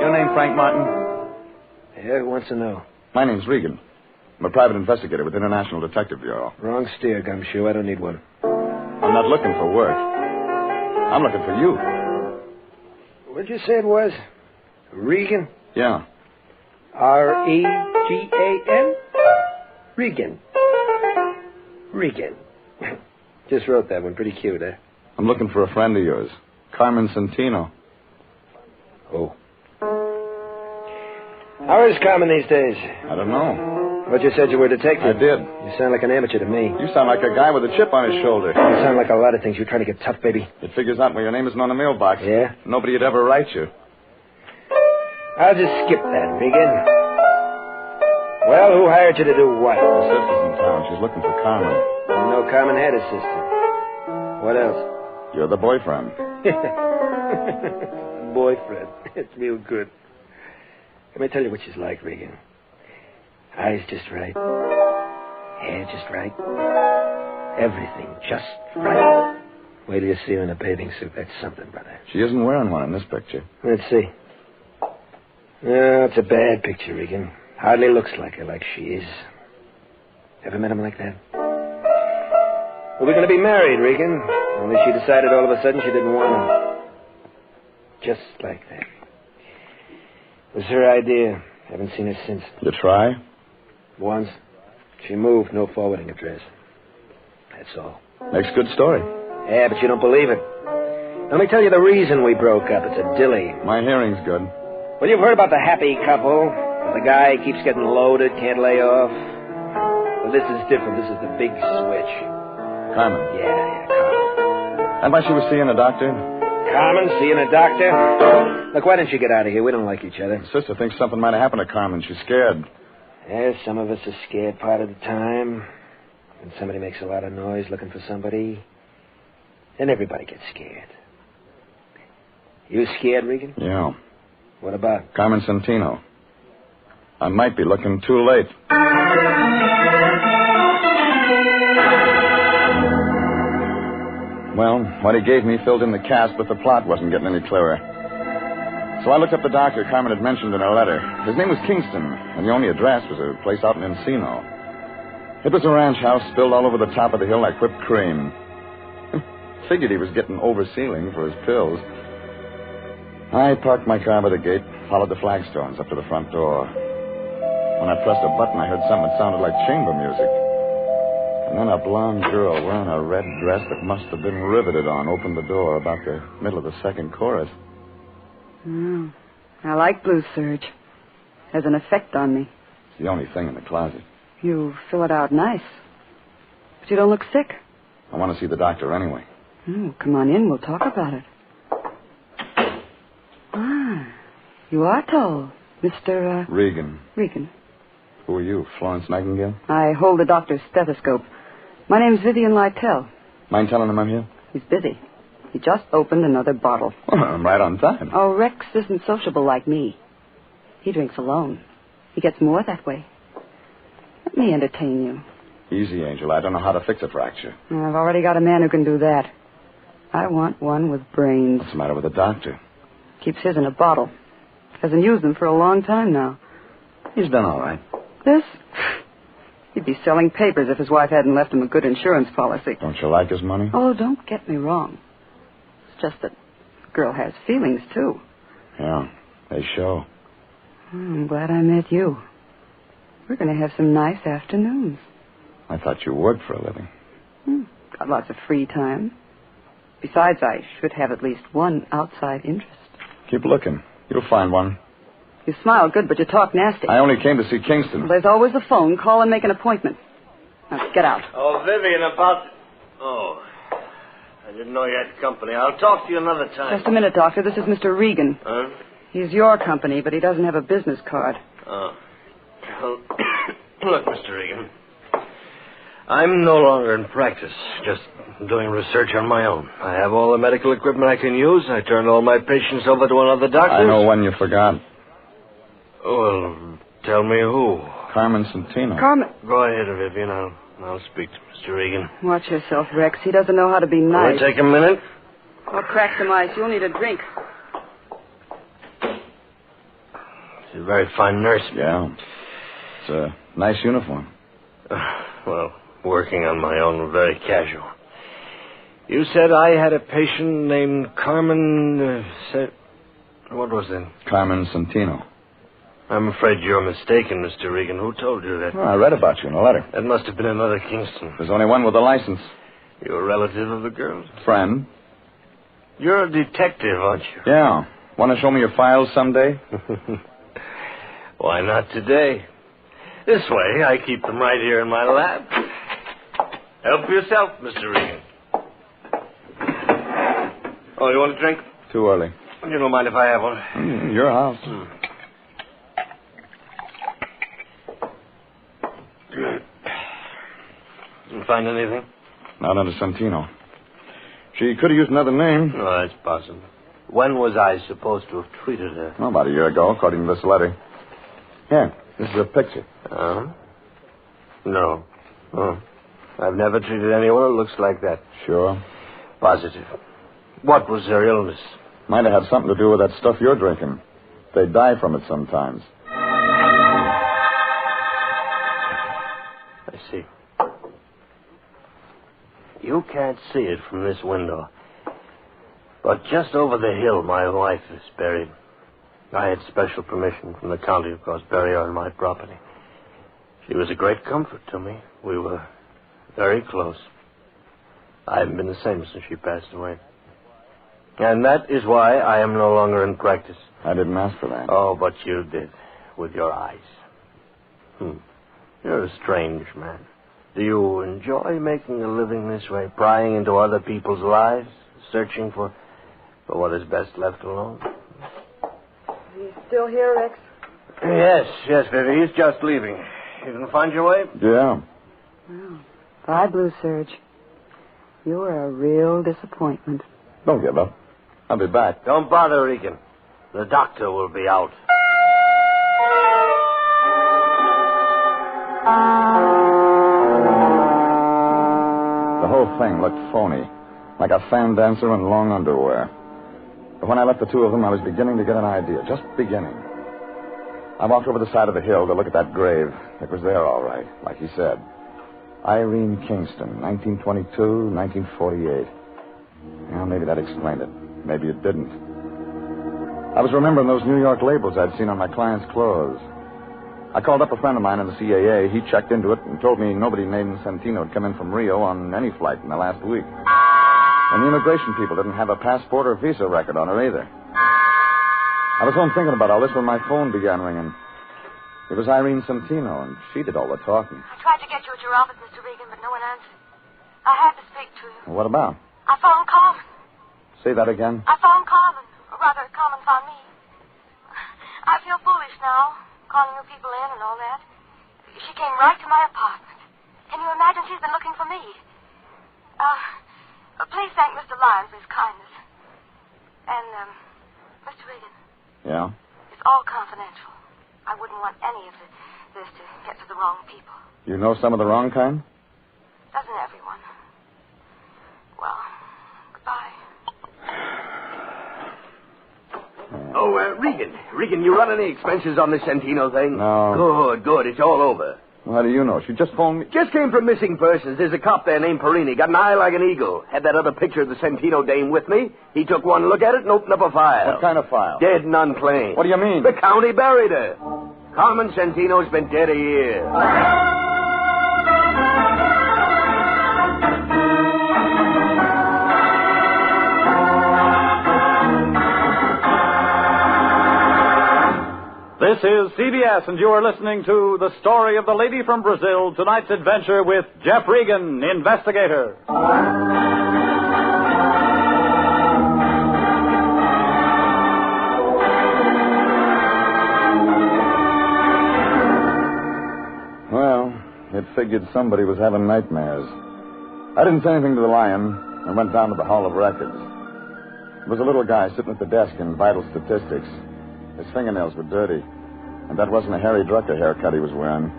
Your name Frank Martin? Yeah, who wants to know? My name's Regan. I'm a private investigator with the International Detective Bureau. Wrong steer, Gumshoe. I don't need one. I'm not looking for work. I'm looking for you. What'd you say it was? Regan? Yeah. R-E-G-A-N? Regan. Regan. Just wrote that one. Pretty cute, eh? I'm looking for a friend of yours, Carmen Santino. Oh. How is Carmen these days? I don't know. But you said you were a detective. I did. You sound like an amateur to me. You sound like a guy with a chip on his shoulder. You sound like a lot of things. You're trying to get tough, baby. It figures out when your name isn't on the mailbox. Yeah? Nobody would ever write you. I'll just skip that, Regan. Well, who hired you to do what? My sister's in town. She's looking for Carmen. I know Carmen had a sister. What else? You're the boyfriend. Boyfriend. It's real good. Let me tell you what she's like, Regan. Eyes just right. Hair just right. Everything just right. Wait till you see her in a bathing suit. That's something, brother. She isn't wearing one in this picture. Let's see. No, it's a bad picture, Regan. Hardly looks like her, like she is. Ever met him like that? Well, we're going to be married, Regan. Only she decided all of a sudden she didn't want to. Just like that. It was her idea. Haven't seen her since. You try? Once. She moved, no forwarding address. That's all. Makes good story. Yeah, but you don't believe it. Let me tell you the reason we broke up. It's a dilly. My hearing's good. Well, you've heard about the happy couple. The guy keeps getting loaded, can't lay off. Well, this is different. This is the big switch. Carmen. Yeah, Carmen. And why she was seeing a doctor? Carmen, seeing a doctor? Look, why don't you get out of here? We don't like each other. Sister thinks something might have happened to Carmen. She's scared. Yeah, some of us are scared part of the time. When somebody makes a lot of noise looking for somebody, then everybody gets scared. You scared, Regan? Yeah. What about? Carmen Santino. I might be looking too late. Well, what he gave me filled in the cast, but the plot wasn't getting any clearer. So I looked up the doctor Carmen had mentioned in her letter. His name was Kingston, and the only address was a place out in Encino. It was a ranch house spilled all over the top of the hill like whipped cream. Figured he was getting oversealing for his pills. I parked my car by the gate, followed the flagstones up to the front door. When I pressed a button, I heard something that sounded like chamber music. And then a blonde girl wearing a red dress that must have been riveted on opened the door about the middle of the second chorus. I like blue serge. Has an effect on me. It's the only thing in the closet. You fill it out nice. But you don't look sick. I want to see the doctor anyway. Come on in. We'll talk about it. You are tall, Mr. Regan. Regan. Who are you, Florence Nightingale? I hold the doctor's stethoscope. My name's Vivian Lytell. Mind telling him I'm here? He's busy. He just opened another bottle. Well, I'm right on time. Oh, Rex isn't sociable like me. He drinks alone. He gets more that way. Let me entertain you. Easy, Angel. I don't know how to fix a fracture. I've already got a man who can do that. I want one with brains. What's the matter with the doctor? Keeps his in a bottle. Hasn't used them for a long time now. He's done all right. This? He'd be selling papers if his wife hadn't left him a good insurance policy. Don't you like his money? Oh, don't get me wrong. It's just that the girl has feelings, too. Yeah, they show. I'm glad I met you. We're going to have some nice afternoons. I thought you worked for a living. Got lots of free time. Besides, I should have at least one outside interest. Keep looking. You'll find one. You smile good, but you talk nasty. I only came to see Kingston. Well, there's always the phone. Call and make an appointment. Now, get out. Oh, Vivian, about... Oh, I didn't know you had company. I'll talk to you another time. Just a minute, Doctor. This is Mr. Regan. Huh? He's your company, but he doesn't have a business card. Oh. Well, look, Mr. Regan, I'm no longer in practice, just doing research on my own. I have all the medical equipment I can use. I turned all my patients over to another doctor. I know one you forgot. Well, tell me who. Carmen Santino. Carmen. Go ahead, Vivian. I'll speak to Mr. Regan. Watch yourself, Rex. He doesn't know how to be nice. Will it take a minute? I'll crack some ice. You'll need a drink. She's a very fine nurse. Yeah. It's a nice uniform. Well, working on my own, very casual. You said I had a patient named Carmen... What was it? Carmen Santino. I'm afraid you're mistaken, Mr. Regan. Who told you that? Well, I read about you in a letter. That must have been another Kingston. There's only one with a license. You're a relative of the girl's? Friend. You're a detective, aren't you? Yeah. Want to show me your files someday? Why not today? This way, I keep them right here in my lab. Help yourself, Mr. Regan. Oh, you want a drink? Too early. You don't mind if I have one? Your house. Didn't find anything? Not under Santino. She could have used another name. Oh, that's possible. When was I supposed to have treated her? Oh, about a year ago, according to this letter. Here, this is a picture. No. Oh. I've never treated anyone who looks like that. Sure. Positive. What was her illness? Might have had something to do with that stuff you're drinking. They die from it sometimes. I see. You can't see it from this window. But just over the hill, my wife is buried. I had special permission from the county, of course, bury her on my property. She was a great comfort to me. We were very close. I haven't been the same since she passed away. And that is why I am no longer in practice. I didn't ask for that. Oh, but you did, with your eyes. You're a strange man. Do you enjoy making a living this way, prying into other people's lives, searching for what is best left alone? Are you still here, Rex? Yes, Vivi. He's just leaving. You can find your way? Yeah. Well, bye, Blue Surge. You're a real disappointment. Don't give up. I'll be back. Don't bother, Regan. The doctor will be out. The whole thing looked phony, like a fan dancer in long underwear. But when I left the two of them, I was beginning to get an idea, just beginning. I walked over the side of the hill to look at that grave. It was there, all right, like he said. Irene Kingston, 1922, 1948. Well, maybe that explained it. Maybe it didn't. I was remembering those New York labels I'd seen on my client's clothes. I called up a friend of mine in the CAA. He checked into it and told me nobody named Santino had come in from Rio on any flight in the last week. And the immigration people didn't have a passport or visa record on her either. I was home thinking about all this when my phone began ringing. It was Irene Santino, and she did all the talking. I tried to get you at your office, Mr. Regan, but no one answered. I had to speak to you. What about? I phoned Carmen. Say that again. I phoned Carmen. Or rather, Carmen found me. I feel foolish now, calling you people in and all that. She came right to my apartment. Can you imagine she's been looking for me? Please thank Mr. Lyon for his kindness. And, Mr. Regan. Yeah? It's all confidential. I wouldn't want any of this to get to the wrong people. You know some of the wrong kind? Doesn't everyone? Well, goodbye. Oh, Regan, you run any expenses on this Santino thing? No. Good. It's all over. Well, how do you know? She just phoned me. Just came from missing persons. There's a cop there named Perini. Got an eye like an eagle. Had that other picture of the Santino dame with me. He took one look at it and opened up a file. What kind of file? Dead and unclaimed. What do you mean? The county buried her. Carmen Santino's been dead a year. This is CBS, and you are listening to The Story of the Lady from Brazil, tonight's adventure with Jeff Regan, Investigator. Well, it figured somebody was having nightmares. I didn't say anything to the lion and went down to the Hall of Records. There was a little guy sitting at the desk in vital statistics. His fingernails were dirty, and that wasn't a Harry Drucker haircut he was wearing.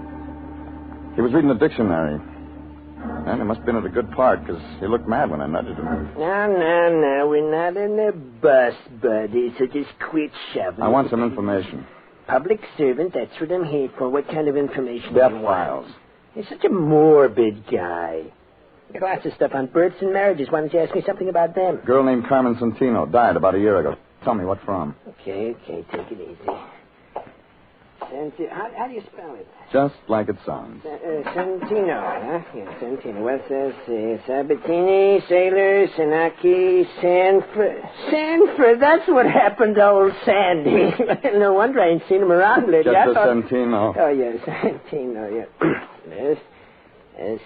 He was reading a dictionary, and he must have been at a good part, because he looked mad when I nudged him. No, we're not in a bus, buddy, so just quit shoving. I want some information. Public servant, that's what I'm here for. What kind of information Death do you want? files. You're such a morbid guy. Got lots of stuff on births and marriages. Why don't you ask me something about them? Girl named Carmen Santino died about a year ago. Tell me what from. Okay, take it easy. How do you spell it? Just like it sounds. Santino, huh? Yeah, Santino. What's this? Sabatini, Sailor, Sanaki, Sanford. That's what happened to old Sandy. No wonder I ain't seen him around lately. Just a Santino. Oh, yes, Santino, yeah. Yes.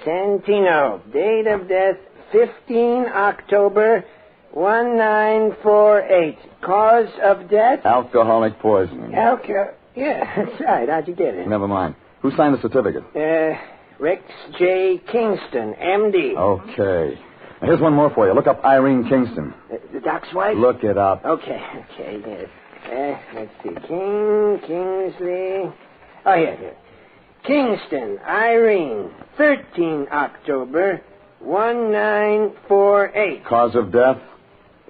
Santino. Date of death, 15 October, 1948. Cause of death? Alcoholic poisoning. Yeah, that's right. How'd you get it? Never mind. Who signed the certificate? Rex J. Kingston, M.D. Okay. Now, here's one more for you. Look up Irene Kingston. The doc's wife? Look it up. Okay, yes. Let's see. Kingsley. Oh, here. Kingston, Irene, 13 October, 1948. Cause of death?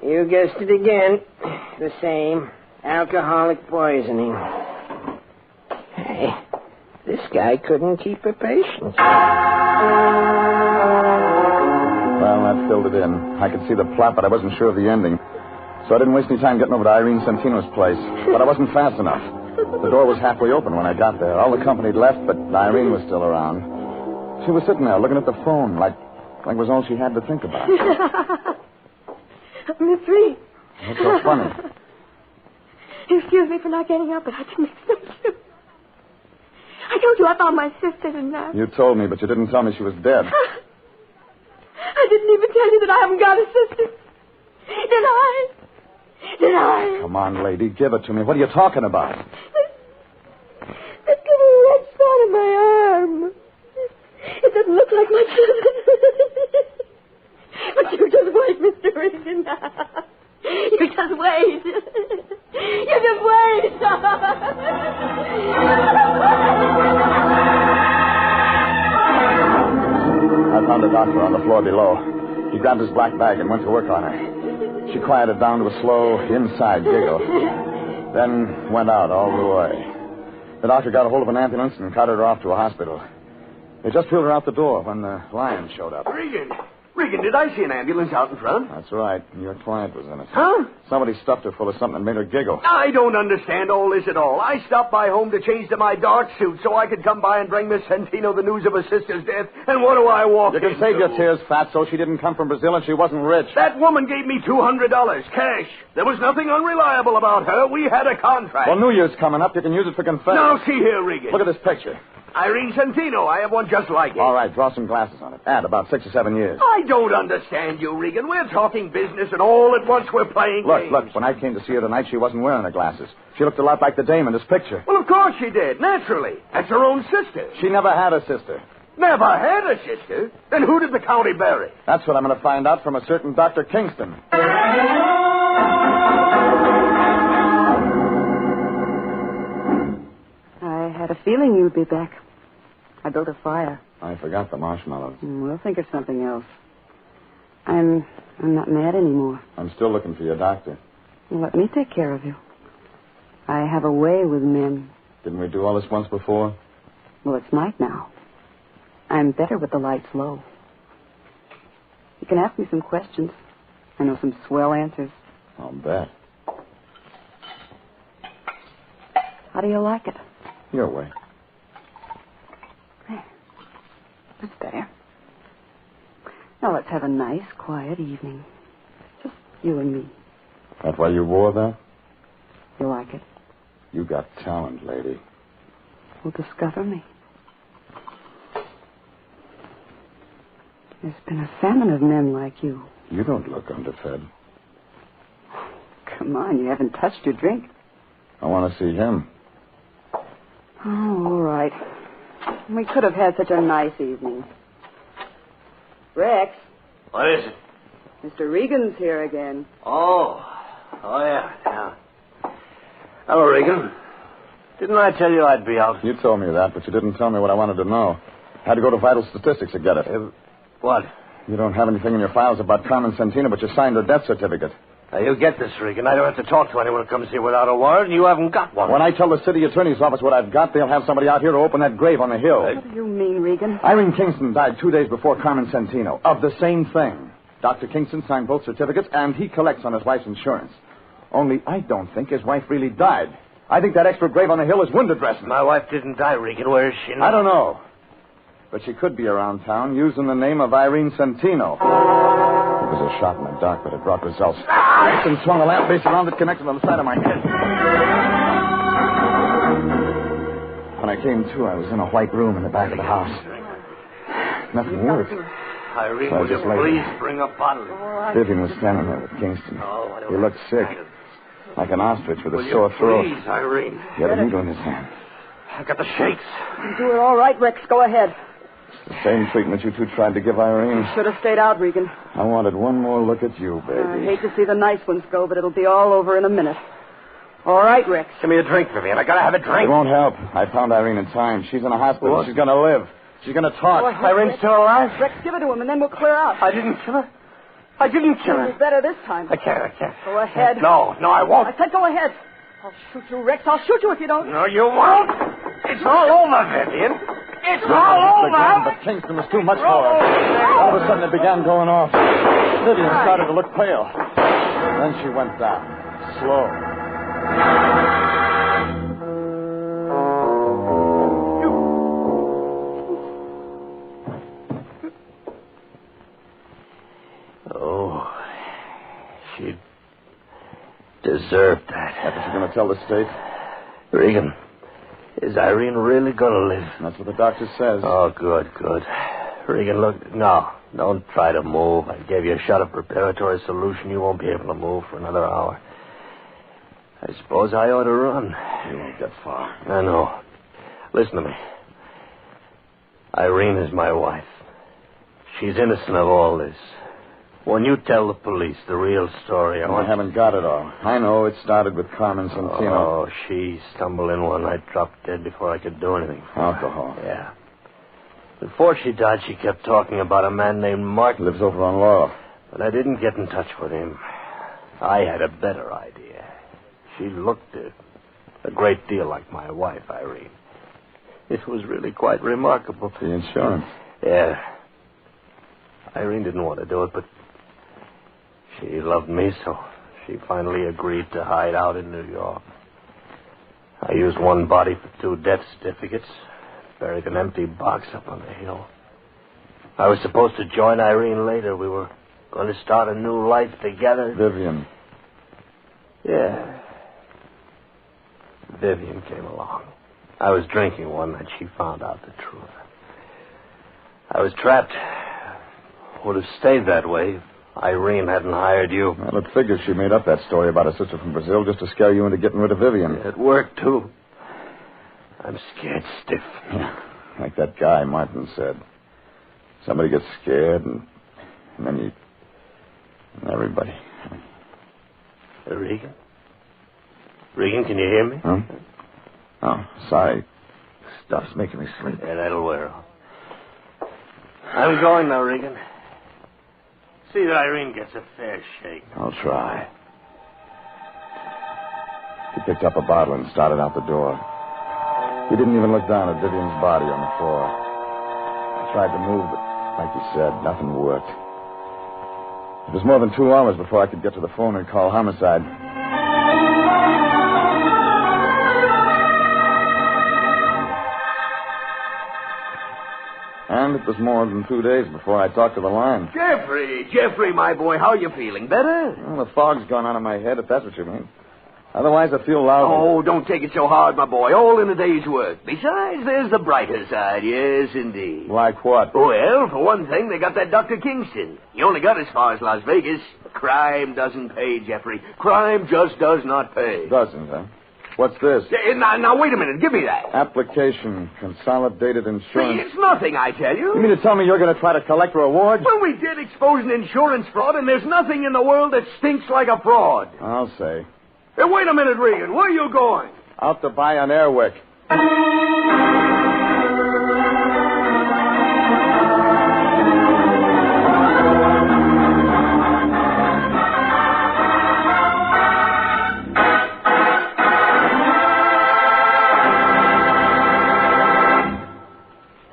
You guessed it again. The same. Alcoholic poisoning. Hey, this guy couldn't keep a patient. Well, that filled it in. I could see the plot, but I wasn't sure of the ending. So I didn't waste any time getting over to Irene Santino's place. But I wasn't fast enough. The door was halfway open when I got there. All the company had left, but Irene was still around. She was sitting there looking at the phone like it was all she had to think about. Miss Reed. What's so funny? Excuse me for not getting up, but I didn't expect you. I told you I found my sister, didn't I? You told me, but you didn't tell me she was dead. I didn't even tell you that I haven't got a sister. Did I? Come on, lady, give it to me. What are you talking about? That little red spot on my arm. It doesn't look like my sister. But you just wait, Mr. Regan. You just wait. You just wait. I found the doctor on the floor below. He grabbed his black bag and went to work on her. She quieted down to a slow, inside giggle. Then went out all the way. The doctor got a hold of an ambulance and carted her off to a hospital. They just wheeled her out the door when the lion showed up. Regan, did I see an ambulance out in front? That's right. Your client was in it. Huh? Somebody stuffed her full of something that made her giggle. I don't understand all this at all. I stopped by home to change to my dark suit so I could come by and bring Miss Santino the news of her sister's death. And what do I walk You can into? save your tears, Fatso. She didn't come from Brazil and she wasn't rich. That woman gave me $200 cash. There was nothing unreliable about her. We had a contract. Well, New Year's coming up. You can use it for confession. Now, see here, Regan. Look at this picture. Irene Santino. I have one just like it. All right, draw some glasses on it. Add about 6 or 7 years. I don't understand you, Regan. We're talking business, and all at once we're playing games. Look, when I came to see her tonight, she wasn't wearing her glasses. She looked a lot like the dame in this picture. Well, of course she did, naturally. That's her own sister. She never had a sister. Never had a sister? Then who did the county bury? That's what I'm going to find out from a certain Dr. Kingston. I had a feeling you'd be back. I built a fire. I forgot the marshmallows. We'll think of something else. I'm not mad anymore. I'm still looking for your doctor. Well, let me take care of you. I have a way with men. Didn't we do all this once before? Well, it's night now. I'm better with the lights low. You can ask me some questions. I know some swell answers. I'll bet. How do you like it? Your way. There. That's better. Now let's have a nice, quiet evening. Just you and me. That's why you wore that? You like it? You got talent, lady. Well, discover me. There's been a famine of men like you. You don't look underfed. Come on, you haven't touched your drink. I want to see him. Oh, all right. We could have had such a nice evening. Rex. What is it? Mr. Regan's here again. Oh, yeah. Hello, Regan. Didn't I tell you I'd be out? You told me that, but you didn't tell me what I wanted to know. Had to go to Vital Statistics to get it. What? You don't have anything in your files about Carmen Santino, but you signed her death certificate. Now, you get this, Regan. I don't have to talk to anyone who comes here without a warrant, and you haven't got one. When I tell the city attorney's office what I've got, they'll have somebody out here to open that grave on the hill. What do you mean, Regan? Irene Kingston died 2 days before Carmen Santino of the same thing. Dr. Kingston signed both certificates, and he collects on his wife's insurance. Only I don't think his wife really died. I think that extra grave on the hill is window dressing. My wife didn't die, Regan. Where is she now? I don't know. But she could be around town using the name of Irene Santino. It was a shot in the dark, but it brought results. Kingston swung a lamp base around it, connected on the side of my head. When I came to, I was in a white room in the back of the house. Nothing worked. Irene, So I will you just lay please there. bring a bottle? Vivian was standing there with Kingston. He looked sick, like an ostrich with Will a sore you throat. please, Irene? He had a needle in his hand. I've got the shakes. You do it all right, Rex. Go ahead. The same treatment you two tried to give Irene. Should have stayed out, Regan. I wanted one more look at you, baby. I hate to see the nice ones go, but it'll be all over in a minute. All right, Rex. Give me a drink, Vivian. I gotta have a drink. It won't help. I found Irene in time. She's in a hospital. What? She's going to live. She's going to talk. Go ahead, Irene's Rex. still alive? Rex, give it to him, and then we'll clear out. I didn't kill her. I didn't kill You'll her. do better this time. I can't. Go ahead. No, I won't. I said go ahead. I'll shoot you, Rex. I'll shoot you if you don't. No, you won't. It's all over, Vivian. It's all over. But Kingston was too much for her. All of a sudden, it began going off. Vivian started to look pale. Then she went down, slow. Oh, she deserved that. That's what you're going to tell the state? Regan, is Irene really going to live? That's what the doctor says. Oh, good. Regan, look, no, don't try to move. I gave you a shot of preparatory solution. You won't be able to move for another hour. I suppose I ought to run. You won't get far. I know. Listen to me. Irene is my wife. She's innocent of all this. When you tell the police the real story, I haven't got it all. I know it started with Carmen Santino. Oh, she stumbled in one night, dropped dead before I could do anything. Alcohol. Yeah. Before she died, she kept talking about a man named Martin. Lives over on Laurel. But I didn't get in touch with him. I had a better idea. She looked a great deal like my wife, Irene. It was really quite remarkable. The insurance. Yeah. Irene didn't want to do it, but she loved me, so she finally agreed to hide out in New York. I used one body for 2 death certificates, buried an empty box up on the hill. I was supposed to join Irene later. We were going to start a new life together. Vivian. Yeah. Vivian came along. I was drinking one night. She found out the truth. I was trapped. Would have stayed that way if Irene hadn't hired you. Well, it figures she made up that story about her sister from Brazil just to scare you into getting rid of Vivian. It worked, too. I'm scared stiff. Yeah, like that guy Martin said. Somebody gets scared, and then you... And everybody. Regan? Regan, can you hear me? Huh? Oh, sorry. Stuff's making me sleep. Yeah, that'll wear off. I'm going now, Regan. See that Irene gets a fair shake. I'll try. He picked up a bottle and started out the door. He didn't even look down at Vivian's body on the floor. I tried to move, but like you said, nothing worked. It was more than 2 hours before I could get to the phone and call homicide. And it was more than 2 days before I talked to the line. Jeffrey, my boy, how you feeling? Better? Well, the fog's gone out of my head, if that's what you mean. Otherwise, I feel lousy. Oh, don't take it so hard, my boy. All in a day's work. Besides, there's the brighter side. Yes, indeed. Like what? Well, for one thing, they got that Dr. Kingston. He only got as far as Las Vegas. Crime doesn't pay, Jeffrey. Crime just does not pay. Doesn't, huh? What's this? Now, wait a minute. Give me that. Application, consolidated insurance. It's nothing, I tell you. You mean to tell me you're going to try to collect rewards? Well, we did expose an insurance fraud, and there's nothing in the world that stinks like a fraud. I'll say. Hey, wait a minute, Regan. Where are you going? Out to buy an Airwick.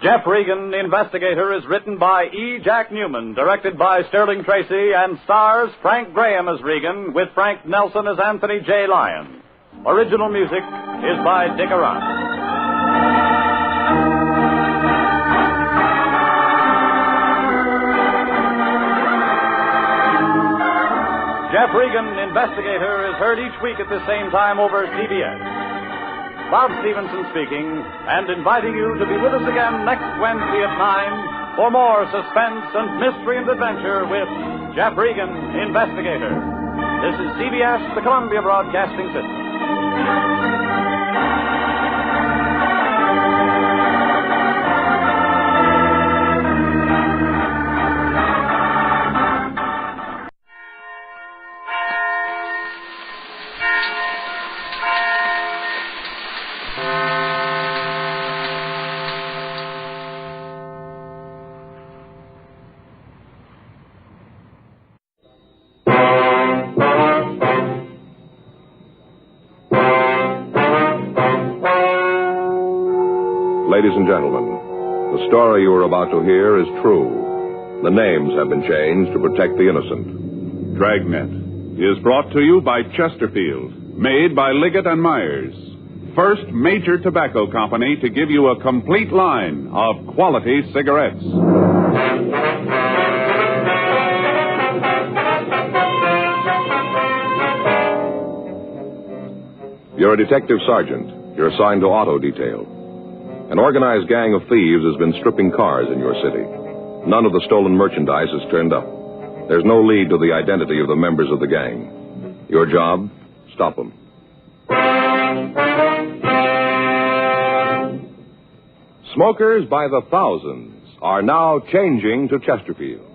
Jeff Regan, Investigator, is written by E. Jack Newman, directed by Sterling Tracy, and stars Frank Graham as Regan, with Frank Nelson as Anthony J. Lyon. Original music is by Dick Arant. Jeff Regan, Investigator, is heard each week at the same time over CBS. Bob Stevenson speaking, and inviting you to be with us again next Wednesday at 9 for more suspense and mystery and adventure with Jeff Regan, Investigator. This is CBS, the Columbia Broadcasting System. Ladies and gentlemen, the story you are about to hear is true. The names have been changed to protect the innocent. Dragnet is brought to you by Chesterfield, made by Liggett and Myers. First major tobacco company to give you a complete line of quality cigarettes. You're a detective sergeant. You're assigned to auto detail. An organized gang of thieves has been stripping cars in your city. None of the stolen merchandise has turned up. There's no lead to the identity of the members of the gang. Your job? Stop them. Smokers by the thousands are now changing to Chesterfield.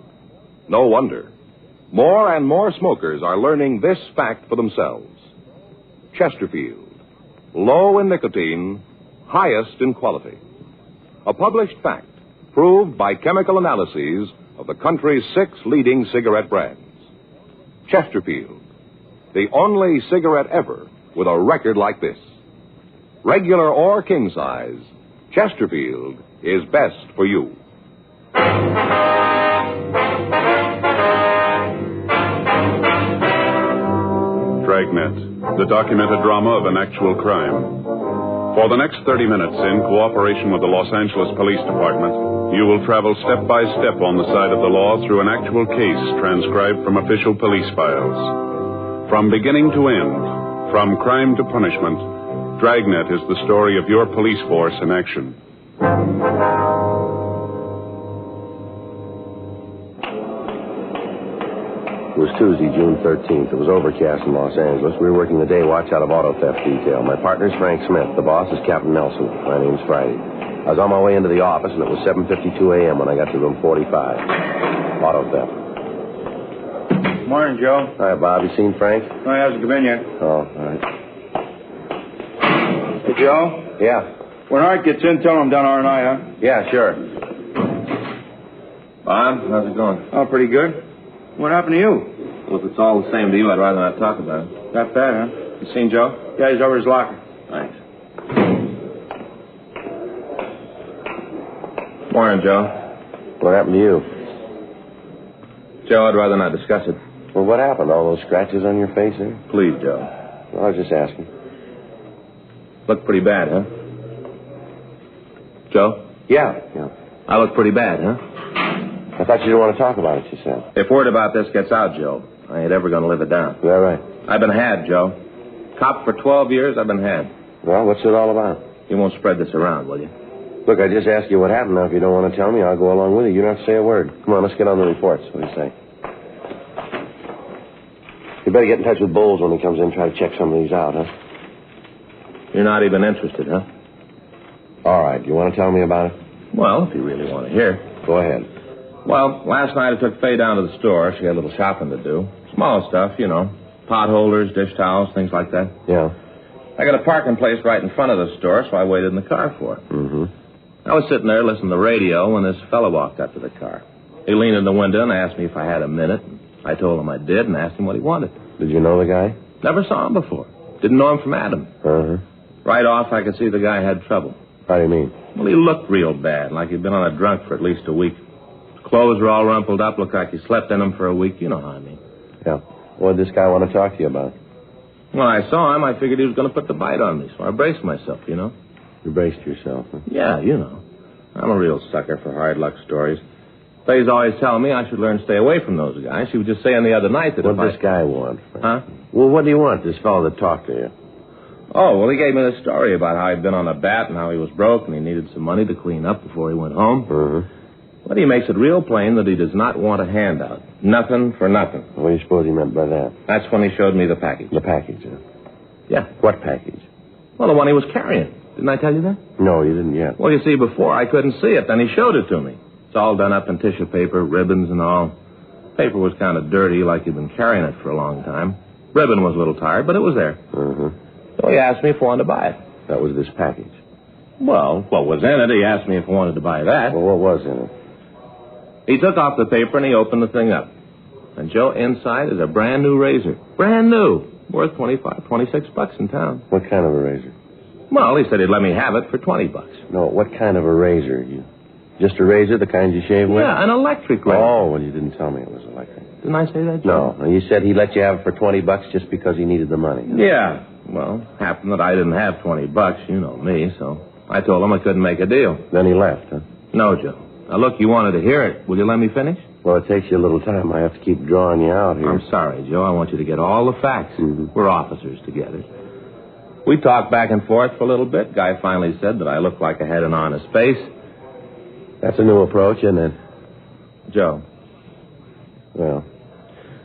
No wonder. More and more smokers are learning this fact for themselves. Chesterfield. Low in nicotine, highest in quality. A published fact, proved by chemical analyses of the country's 6 leading cigarette brands. Chesterfield, the only cigarette ever with a record like this. Regular or king size, Chesterfield is best for you. Dragnet, the documented drama of an actual crime. For the next 30 minutes, in cooperation with the Los Angeles Police Department, you will travel step by step on the side of the law through an actual case transcribed from official police files. From beginning to end, from crime to punishment, Dragnet is the story of your police force in action. It was Tuesday, June 13th. It was overcast in Los Angeles. We were working the day watch out of auto theft detail. My partner's Frank Smith. The boss is Captain Nelson. My name's Friday. I was on my way into the office, and it was 7:52 a.m. when I got to room 45. Auto theft. Morning, Joe. Hi, Bob. You seen Frank? No, he hasn't come in yet. Oh, all right. Hey, Joe? Yeah. When Art gets in, tell him I'm down R&I, huh? Yeah, sure. Bob, how's it going? Oh, pretty good. What happened to you? Well, if it's all the same to you, I'd rather not talk about it. Got that, huh? You seen Joe? Yeah, he's over his locker. Thanks. Morning, Joe. What happened to you? Joe, I'd rather not discuss it. Well, what happened? All those scratches on your face there? Please, Joe. Well, I was just asking. Look pretty bad, huh? Joe? Yeah. I look pretty bad, huh? I thought you didn't want to talk about it, you said. If word about this gets out, Joe, I ain't ever going to live it down. Is that right? I've been had, Joe. Cop for 12 years, I've been had. Well, what's it all about? You won't spread this around, will you? Look, I just asked you what happened. Now, if you don't want to tell me, I'll go along with you. You don't have to say a word. Come on, let's get on the reports. What do you say? You better get in touch with Bowles when he comes in and try to check some of these out, huh? You're not even interested, huh? All right. You want to tell me about it? Well, if you really want to hear. Go ahead. Well, last night I took Faye down to the store. She had a little shopping to do. Small stuff, you know. Pot holders, dish towels, things like that. Yeah. I got a parking place right in front of the store, so I waited in the car for her. Mm-hmm. I was sitting there listening to the radio when this fellow walked up to the car. He leaned in the window and asked me if I had a minute. I told him I did and asked him what he wanted. Did you know the guy? Never saw him before. Didn't know him from Adam. Uh-huh. Right off, I could see the guy had trouble. How do you mean? Well, he looked real bad, like he'd been on a drunk for at least a week. His clothes were all rumpled up, looked like he slept in them for a week. You know how I mean. Yeah. What did this guy want to talk to you about? When I saw him, I figured he was going to put the bite on me, so I braced myself, you know. You braced yourself, huh? Yeah, you know. I'm a real sucker for hard luck stories. Faye's always telling me I should learn to stay away from those guys. She was just saying the other night that what does this guy want? Huh? Well, what do you want, this fellow that talked to you? Oh, well, he gave me this story about how he'd been on a bat and how he was broke and he needed some money to clean up before he went home. Mm-hmm. But he makes it real plain that he does not want a handout. Nothing for nothing. What do you suppose he meant by that? That's when he showed me the package. The package, huh? Yeah. What package? Well, the one he was carrying. Didn't I tell you that? No, you didn't yet. Well, you see, before I couldn't see it. Then he showed it to me. It's all done up in tissue paper, ribbons and all. Paper was kind of dirty, like he'd been carrying it for a long time. Ribbon was a little tired, but it was there. Mm-hmm. So he asked me if I wanted to buy it. That was this package. Well, what was in it? He asked me if I wanted to buy that. Well, what was in it? He took off the paper and he opened the thing up. And, Joe, inside is a brand new razor. Brand new. Worth $26 in town. What kind of a razor? Well, he said he'd let me have it for $20. No, what kind of a razor? Just a razor, the kind you shave with? Yeah, an electric razor. Oh, well, you didn't tell me it was electric. Didn't I say that, Joe? No, you said he let you have it for $20 just because he needed the money. Yeah. Well, happened that I didn't have $20, you know me, so I told him I couldn't make a deal. Then he left, huh? No, Joe. Now, look, you wanted to hear it. Will you let me finish? Well, it takes you a little time. I have to keep drawing you out here. I'm sorry, Joe. I want you to get all the facts. Mm-hmm. We're officers together. We talked back and forth for a little bit. Guy finally said that I looked like I had an honest face. That's a new approach, isn't it? Joe. Well.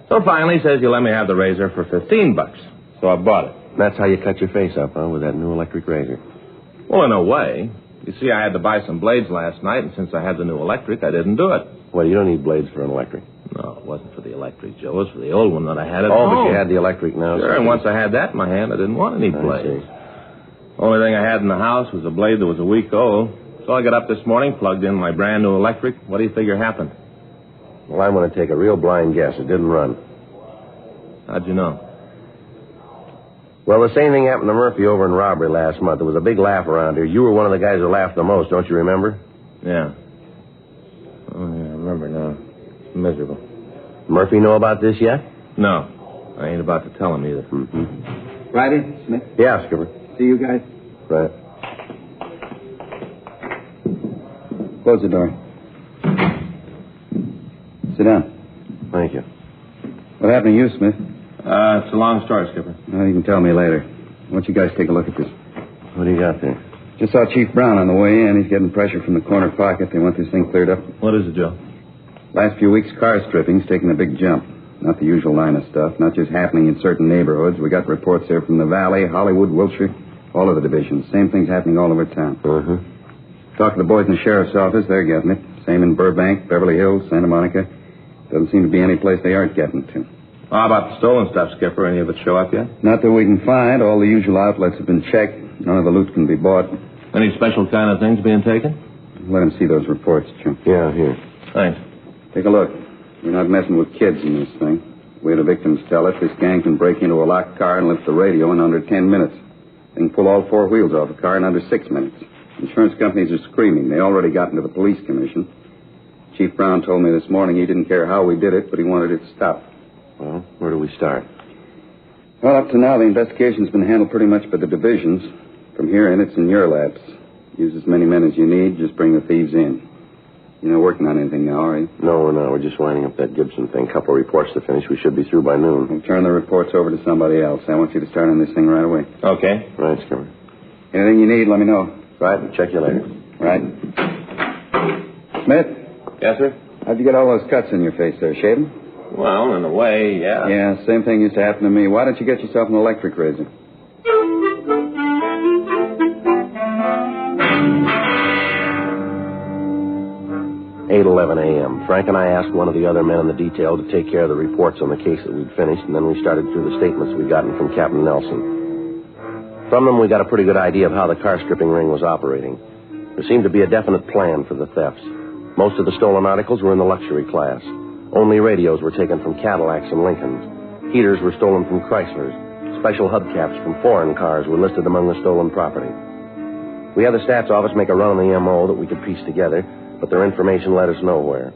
So finally he says you'll let me have the razor for $15. So I bought it. That's how you cut your face up, huh, with that new electric razor? Well, in a way. You see, I had to buy some blades last night, and since I had the new electric, I didn't do it. Well, you don't need blades for an electric. No, it wasn't for the electric, Joe. It was for the old one that I had at home. home. But you had the electric now. Sure, and once I had that in my hand, I didn't want any blades. Only thing I had in the house was a blade that was a week old. So I got up this morning, plugged in my brand new electric. What do you figure happened? Well, I'm going to take a real blind guess. It didn't run. How'd you know? Well, the same thing happened to Murphy over in robbery last month. There was a big laugh around here. You were one of the guys who laughed the most, don't you remember? Yeah. Oh, yeah, I remember now. It's miserable. Murphy know about this yet? No. I ain't about to tell him either. Mm-hmm. Friday, Smith? Yeah, Skipper. See you guys? Right. Close the door. Sit down. Thank you. What happened to you, Smith? It's a long story, Skipper. Well, you can tell me later. Why don't you guys take a look at this? What do you got there? Just saw Chief Brown on the way in. He's getting pressure from the corner pocket. They want this thing cleared up. What is it, Joe? Last few weeks, car stripping's taken a big jump. Not the usual line of stuff. Not just happening in certain neighborhoods. We got reports here from the Valley, Hollywood, Wilshire, all of the divisions. Same thing's happening all over town. Mm-hmm. Talk to the boys in the sheriff's office. They're getting it. Same in Burbank, Beverly Hills, Santa Monica. Doesn't seem to be any place they aren't getting to. How about the stolen stuff, Skipper? Any of it show up yet? Not that we can find. All the usual outlets have been checked. None of the loot can be bought. Any special kind of things being taken? Let him see those reports, Jim. Yeah, here. Thanks. Take a look. We're not messing with kids in this thing. The way the victims tell us, this gang can break into a locked car and lift the radio in under 10 minutes. They can pull all four wheels off a car in under 6 minutes. Insurance companies are screaming. They already got into the police commission. Chief Brown told me this morning he didn't care how we did it, but he wanted it stopped. Well, where do we start? Well, up to now, the investigation's been handled pretty much by the divisions. From here in, it's in your laps. Use as many men as you need. Just bring the thieves in. You're not working on anything now, are you? No, we're not. We're just winding up that Gibson thing. Couple of reports to finish. We should be through by noon. We'll turn the reports over to somebody else. I want you to start on this thing right away. Okay. Right, Skipper. Anything you need, let me know. Right. Check you later. Right. Smith? Yes, sir? How'd you get all those cuts in your face there? Shave them? Well, in a way, yeah. Yeah, same thing used to happen to me. Why don't you get yourself an electric razor? 8:11 a.m. Frank and I asked one of the other men in the detail to take care of the reports on the case that we'd finished, and then we started through the statements we'd gotten from Captain Nelson. From them, we got a pretty good idea of how the car-stripping ring was operating. There seemed to be a definite plan for the thefts. Most of the stolen articles were in the luxury class. Only radios were taken from Cadillacs and Lincolns. Heaters were stolen from Chryslers. Special hubcaps from foreign cars were listed among the stolen property. We had the stats office make a run on the MO that we could piece together, but their information led us nowhere.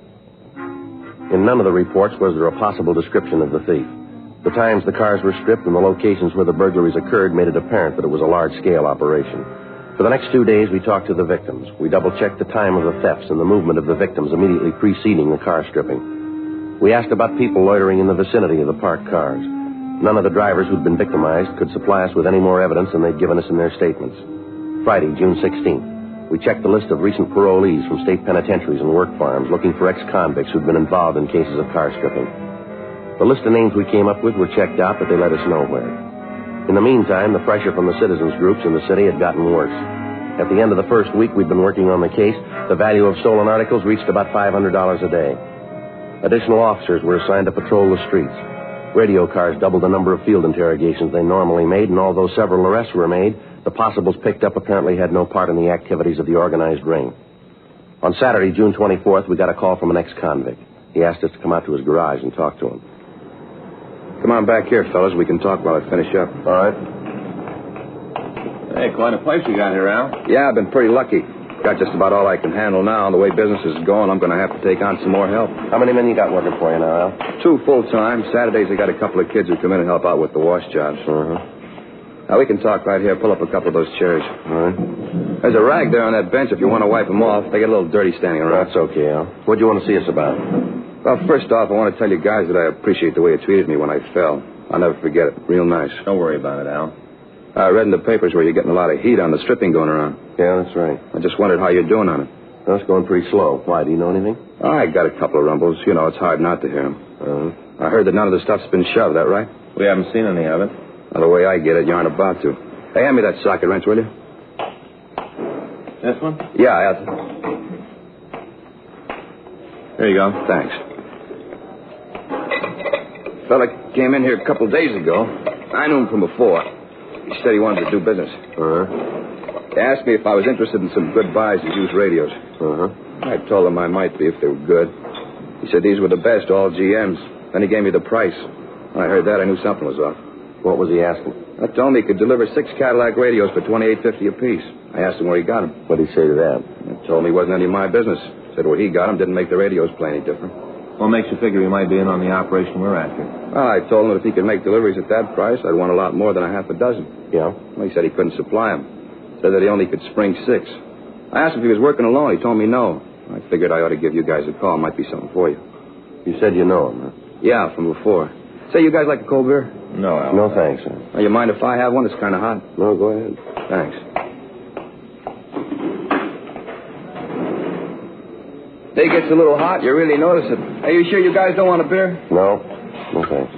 In none of the reports was there a possible description of the thief. The times the cars were stripped and the locations where the burglaries occurred made it apparent that it was a large-scale operation. For the next 2 days, we talked to the victims. We double-checked the time of the thefts and the movement of the victims immediately preceding the car stripping. We asked about people loitering in the vicinity of the parked cars. None of the drivers who'd been victimized could supply us with any more evidence than they'd given us in their statements. Friday, June 16th. We checked the list of recent parolees from state penitentiaries and work farms looking for ex-convicts who'd been involved in cases of car stripping. The list of names we came up with were checked out, but they led us nowhere. In the meantime, the pressure from the citizens groups in the city had gotten worse. At the end of the first week we'd been working on the case, the value of stolen articles reached about $500 a day. Additional officers were assigned to patrol the streets. Radio cars doubled the number of field interrogations they normally made, and although several arrests were made, the possibles picked up apparently had no part in the activities of the organized ring. On Saturday, June 24th, we got a call from an ex-convict. He asked us to come out to his garage and talk to him. Come on back here, fellas. We can talk while I finish up. All right. Hey, quite a place you got here, Al. Yeah, I've been pretty lucky. Got just about all I can handle now. The way business is going, I'm going to have to take on some more help. How many men you got working for you now, Al? 2 full-time. Saturdays, I got a couple of kids who come in and help out with the wash jobs. Now, we can talk right here. Pull up a couple of those chairs. All right. There's a rag there on that bench if you want to wipe them off. They get a little dirty standing around. That's okay, Al. What do you want to see us about? Well, first off, I want to tell you guys that I appreciate the way you treated me when I fell. I'll never forget it. Real nice. Don't worry about it, Al. I read in the papers where you're getting a lot of heat on the stripping going around. Yeah, that's right. I just wondered how you're doing on it. Well, it's going pretty slow. Why, do you know anything? I got a couple of rumbles. You know, it's hard not to hear them. I heard that none of the stuff's been shoved, that right? We haven't seen any of it. Well, the way I get it, you aren't about to. Hey, hand me that socket wrench, will you? This one? Yeah, There you go. Thanks. Fella came in here a couple days ago. I knew him from before. He said he wanted to do business. He asked me if I was interested in some good buys of used radios. I told him I might be if they were good. He said these were the best, all GMs. Then he gave me the price. When I heard that, I knew something was off. What was he asking? I told him he could deliver 6 Cadillac radios for $28.50 apiece. I asked him where he got them. What did he say to that? He told me it wasn't any of my business. Said where he got them didn't make the radios play any different. What makes you figure he might be in on the operation we're after? Well, I told him that if he could make deliveries at that price, I'd want a lot more than a half a dozen. Yeah? Well, he said he couldn't supply them. Said that he only could spring 6. I asked him if he was working alone. He told me no. I figured I ought to give you guys a call. Might be something for you. You said you know him, huh? Yeah, from before. Say, you guys like a cold beer? No, Al. No, thanks, sir. Well, you mind if I have one? It's kind of hot. No, go ahead. Thanks. Day gets a little hot. You really notice it. Are you sure you guys don't want a beer? No. No, thanks.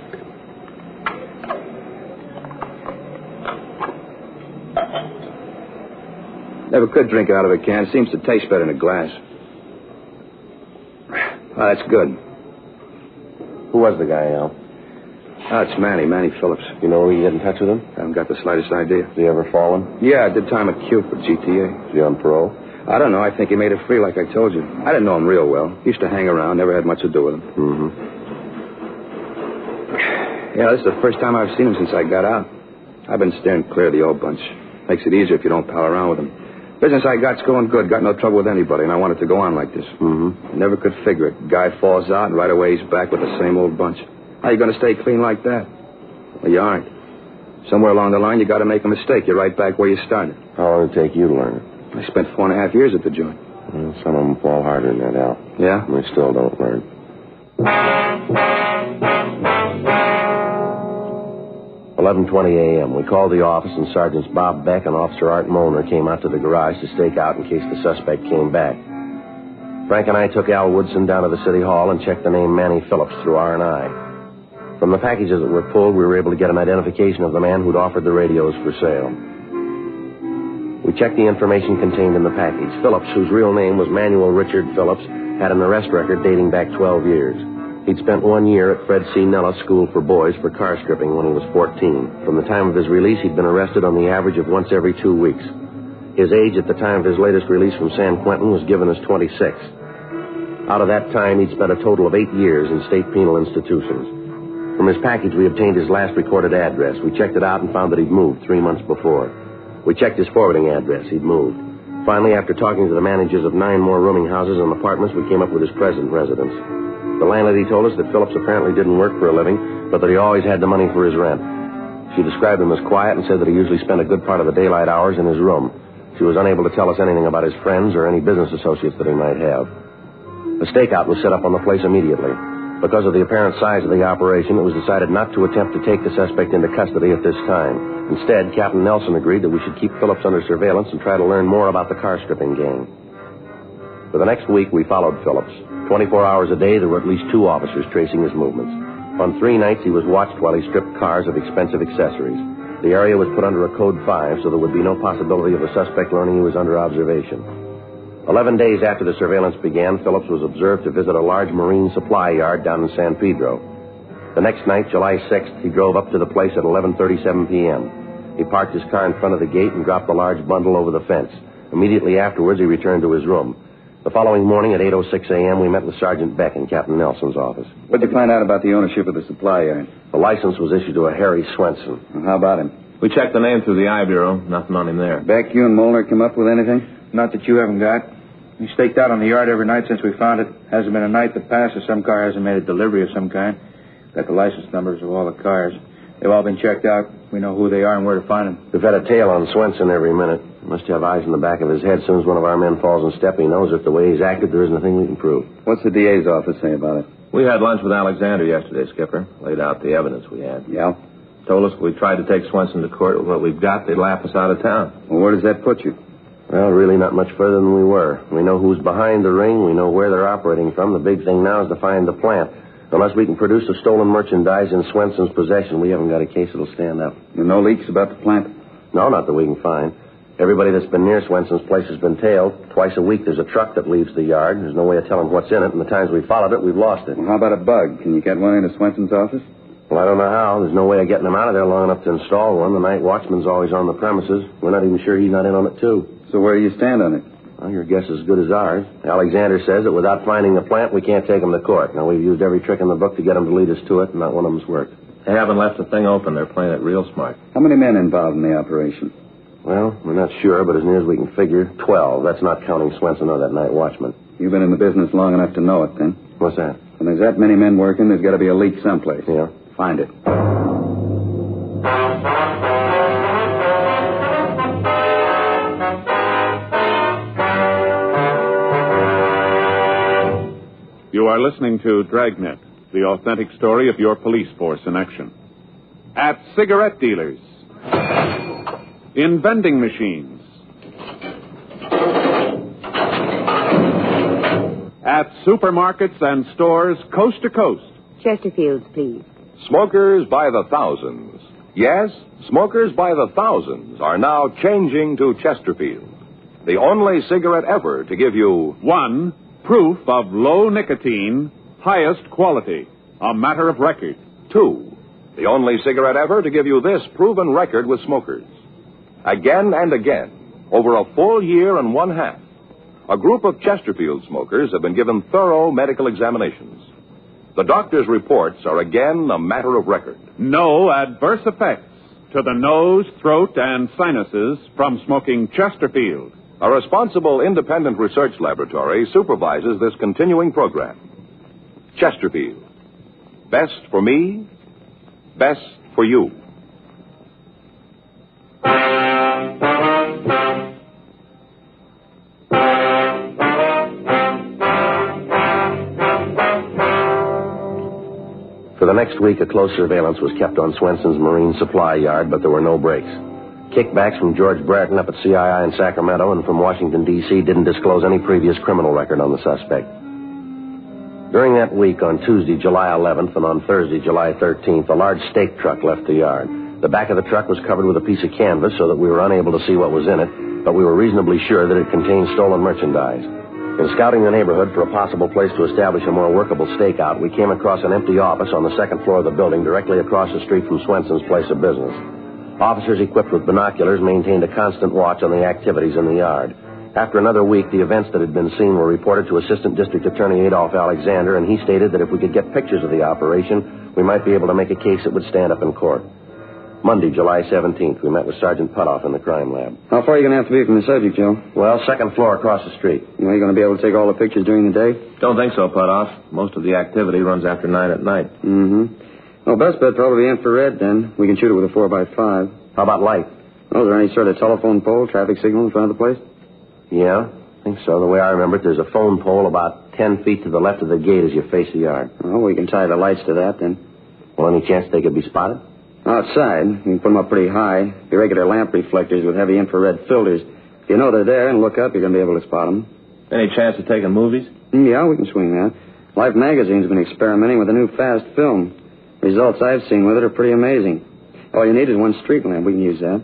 Never could drink it out of a can. Seems to taste better in a glass. Oh, that's good. Who was the guy, Al? Oh, it's Manny Phillips. You know where you get in touch with him? I haven't got the slightest idea. Has he ever fallen? Yeah, I did time at Cube for GTA. Is he on parole? I don't know. I think he made it free like I told you. I didn't know him real well. Used to hang around, never had much to do with him. Mm-hmm. Yeah, this is the first time I've seen him since I got out. I've been steering clear of the old bunch. Makes it easier if you don't pal around with them. Business I got's going good. Got no trouble with anybody, and I want it to go on like this. Mm-hmm. Never could figure it. Guy falls out, and right away he's back with the same old bunch. How you going to stay clean like that? Well, you aren't. Somewhere along the line, you got to make a mistake. You're right back where you started. How long did it take you to learn it? I spent 4.5 years at the joint. Well, some of them fall harder than that, Al. Yeah? We still don't learn. 11:20 a.m. We called the office, and Sergeants Bob Beck and Officer Art Molnar came out to the garage to stake out in case the suspect came back. Frank and I took Al Woodson down to the city hall and checked the name Manny Phillips through R&I. From the packages that were pulled, we were able to get an identification of the man who'd offered the radios for sale. We checked the information contained in the package. Phillips, whose real name was Manuel Richard Phillips, had an arrest record dating back 12 years. He'd spent 1 year at Fred C. Nellis School for Boys for car stripping when he was 14. From the time of his release, he'd been arrested on the average of once every 2 weeks. His age at the time of his latest release from San Quentin was given as 26. Out of that time, he'd spent a total of 8 years in state penal institutions. From his package, we obtained his last recorded address. We checked it out and found that he'd moved 3 months before. We checked his forwarding address. He'd moved. Finally, after talking to the managers of 9 more rooming houses and apartments, we came up with his present residence. The landlady told us that Phillips apparently didn't work for a living, but that he always had the money for his rent. She described him as quiet and said that he usually spent a good part of the daylight hours in his room. She was unable to tell us anything about his friends or any business associates that he might have. A stakeout was set up on the place immediately. Because of the apparent size of the operation, it was decided not to attempt to take the suspect into custody at this time. Instead, Captain Nelson agreed that we should keep Phillips under surveillance and try to learn more about the car-stripping gang. For the next week, we followed Phillips. 24 hours a day, there were at least 2 officers tracing his movements. On 3 nights, he was watched while he stripped cars of expensive accessories. The area was put under a Code 5, so there would be no possibility of the suspect learning he was under observation. 11 days after the surveillance began, Phillips was observed to visit a large marine supply yard down in San Pedro. The next night, July 6th, he drove up to the place at 11:37 p.m. He parked his car in front of the gate and dropped the large bundle over the fence. Immediately afterwards, he returned to his room. The following morning at 8:06 a.m., we met with Sergeant Beck in Captain Nelson's office. What did you find out about the ownership of the supply yard? The license was issued to a Harry Swenson. Well, how about him? We checked the name through the I Bureau. Nothing on him there. Beck, you and Molnar come up with anything? Not that you haven't got. We staked out on the yard every night since we found it. Hasn't been a night that passes some car hasn't made a delivery of some kind. Got the license numbers of all the cars. They've all been checked out. We know who they are and where to find them. We've had a tail on Swenson every minute. Must have eyes in the back of his head. As soon as one of our men falls in step, he knows that the way he's acted, there isn't a thing we can prove. What's the DA's office say about it? We had lunch with Alexander yesterday, Skipper. Laid out the evidence we had. Yeah? Told us if we tried to take Swenson to court with what we've got, they'd laugh us out of town. Well, where does that put you? Well, really not much further than we were. We know who's behind the ring. We know where they're operating from. The big thing now is to find the plant. Unless we can produce the stolen merchandise in Swenson's possession, we haven't got a case that'll stand up. And no leaks about the plant? No, not that we can find. Everybody that's been near Swenson's place has been tailed. Twice a week there's a truck that leaves the yard. There's no way of telling what's in it, and the times we followed it, we've lost it. Well, how about a bug? Can you get one into Swenson's office? Well, I don't know how. There's no way of getting him out of there long enough to install one. The night watchman's always on the premises. We're not even sure he's not in on it, too. So where do you stand on it? Well, your guess is as good as ours. Alexander says that without finding the plant, we can't take him to court. Now, we've used every trick in the book to get him to lead us to it, and not one of them's worked. They haven't left the thing open. They're playing it real smart. How many men involved in the operation? Well, we're not sure, but as near as we can figure, 12. That's not counting Swenson or that night watchman. You've been in the business long enough to know it, then. What's that? When there's that many men working, there's got to be a leak someplace. Yeah. Find it. You are listening to Dragnet, the authentic story of your police force in action. At cigarette dealers, in vending machines, at supermarkets and stores coast to coast. Chesterfields, please. Smokers by the thousands. Yes, smokers by the thousands are now changing to Chesterfield, the only cigarette ever to give you 1. Proof of low nicotine, highest quality. A matter of record. 2. The only cigarette ever to give you this proven record with smokers. Again and again, over a full year and one half, a group of Chesterfield smokers have been given thorough medical examinations. The doctor's reports are again a matter of record. No adverse effects to the nose, throat, and sinuses from smoking Chesterfield. A responsible independent research laboratory supervises this continuing program. Chesterfield. Best for me, best for you. For the next week, a close surveillance was kept on Swenson's Marine Supply Yard, but there were no breaks. Kickbacks from George Bratton up at CII in Sacramento and from Washington, D.C. didn't disclose any previous criminal record on the suspect. During that week, on Tuesday, July 11th, and on Thursday, July 13th, a large stake truck left the yard. The back of the truck was covered with a piece of canvas so that we were unable to see what was in it, but we were reasonably sure that it contained stolen merchandise. In scouting the neighborhood for a possible place to establish a more workable stakeout, we came across an empty office on the second floor of the building directly across the street from Swenson's place of business. Officers equipped with binoculars maintained a constant watch on the activities in the yard. After another week, the events that had been seen were reported to Assistant District Attorney Adolph Alexander, and he stated that if we could get pictures of the operation, we might be able to make a case that would stand up in court. Monday, July 17th, we met with Sergeant Putoff in the crime lab. How far are you going to have to be from the subject, Joe? Well, second floor across the street. Are you going to be able to take all the pictures during the day? Don't think so, Putoff. Most of the activity runs after 9 at night. Mm-hmm. Well, best bet probably infrared, then. We can shoot it with a 4x5. How about light? Oh, is there any sort of telephone pole, traffic signal in front of the place? Yeah, I think so. The way I remember it, there's a phone pole about 10 feet to the left of the gate as you face the yard. Well, we can tie the lights to that, then. Well, any chance they could be spotted? Outside. We can put them up pretty high. Irregular lamp reflectors with heavy infrared filters. If you know they're there and look up, you're going to be able to spot them. Any chance of taking movies? Yeah, we can swing that. Life Magazine's been experimenting with a new fast film. Results I've seen with it are pretty amazing. All you need is one street lamp. We can use that.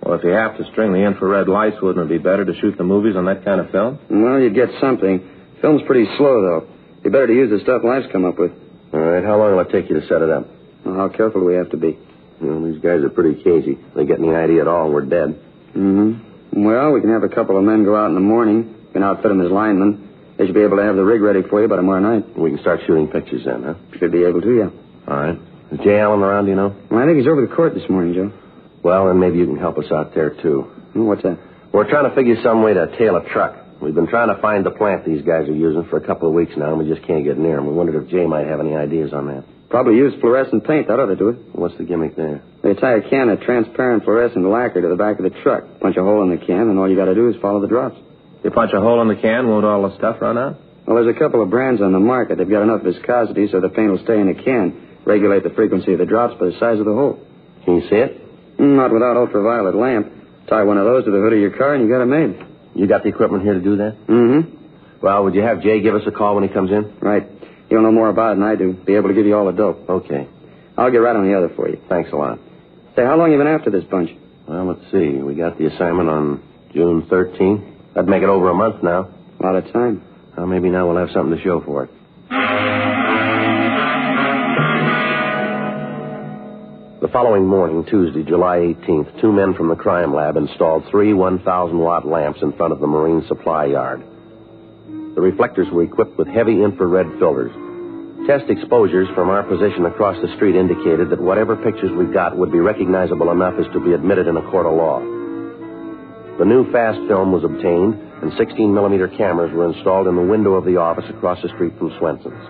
Well, if you have to string the infrared lights, wouldn't it be better to shoot the movies on that kind of film? Well, you'd get something. Film's pretty slow, though. It'd be better to use the stuff Life's come up with. All right, how long will it take you to set it up? Well, how careful do we have to be? Well, these guys are pretty cagey. If they get any idea at all, we're dead. Mm-hmm. Well, we can have a couple of men go out in the morning. We can outfit them as linemen. They should be able to have the rig ready for you by tomorrow night. We can start shooting pictures then, huh? Should be able to, yeah. All right. Is Jay Allen around, do you know? Well, I think he's over the court this morning, Joe. Well, then maybe you can help us out there, too. What's that? We're trying to figure some way to tail a truck. We've been trying to find the plant these guys are using for a couple of weeks now, and we just can't get near them. We wondered if Jay might have any ideas on that. Probably use fluorescent paint. That ought to do it. What's the gimmick there? They tie a can of transparent fluorescent lacquer to the back of the truck, punch a hole in the can, and all you got to do is follow the drops. You punch a hole in the can, won't all the stuff run out? Well, there's a couple of brands on the market. They've got enough viscosity so the paint will stay in the can. Regulate the frequency of the drops by the size of the hole. Can you see it? Not without ultraviolet lamp. Tie one of those to the hood of your car and you got it made. You got the equipment here to do that? Mm-hmm. Well, would you have Jay give us a call when he comes in? Right. He'll know more about it than I do. Be able to give you all the dope. Okay. I'll get right on the other for you. Thanks a lot. Say, how long you been after this bunch? Well, let's see. We got the assignment on June 13th. That'd make it over a month now. A lot of time. Well, maybe now we'll have something to show for it. The following morning, Tuesday, July 18th, 2 men from the crime lab installed 3 1,000-watt lamps in front of the Marine Supply Yard. The reflectors were equipped with heavy infrared filters. Test exposures from our position across the street indicated that whatever pictures we got would be recognizable enough as to be admitted in a court of law. The new fast film was obtained, and 16-millimeter cameras were installed in the window of the office across the street from Swenson's.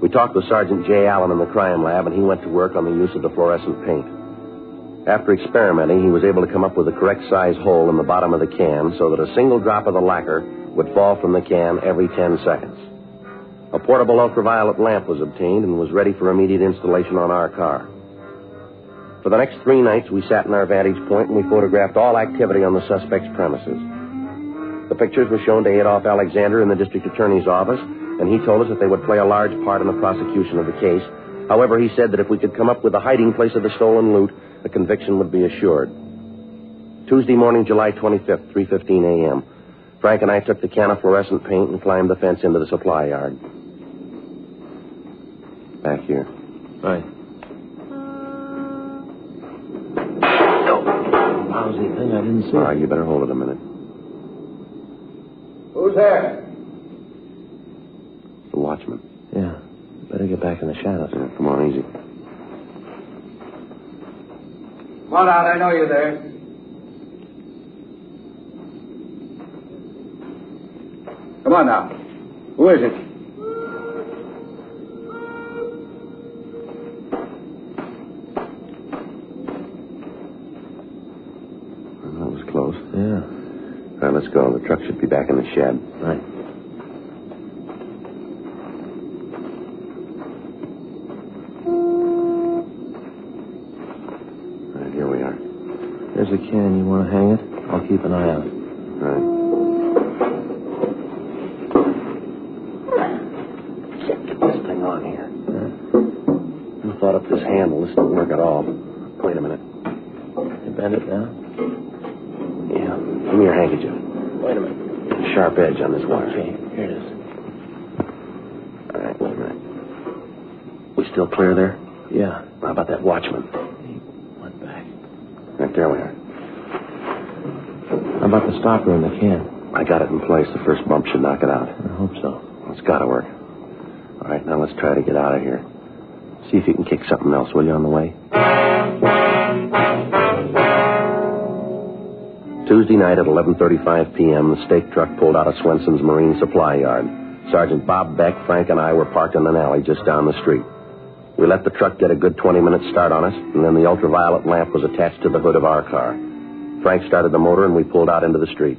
We talked with Sergeant Jay Allen in the crime lab, and he went to work on the use of the fluorescent paint. After experimenting, he was able to come up with the correct size hole in the bottom of the can so that a single drop of the lacquer would fall from the can every 10 seconds. A portable ultraviolet lamp was obtained and was ready for immediate installation on our car. For the next 3 nights, we sat in our vantage point and we photographed all activity on the suspect's premises. The pictures were shown to Adolph Alexander in the district attorney's office, and he told us that they would play a large part in the prosecution of the case. However, he said that if we could come up with the hiding place of the stolen loot, a conviction would be assured. Tuesday morning, July 25th, 3:15 a.m., Frank and I took the can of fluorescent paint and climbed the fence into the supply yard. Back here. Right. Lousy thing, I didn't see it. All right, you better hold it a minute. Who's there? The watchman. Yeah. Better get back in the shadows. Yeah, come on, easy. Come on out, I know you're there. Come on now. Who is it? That was close. Yeah. All right, let's go. The truck should be back in the shed. Right. All right, here we are. There's a can. You want to hang it? I'll keep an eye out. All right. Get this thing on here. Who thought up this handle? This don't work at all. Wait a minute. You bend it down? Yeah. Give me your handkerchief. Wait a minute. There's a sharp edge on this wire. Okay, here it is. All right, wait a minute. We still clear there? Yeah. How about that watchman? He went back. Right there we are. How about the stopper in the can? I got it in place. The first bump should knock it out. I hope so. It's got to work. All right, now let's try to get out of here. See if you can kick something else, will you, on the way? Tuesday night at 11:35 p.m., the stake truck pulled out of Swenson's Marine Supply Yard. Sergeant Bob Beck, Frank, and I were parked in an alley just down the street. We let the truck get a good 20-minute start on us, and then the ultraviolet lamp was attached to the hood of our car. Frank started the motor, and we pulled out into the street.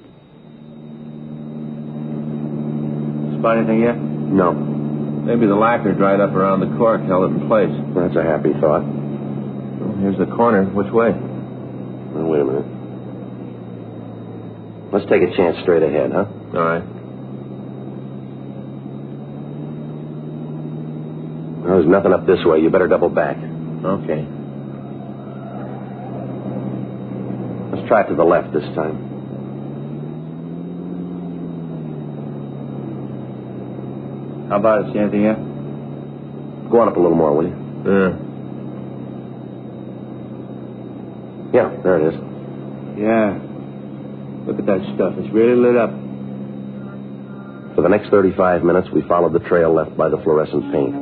Spot anything yet? No. Maybe the lacquer dried up around the cork, held it in place. That's a happy thought. Well, here's the corner. Which way? Well, wait a minute. Let's take a chance straight ahead, huh? All right. Well, there's nothing up this way. You better double back. Okay. Let's try it to the left this time. How about it? See anything yet? Go on up a little more, will you? Yeah, there it is. Yeah. Look at that stuff. It's really lit up. For the next 35 minutes, we followed the trail left by the fluorescent paint.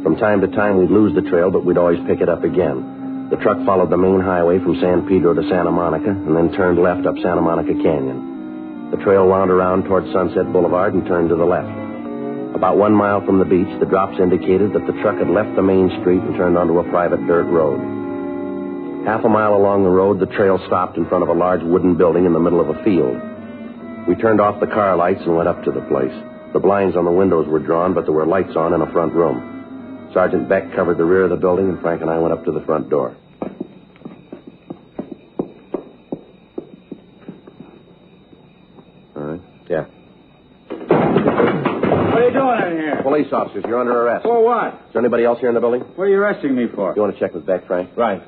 From time to time, we'd lose the trail, but we'd always pick it up again. The truck followed the main highway from San Pedro to Santa Monica and then turned left up Santa Monica Canyon. The trail wound around toward Sunset Boulevard and turned to the left. About 1 mile from the beach, the drops indicated that the truck had left the main street and turned onto a private dirt road. Half a mile along the road, the trail stopped in front of a large wooden building in the middle of a field. We turned off the car lights and went up to the place. The blinds on the windows were drawn, but there were lights on in a front room. Sergeant Beck covered the rear of the building, and Frank and I went up to the front door. All right. Yeah. What are you doing in here? Police officers, you're under arrest. For what? Is there anybody else here in the building? What are you arresting me for? You want to check with Beck, Frank? Right.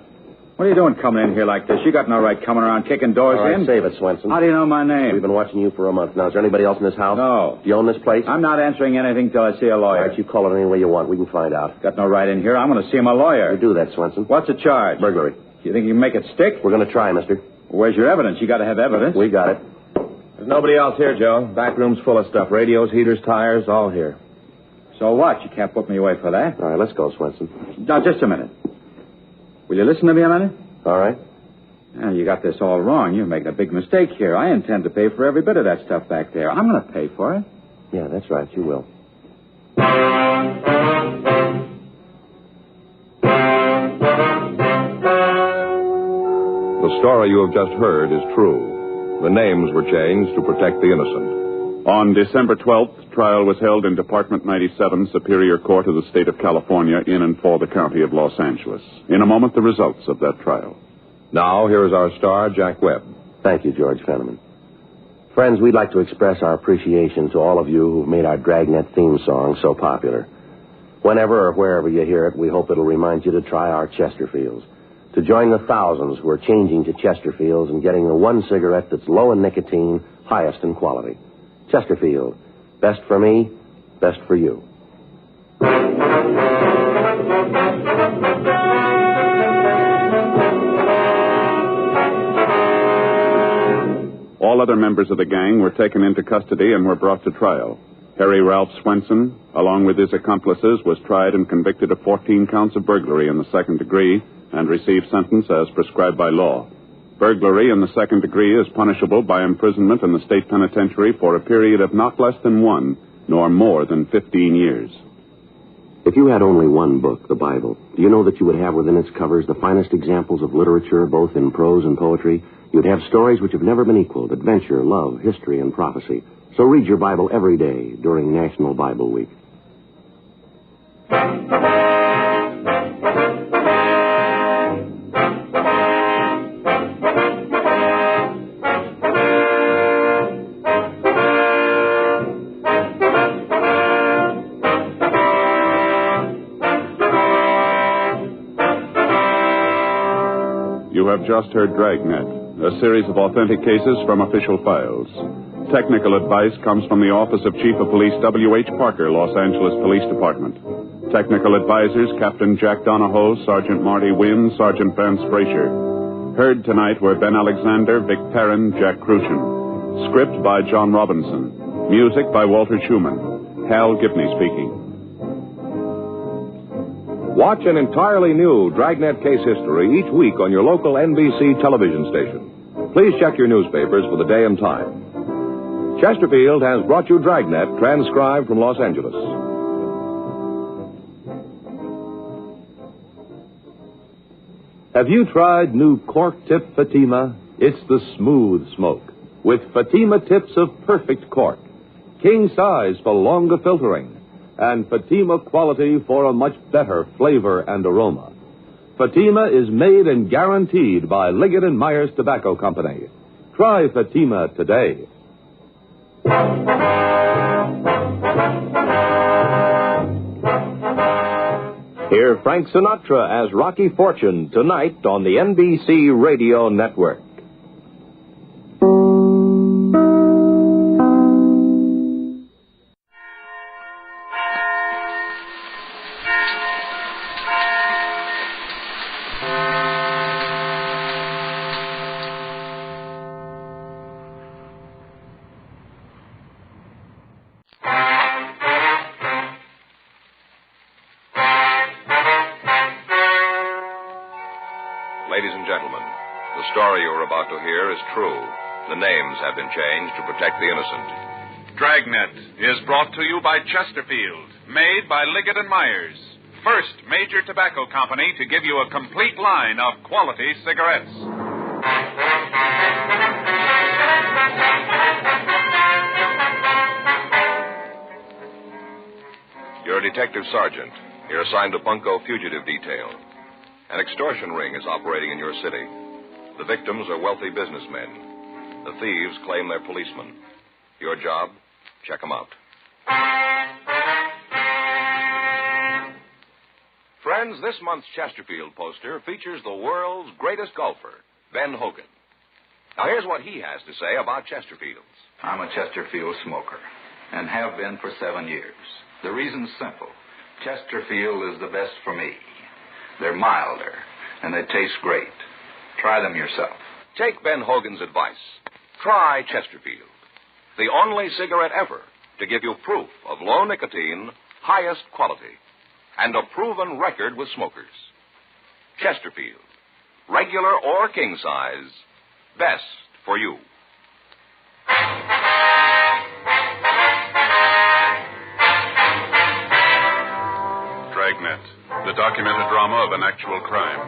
What are you doing coming in here like this? You got no right coming around kicking doors All right, in. save it, Swenson. How do you know my name? We've been watching you for a month now. Is there anybody else in this house? No. Do you own this place? I'm not answering anything till I see a All lawyer. right, you call it any way you want. We can find out. Got no right in here. I'm going to see my lawyer. You do that, Swenson. What's the charge? Burglary. You think you can make it stick? We're going to try, mister. Where's your evidence? You got to have evidence. We got it. There's nobody else here, Joe. Back room's full of stuff. Radios, heaters, tires, all here. So what? You can't put me away for that. All right, let's go, Swenson. Now, just a minute. Will you listen to me a minute? All right. Now, you got this all wrong. You're making a big mistake here. I intend to pay for every bit of that stuff back there. I'm going to pay for it. Yeah, that's right. You will. The story you have just heard is true. The names were changed to protect the innocent. On December 12th, trial was held in Department 97, Superior Court of the State of California, in and for the County of Los Angeles. In a moment, the results of that trial. Now, here is our star, Jack Webb. Thank you, George Fenneman. Friends, we'd like to express our appreciation to all of you who've made our Dragnet theme song so popular. Whenever or wherever you hear it, we hope it'll remind you to try our Chesterfields. To join the thousands who are changing to Chesterfields and getting the one cigarette that's low in nicotine, highest in quality. Chesterfield. Best for me, best for you. All other members of the gang were taken into custody and were brought to trial. Harry Ralph Swenson, along with his accomplices, was tried and convicted of 14 counts of burglary in the second degree and received sentence as prescribed by law. Burglary in the second degree is punishable by imprisonment in the state penitentiary for a period of not less than 1, nor more than 15 years. If you had only one book, the Bible, do you know that you would have within its covers the finest examples of literature, both in prose and poetry? You'd have stories which have never been equaled: adventure, love, history, and prophecy. So read your Bible every day during National Bible Week. You have just heard Dragnet, a series of authentic cases from official files. Technical advice comes from the Office of Chief of Police W.H. Parker, Los Angeles Police Department. Technical advisors Captain Jack Donahoe, Sergeant Marty Wynn, Sergeant Vance Frazier. Heard tonight were Ben Alexander, Vic Perrin, Jack Crucian. Script by John Robinson. Music by Walter Schumann. Hal Gibney speaking. Watch an entirely new Dragnet case history each week on your local NBC television station. Please check your newspapers for the day and time. Chesterfield has brought you Dragnet, transcribed from Los Angeles. Have you tried new cork tip Fatima? It's the smooth smoke, with Fatima tips of perfect cork, king size for longer filtering, and Fatima quality for a much better flavor and aroma. Fatima is made and guaranteed by Liggett & Myers Tobacco Company. Try Fatima today. Hear Frank Sinatra as Rocky Fortune tonight on the NBC Radio Network. Ladies and gentlemen, the story you're about to hear is true. The names have been changed to protect the innocent. Dragnet is brought to you by Chesterfield, made by Liggett & Myers, first major tobacco company to give you a complete line of quality cigarettes. You're a detective sergeant. You're assigned to Bunko Fugitive Detail. An extortion ring is operating in your city. The victims are wealthy businessmen. The thieves claim they're policemen. Your job? Check them out. Friends, this month's Chesterfield poster features the world's greatest golfer, Ben Hogan. Now, here's what he has to say about Chesterfields. I'm a Chesterfield smoker, and have been for 7 years. The reason's simple. Chesterfield is the best for me. They're milder, and they taste great. Try them yourself. Take Ben Hogan's advice. Try Chesterfield, the only cigarette ever to give you proof of low nicotine, highest quality, and a proven record with smokers. Chesterfield, regular or king size, best for you. Dragnet, the documented drama of an actual crime.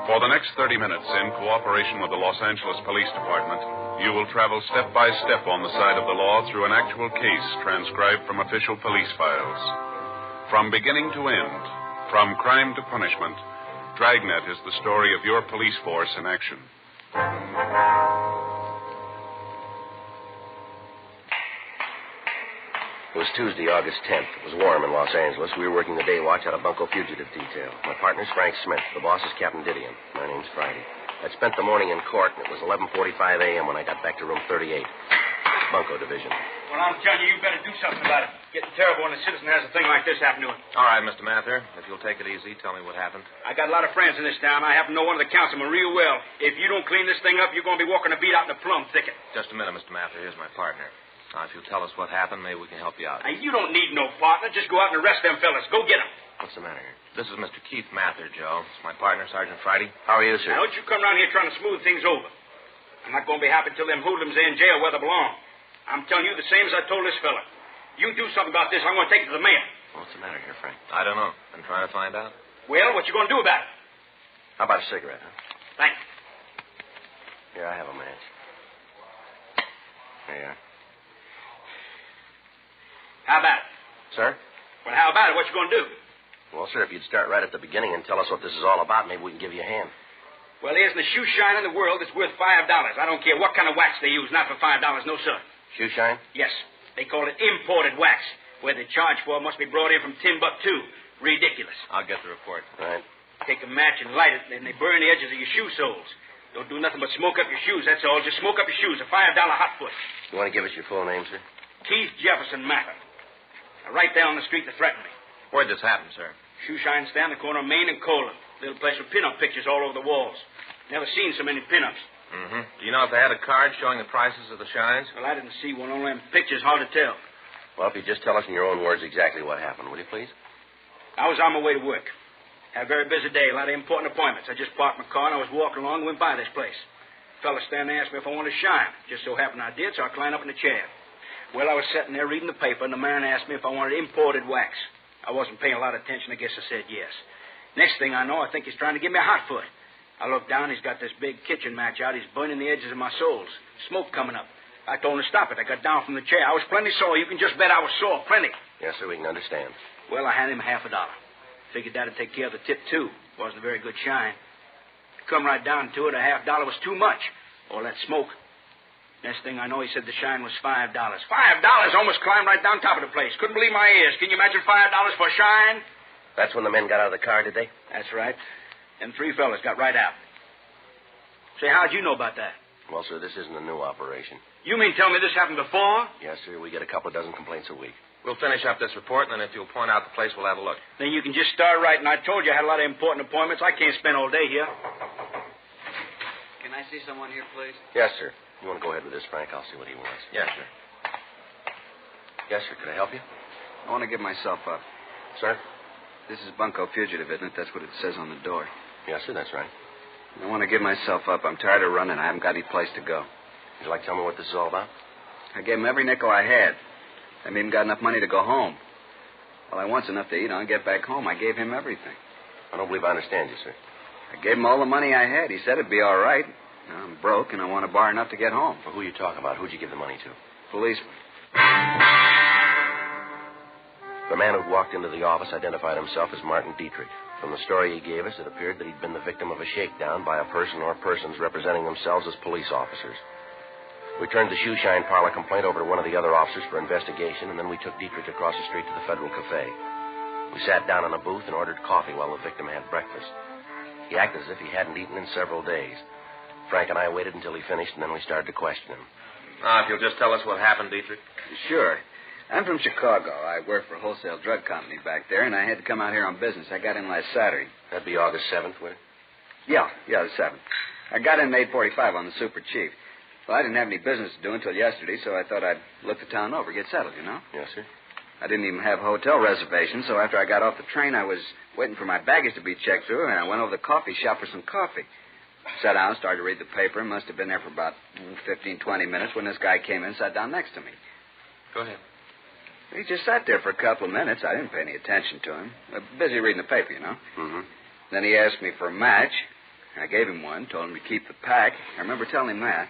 For the next 30 minutes, in cooperation with the Los Angeles Police Department, you will travel step by step on the side of the law through an actual case transcribed from official police files. From beginning to end, from crime to punishment, Dragnet is the story of your police force in action. It was Tuesday, August 10th. It was warm in Los Angeles. We were working the day watch out of Bunko Fugitive Detail. My partner's Frank Smith. The boss is Captain Didion. My name's Friday. I'd spent the morning in court, and it was 11:45 a.m. when I got back to room 38, Bunko Division. Well, I'm telling you, you better do something about it. Getting terrible when a citizen has a thing like this happen to him. All right, Mr. Mather. If you'll take it easy, tell me what happened. I got a lot of friends in this town. I happen to know one of the councilmen real well. If you don't clean this thing up, you're going to be walking a beat out in the plum thicket. Just a minute, Mr. Mather. Here's my partner. Now, if you'll tell us what happened, maybe we can help you out. Now, you don't need no partner. Just go out and arrest them fellas. Go get them. What's the matter here? This is Mr. Keith Mather, Joe. It's my partner, Sergeant Friday. How are you, sir? Now, don't you come around here trying to smooth things over. I'm not going to be happy till them hoodlums are in jail where they belong. I'm telling you the same as I told this fella. You do something about this, I'm going to take it to the mayor. What's the matter here, Frank? I don't know. I'm trying to find out. Well, what you going to do about it? How about a cigarette, huh? Thank you. Here, I have a match. There you are. How about it? Sir? Well, how about it? What you going to do? Well, sir, if you'd start right at the beginning and tell us what this is all about, maybe we can give you a hand. Well, there isn't a shoe shine in the world that's worth $5. I don't care what kind of wax they use, not for $5, no, sir. Shoe shine? Yes. They call it imported wax. Where they charge for it must be brought in from Timbuktu. Ridiculous. I'll get the report. Right. Take a match and light it, then they burn the edges of your shoe soles. Don't do nothing but smoke up your shoes, that's all. Just smoke up your shoes, a $5 hot foot. You want to give us your full name, sir? Keith Jefferson Mather. Now, right there on the street that threatened me. Where'd this happen, sir? Shoe shine stand, the corner of Main and Colon. Little place with pin-up pictures all over the walls. Never seen so many pin-ups. Mm-hmm. Do you know if they had a card showing the prices of the shines? Well, I didn't see one. All them pictures, hard to tell. Well, if you just tell us in your own words exactly what happened, will you please? I was on my way to work. Had a very busy day, a lot of important appointments. I just parked my car and I was walking along and went by this place. A fella standing there asked me if I wanted to shine. Just so happened I did, so I climbed up in the chair. Well, I was sitting there reading the paper, and the man asked me if I wanted imported wax. I wasn't paying a lot of attention. I guess I said yes. Next thing I know, I think he's trying to give me a hot foot. I looked down. He's got this big kitchen match out. He's burning the edges of my soles. Smoke coming up. I told him to stop it. I got down from the chair. I was plenty sore. You can just bet I was sore. Plenty. Yes, sir, we can understand. Well, I handed him $50. Figured that'd take care of the tip, too. Wasn't a very good shine. Come right down to it, a $50 was too much. All that smoke. Next thing I know, he said the shine was $5. $5? Almost climbed right down top of the place. Couldn't believe my ears. Can you imagine $5 for a shine? That's when the men got out of the car, did they? That's right. Them three fellas got right out. Say, how'd you know about that? Well, sir, this isn't a new operation. You mean tell me this happened before? Yes, sir. We get a couple of dozen complaints a week. We'll finish up this report, and then if you'll point out the place, we'll have a look. Then you can just start writing. I told you I had a lot of important appointments. I can't spend all day here. Can I see someone here, please? Yes, sir. You want to go ahead with this, Frank? I'll see what he wants. Yes, sir. Yes, sir. Could I help you? I want to give myself up. Sir? This is Bunko Fugitive, isn't it? That's what it says on the door. Yes, sir. That's right. I want to give myself up. I'm tired of running. I haven't got any place to go. Would you like to tell me what this is all about? I gave him every nickel I had. I haven't even got enough money to go home. All I want's enough to eat on and get back home. I gave him everything. I don't believe I understand you, sir. I gave him all the money I had. He said it'd be all right. Now, I'm broke, and I want to borrow enough to get home. Well, who are you talking about? Who'd you give the money to? Policeman. The man who'd walked into the office identified himself as Martin Dietrich. From the story he gave us, it appeared that he'd been the victim of a shakedown by a person or persons representing themselves as police officers. We turned the shoe shine parlor complaint over to one of the other officers for investigation, and then we took Dietrich across the street to the Federal Cafe. We sat down in a booth and ordered coffee while the victim had breakfast. He acted as if he hadn't eaten in several days. Frank and I waited until he finished, and then we started to question him. If you'll just tell us what happened, Dietrich. Sure. I'm from Chicago. I work for a wholesale drug company back there, and I had to come out here on business. I got in last Saturday. That'd be August 7th, would it? Yeah, the 7th. I got in at 8:45 on the Super Chief. Well, I didn't have any business to do until yesterday, so I thought I'd look the town over, get settled, you know? Yes, sir. I didn't even have a hotel reservation, so after I got off the train, I was waiting for my baggage to be checked through, and I went over to the coffee shop for some coffee. Sat down, started to read the paper, and must have been there for about 15, 20 minutes when this guy came in and sat down next to me. Go ahead. He just sat there for a couple of minutes. I didn't pay any attention to him. Busy reading the paper, you know. Mm-hmm. Then he asked me for a match. I gave him one, told him to keep the pack. I remember telling him that.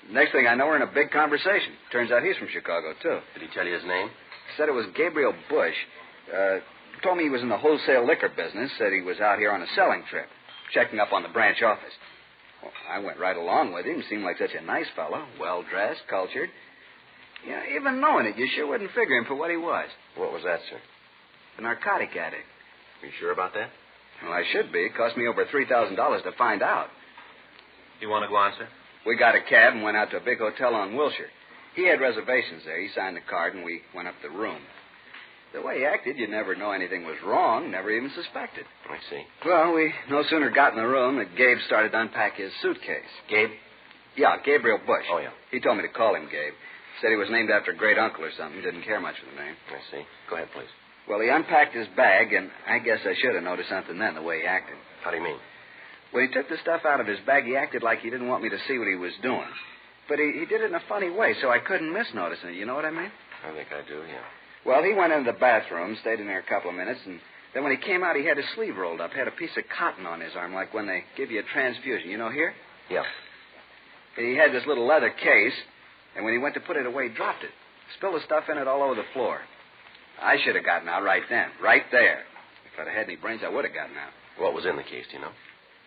Next thing I know, we're in a big conversation. Turns out he's from Chicago, too. Did he tell you his name? Said it was Gabriel Bush. Told me he was in the wholesale liquor business. Said he was out here on a selling trip, checking up on the branch office. Well, I went right along with him. Seemed like such a nice fellow, well-dressed, cultured. Yeah, even knowing it, you sure wouldn't figure him for what he was. What was that, sir? A narcotic addict. Are you sure about that? Well, I should be. It cost me over $3,000 to find out. You want to go on, sir? We got a cab and went out to a big hotel on Wilshire. He had reservations there. He signed the card, and we went up the room. The way he acted, you'd never know anything was wrong, never even suspected. I see. Well, we no sooner got in the room than Gabe started to unpack his suitcase. Gabe? Yeah, Gabriel Bush. Oh, yeah. He told me to call him Gabe. Said he was named after a great uncle or something. Didn't care much for the name. I see. Go ahead, please. Well, he unpacked his bag, and I guess I should have noticed something then, the way he acted. How do you mean? When he took the stuff out of his bag, he acted like he didn't want me to see what he was doing. But he did it in a funny way, so I couldn't miss noticing it. You know what I mean? I think I do, yeah. Well, he went into the bathroom, stayed in there a couple of minutes, and then when he came out, he had his sleeve rolled up, had a piece of cotton on his arm, like when they give you a transfusion. You know, here? Yeah. He had this little leather case, and when he went to put it away, he dropped it. Spilled the stuff in it all over the floor. I should have gotten out right then, right there. If I'd have had any brains, I would have gotten out. What was in the case, do you know?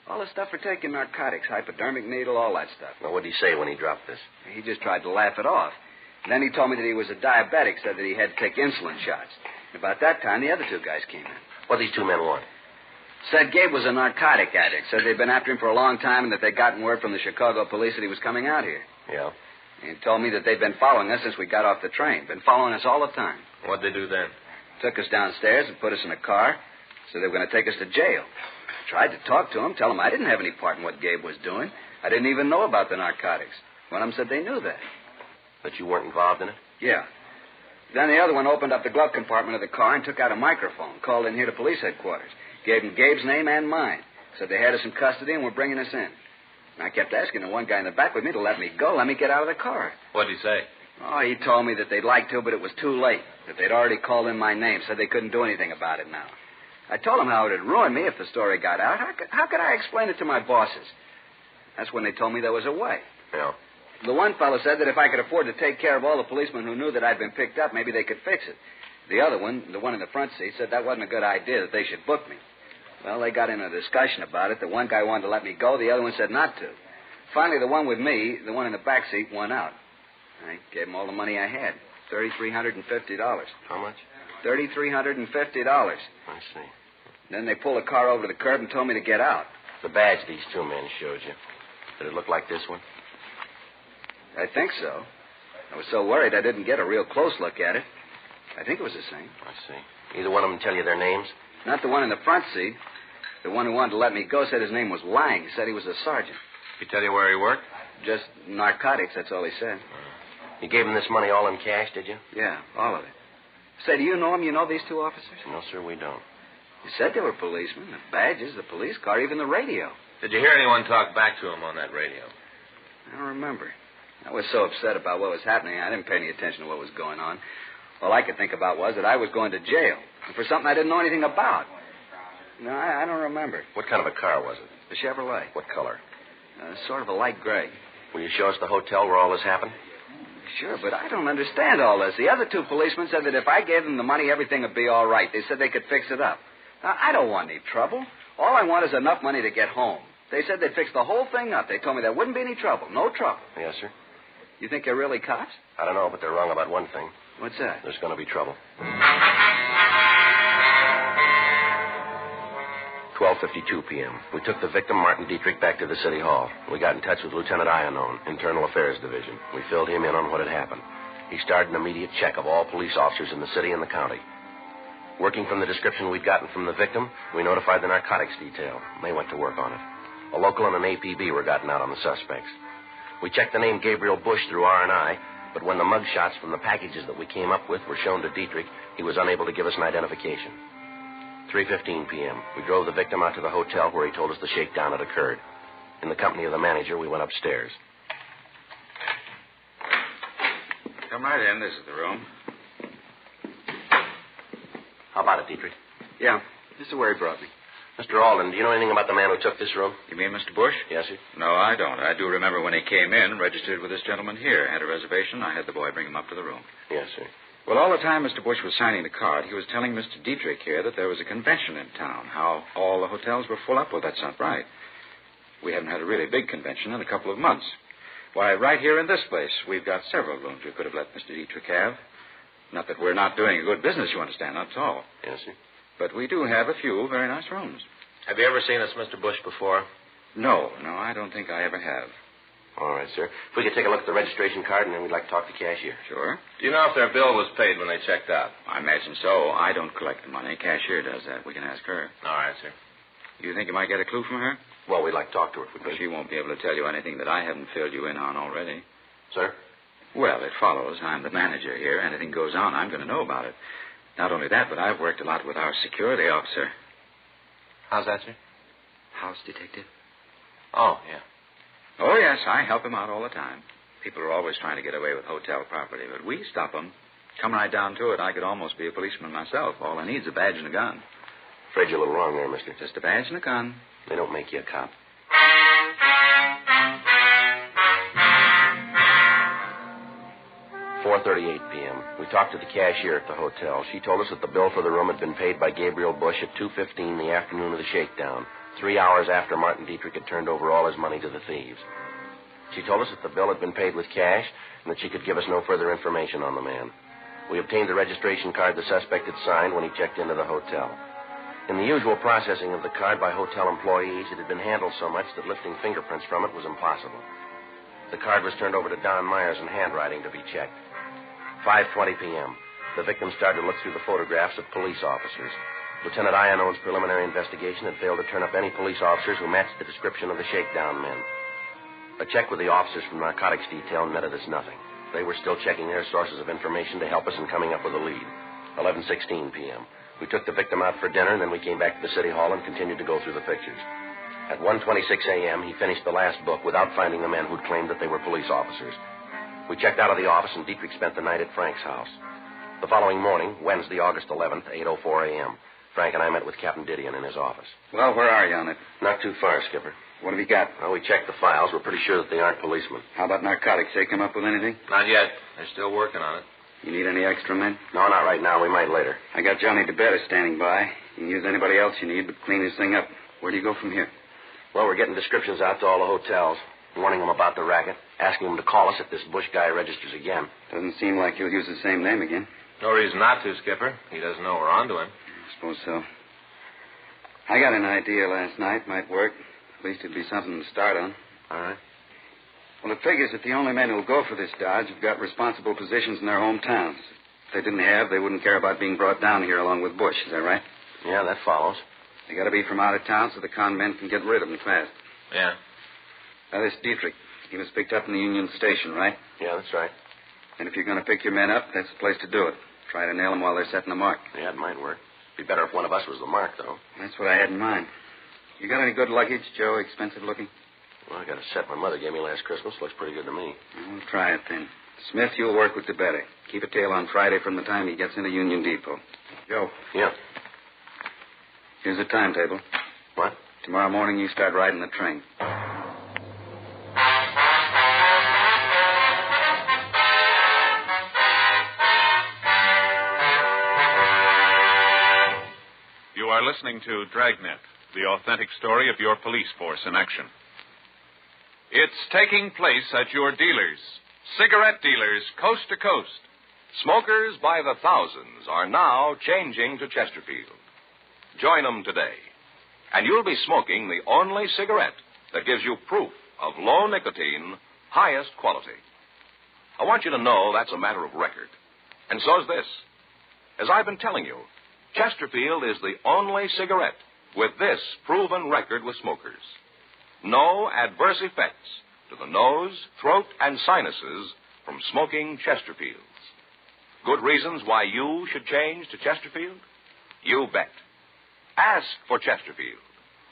All the stuff for taking narcotics, hypodermic needle, all that stuff. Well, what did he say when he dropped this? He just tried to laugh it off. And then he told me that he was a diabetic, said that he had to take insulin shots. About that time, the other two guys came in. What did these two men want? Said Gabe was a narcotic addict. Said they'd been after him for a long time and that they'd gotten word from the Chicago police that he was coming out here. Yeah. He told me that they'd been following us since we got off the train. Been following us all the time. What'd they do then? Took us downstairs and put us in a car. Said they were going to take us to jail. Tried to talk to him, tell him I didn't have any part in what Gabe was doing. I didn't even know about the narcotics. One of them said they knew that. That you weren't involved in it? Yeah. Then the other one opened up the glove compartment of the car and took out a microphone, called in here to police headquarters. Gave them Gabe's name and mine. Said they had us in custody and were bringing us in. And I kept asking the one guy in the back with me to let me go, let me get out of the car. What'd he say? Oh, he told me that they'd like to, but it was too late. That they'd already called in my name, said they couldn't do anything about it now. I told him how it would ruin me if the story got out. How could I explain it to my bosses? That's when they told me there was a way. Yeah. The one fellow said that if I could afford to take care of all the policemen who knew that I'd been picked up, maybe they could fix it. The other one, the one in the front seat, said that wasn't a good idea, that they should book me. Well, they got in a discussion about it. The one guy wanted to let me go. The other one said not to. Finally, the one with me, the one in the back seat, won out. I gave him all the money I had, $3,350. How much? $3,350. I see. Then they pulled the car over to the curb and told me to get out. The badge these two men showed you, did it look like this one? I think so. I was so worried I didn't get a real close look at it. I think it was the same. I see. Either one of them tell you their names? Not the one in the front seat. The one who wanted to let me go said his name was Lang. He said he was a sergeant. He tell you where he worked? Just narcotics, that's all he said. You gave him this money all in cash, did you? Yeah, all of it. Say, do you know him? You know these two officers? No, sir, we don't. You said they were policemen. The badges, the police car, even the radio. Did you hear anyone talk back to him on that radio? I don't remember. I was so upset about what was happening, I didn't pay any attention to what was going on. All I could think about was that I was going to jail for something I didn't know anything about. No, I don't remember. What kind of a car was it? A Chevrolet. What color? Sort of a light gray. Will you show us the hotel where all this happened? Sure, but I don't understand all this. The other two policemen said that if I gave them the money, everything would be all right. They said they could fix it up. Now, I don't want any trouble. All I want is enough money to get home. They said they'd fix the whole thing up. They told me there wouldn't be any trouble. No trouble. Yes, sir. You think they're really cops? I don't know, but they're wrong about one thing. What's that? There's going to be trouble. 12:52 p.m. We took the victim, Martin Dietrich, back to the city hall. We got in touch with Lieutenant Iannone, Internal Affairs Division. We filled him in on what had happened. He started an immediate check of all police officers in the city and the county. Working from the description we'd gotten from the victim, we notified the narcotics detail. They went to work on it. A local and an APB were gotten out on the suspects. We checked the name Gabriel Bush through R&I, but when the mug shots from the packages that we came up with were shown to Dietrich, he was unable to give us an identification. 3:15 p.m. We drove the victim out to the hotel where he told us the shakedown had occurred. In the company of the manager, we went upstairs. Come right in. This is the room. How about it, Dietrich? Yeah, this is where he brought me. Mr. Alden, do you know anything about the man who took this room? You mean Mr. Bush? Yes, sir. No, I don't. I do remember when he came in, registered with this gentleman here, had a reservation. I had the boy bring him up to the room. Yes, sir. Well, all the time Mr. Bush was signing the card, he was telling Mr. Dietrich here that there was a convention in town, how all the hotels were full up. Well, that's not right. We haven't had a really big convention in a couple of months. Why, right here in this place, we've got several rooms we could have let Mr. Dietrich have. Not that we're not doing a good business, you understand, not at all. Yes, sir. But we do have a few very nice rooms. Have you ever seen this Mr. Bush before? No, I don't think I ever have. All right, sir. If we could take a look at the registration card, and then we'd like to talk to the cashier. Sure. Do you know if their bill was paid when they checked out? I imagine so. I don't collect the money. Cashier does that. We can ask her. All right, sir. You think you might get a clue from her? Well, we'd like to talk to her if we could. She won't be able to tell you anything that I haven't filled you in on already. Sir? Well, it follows. I'm the manager here. Anything goes on, I'm going to know about it. Not only that, but I've worked a lot with our security officer. How's that, sir? House detective? Oh, yeah. Oh, yes, I help him out all the time. People are always trying to get away with hotel property, but we stop them. Come right down to it, I could almost be a policeman myself. All I need is a badge and a gun. Afraid you're a little wrong there, mister. Just a badge and a gun. They don't make you a cop. 4:38 p.m. We talked to the cashier at the hotel. She told us that the bill for the room had been paid by Gabriel Bush at 2:15 the afternoon of the shakedown, 3 hours after Martin Dietrich had turned over all his money to the thieves. She told us that the bill had been paid with cash and that she could give us no further information on the man. We obtained the registration card the suspect had signed when he checked into the hotel. In the usual processing of the card by hotel employees, it had been handled so much that lifting fingerprints from it was impossible. The card was turned over to Don Myers in handwriting to be checked. 5:20 p.m. The victim started to look through the photographs of police officers. Lieutenant Iannone's preliminary investigation had failed to turn up any police officers who matched the description of the shakedown men. A check with the officers from narcotics detail netted us nothing. They were still checking their sources of information to help us in coming up with a lead. 11:16 p.m. We took the victim out for dinner, and then we came back to the city hall and continued to go through the pictures. At 1:26 a.m., he finished the last book without finding the men who'd claimed that they were police officers. We checked out of the office, and Dietrich spent the night at Frank's house. The following morning, Wednesday, August 11th, 8:04 a.m., Frank and I met with Captain Didion in his office. Well, where are you on it? Not too far, Skipper. What have you got? Well, we checked the files. We're pretty sure that they aren't policemen. How about narcotics? They come up with anything? Not yet. They're still working on it. You need any extra men? No, not right now. We might later. I got Johnny DeBetta standing by. You can use anybody else you need, but clean this thing up. Where do you go from here? Well, we're getting descriptions out to all the hotels, warning them about the racket, asking them to call us if this Bush guy registers again. Doesn't seem like he'll use the same name again. No reason not to, Skipper. He doesn't know we're on to him. I suppose so. I got an idea last night. Might work. At least it'd be something to start on. All right. Well, it figures that the only men who'll go for this dodge have got responsible positions in their hometowns. If they didn't have, they wouldn't care about being brought down here along with Bush. Is that right? Yeah, that follows. They got to be from out of town so the con men can get rid of them fast. Yeah. Now, this Dietrich, he was picked up in the Union Station, right? Yeah, that's right. And if you're going to pick your men up, that's the place to do it. Try to nail them while they're setting the mark. Yeah, it might work. Be better if one of us was the mark, though. That's what I had in mind. You got any good luggage, Joe? Expensive looking? Well, I got a set my mother gave me last Christmas. Looks pretty good to me. We'll try it then. Smith, you'll work with DeBetta. Keep a tail on Friday from the time he gets into Union Depot. Joe. Yeah. Here's the timetable. What? Tomorrow morning you start riding the train. You are listening to Dragnet, the authentic story of your police force in action. It's taking place at your dealers, cigarette dealers coast to coast. Smokers by the thousands are now changing to Chesterfield. Join them today, and you'll be smoking the only cigarette that gives you proof of low nicotine, highest quality. I want you to know that's a matter of record. And so's this. As I've been telling you, Chesterfield is the only cigarette with this proven record with smokers. No adverse effects to the nose, throat, and sinuses from smoking Chesterfields. Good reasons why you should change to Chesterfield? You bet. Ask for Chesterfield.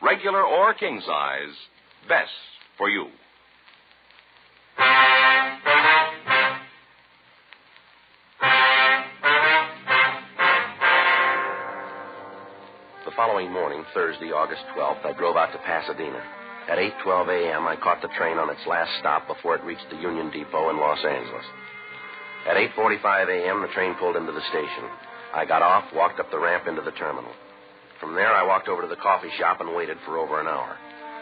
Regular or king size, best for you. The following morning, Thursday, August 12th, I drove out to Pasadena. At 8:12 a.m., I caught the train on its last stop before it reached the Union Depot in Los Angeles. At 8:45 a.m., the train pulled into the station. I got off, walked up the ramp into the terminal. From there, I walked over to the coffee shop and waited for over an hour.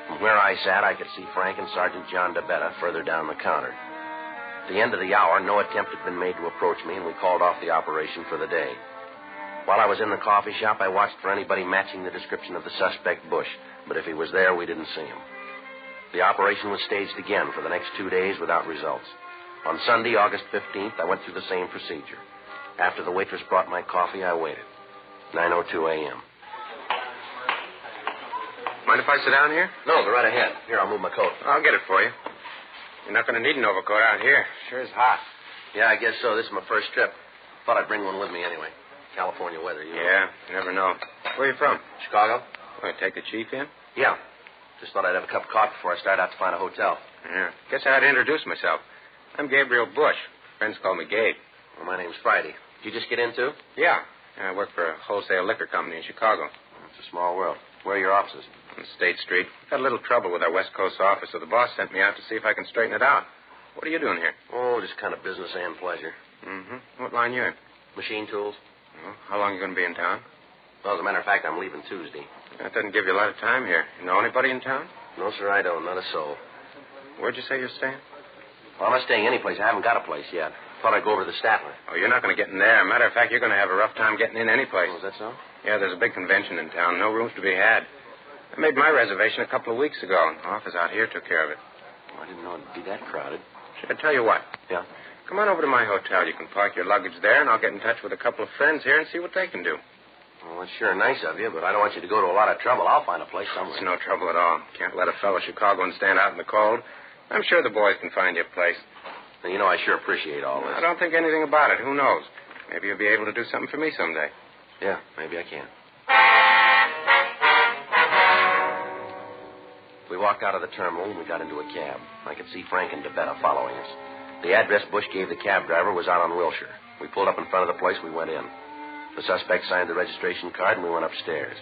From where I sat, I could see Frank and Sergeant John DeBetta further down the counter. At the end of the hour, no attempt had been made to approach me, and we called off the operation for the day. While I was in the coffee shop, I watched for anybody matching the description of the suspect, Bush. But if he was there, we didn't see him. The operation was staged again for the next 2 days without results. On Sunday, August 15th, I went through the same procedure. After the waitress brought my coffee, I waited. 9:02 a.m. Mind if I sit down here? No, go right ahead. Here, I'll move my coat. I'll get it for you. You're not going to need an overcoat out here. Sure is hot. Yeah, I guess so. This is my first trip. Thought I'd bring one with me anyway. California weather, you know. Yeah, you never know. Where are you from? Chicago. Want to take the chief in? Yeah. Just thought I'd have a cup of coffee before I start out to find a hotel. Yeah. Guess I had to introduce myself. I'm Gabriel Bush. Friends call me Gabe. Well, my name's Friday. Did you just get in, too? Yeah. I work for a wholesale liquor company in Chicago. It's a small world. Where are your offices? On State Street. Got a little trouble with our West Coast office, so the boss sent me out to see if I can straighten it out. What are you doing here? Oh, just kind of business and pleasure. Mm-hmm. What line you in? Machine tools. Well, how long are you going to be in town? Well, as a matter of fact, I'm leaving Tuesday. That doesn't give you a lot of time here. You know anybody in town? No, sir, I don't. Not a soul. Where'd you say you're staying? Well, I'm not staying any place. I haven't got a place yet. Thought I'd go over to the Statler. Oh, you're not going to get in there. Matter of fact, you're going to have a rough time getting in any place. Oh, is that so? Yeah, there's a big convention in town. No rooms to be had. I made my reservation a couple of weeks ago. The office out here took care of it. Oh, I didn't know it'd be that crowded. Should I tell you what? Yeah? Come on over to my hotel. You can park your luggage there, and I'll get in touch with a couple of friends here and see what they can do. Well, that's sure nice of you, but I don't want you to go to a lot of trouble. I'll find a place somewhere. It's no trouble at all. Can't let a fellow Chicagoan stand out in the cold. I'm sure the boys can find you a place. And you know, I sure appreciate all this. I don't think anything about it. Who knows? Maybe you'll be able to do something for me someday. Yeah, maybe I can. We walked out of the terminal and we got into a cab. I could see Frank and DeBetta following us. The address Bush gave the cab driver was out on Wilshire. We pulled up in front of the place. We went in. The suspect signed the registration card and we went upstairs.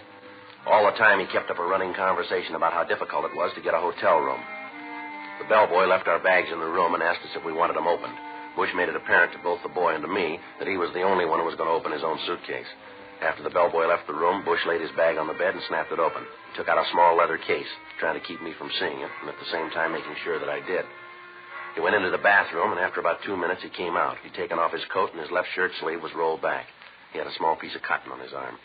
All the time he kept up a running conversation about how difficult it was to get a hotel room. The bellboy left our bags in the room and asked us if we wanted them opened. Bush made it apparent to both the boy and to me that he was the only one who was going to open his own suitcase. After the bellboy left the room, Bush laid his bag on the bed and snapped it open. He took out a small leather case, trying to keep me from seeing it, and at the same time making sure that I did. He went into the bathroom, and after about 2 minutes, he came out. He'd taken off his coat, and his left shirt sleeve was rolled back. He had a small piece of cotton on his arm.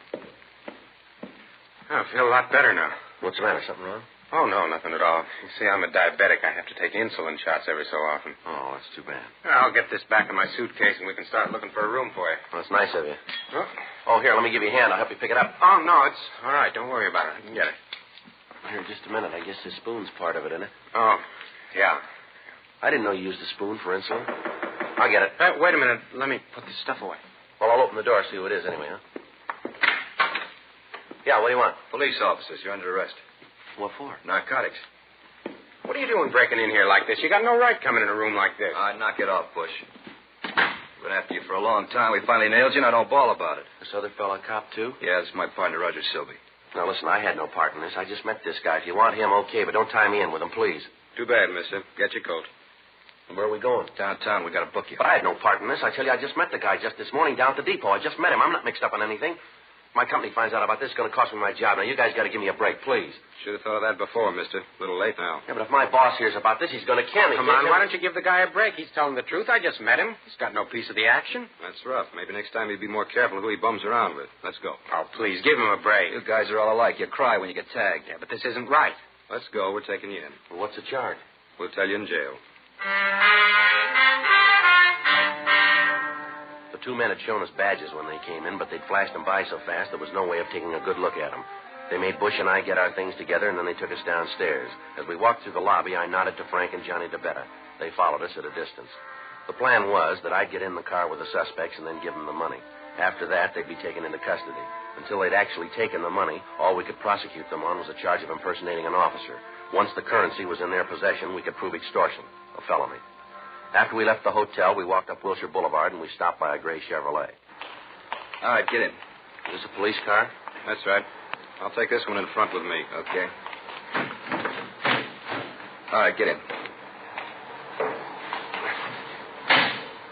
I feel a lot better now. What's the matter? Something wrong? Oh, no, nothing at all. You see, I'm a diabetic. I have to take insulin shots every so often. Oh, that's too bad. I'll get this back in my suitcase, and we can start looking for a room for you. Well, that's nice of you. Huh? Oh, here, let me give you a hand. I'll help you pick it up. Oh, no, it's all right. Don't worry about it. I can get it. Here, just a minute. I guess this spoon's part of it, isn't it? Oh, yeah. I didn't know you used a spoon for insulin. I'll get it. Wait a minute. Let me put this stuff away. Well, I'll open the door, see who it is anyway, huh? Yeah, what do you want? Police officers, you're under arrest. What for? Narcotics. What are you doing breaking in here like this? You got no right coming in a room like this. Knock it off, Bush. Been after you for a long time. We finally nailed you, and I don't bawl about it. This other fella a cop, too? Yeah, this is my partner, Roger Silby. Now, listen, I had no part in this. I just met this guy. If you want him, okay, but don't tie me in with him, please. Too bad, mister. Get your coat. And where are we going? Downtown. We got to book you. But I had no part in this. I tell you, I just met the guy just this morning down at the depot. I just met him. I'm not mixed up in anything. If my company finds out about this, it's going to cost me my job. Now, you guys got to give me a break, please. Should have thought of that before, mister. A little late now. Yeah, but if my boss hears about this, he's going to kill me. Come on, why don't you give the guy a break? He's telling the truth. I just met him. He's got no piece of the action. That's rough. Maybe next time he'd be more careful who he bums around with. Let's go. Oh, please, give him a break. You guys are all alike. You cry when you get tagged. Yeah, but this isn't right. Let's go. We're taking you in. Well, what's the charge? We'll tell you in jail. The two men had shown us badges when they came in, but they'd flashed them by so fast there was no way of taking a good look at them. They made Bush and I get our things together, and then they took us downstairs. As we walked through the lobby, I nodded to Frank and Johnny DeBetta. They followed us at a distance. The plan was that I'd get in the car with the suspects and then give them the money. After that, they'd be taken into custody. Until they'd actually taken the money, all we could prosecute them on was a charge of impersonating an officer. Once the currency was in their possession, we could prove extortion, a felony. After we left the hotel, we walked up Wilshire Boulevard, and we stopped by a gray Chevrolet. All right, get in. Is this a police car? That's right. I'll take this one in front with me. Okay. All right, get in.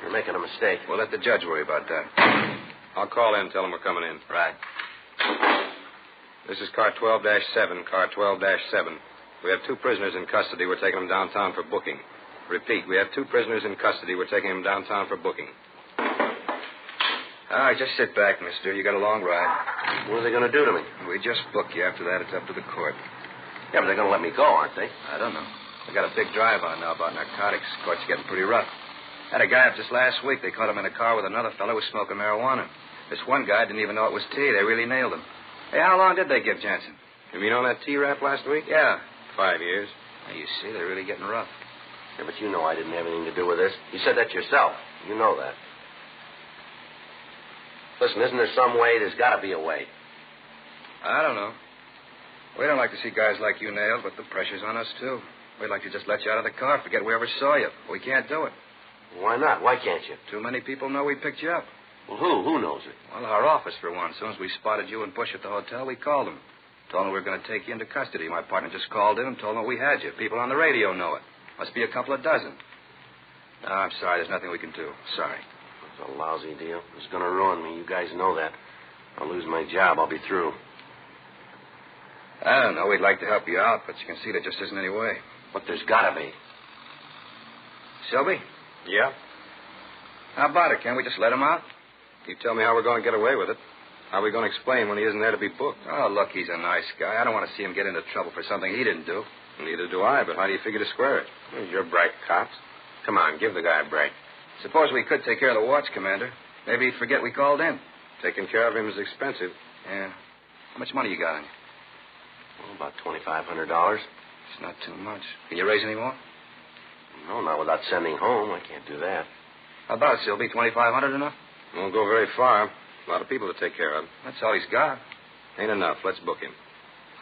You're making a mistake. We'll let the judge worry about that. I'll call in and tell him we're coming in. Right. This is car 12-7, car 12-7. We have two prisoners in custody. We're taking them downtown for booking. Repeat, we have two prisoners in custody. We're taking them downtown for booking. All right, just sit back, mister. You got a long ride. What are they going to do to me? We just book you. After that, it's up to the court. Yeah, but they're going to let me go, aren't they? I don't know. They got a big drive on now about narcotics. Court's getting pretty rough. Had a guy up just last week. They caught him in a car with another fellow who was smoking marijuana. This one guy didn't even know it was tea. They really nailed him. Hey, how long did they give Jensen? You mean on that T-rap last week? Yeah. 5 years. Now, you see, they're really getting rough. Yeah, but you know I didn't have anything to do with this. You said that yourself. You know that. Listen, isn't there some way? There's got to be a way. I don't know. We don't like to see guys like you nailed, but the pressure's on us, too. We'd like to just let you out of the car, forget we ever saw you. We can't do it. Why not? Why can't you? Too many people know we picked you up. Well, who? Who knows it? Well, our office, for one. As soon as we spotted you and Bush at the hotel, we called them. Told them we were going to take you into custody. My partner just called in and told them we had you. People on the radio know it. Must be a couple of dozen. No, I'm sorry. There's nothing we can do. Sorry. It's a lousy deal. It's going to ruin me. You guys know that. I'll lose my job. I'll be through. I don't know. We'd like to help you out, but you can see there just isn't any way. But there's got to be. Sylvie? Yeah? How about it? Can't we just let him out? You tell me how we're going to get away with it. How are we going to explain when he isn't there to be booked? Oh, look, he's a nice guy. I don't want to see him get into trouble for something he didn't do. Neither do I, but how do you figure to square it? Well, you're bright cops. Come on, give the guy a break. Suppose we could take care of the watch, Commander. Maybe he'd forget we called in. Taking care of him is expensive. Yeah. How much money you got on you? Well, about $2,500. It's not too much. Can you raise any more? No, not without sending home. I can't do that. How about it, Sylvie? $2,500 enough? Won't go very far. A lot of people to take care of. That's all he's got. Ain't enough. Let's book him.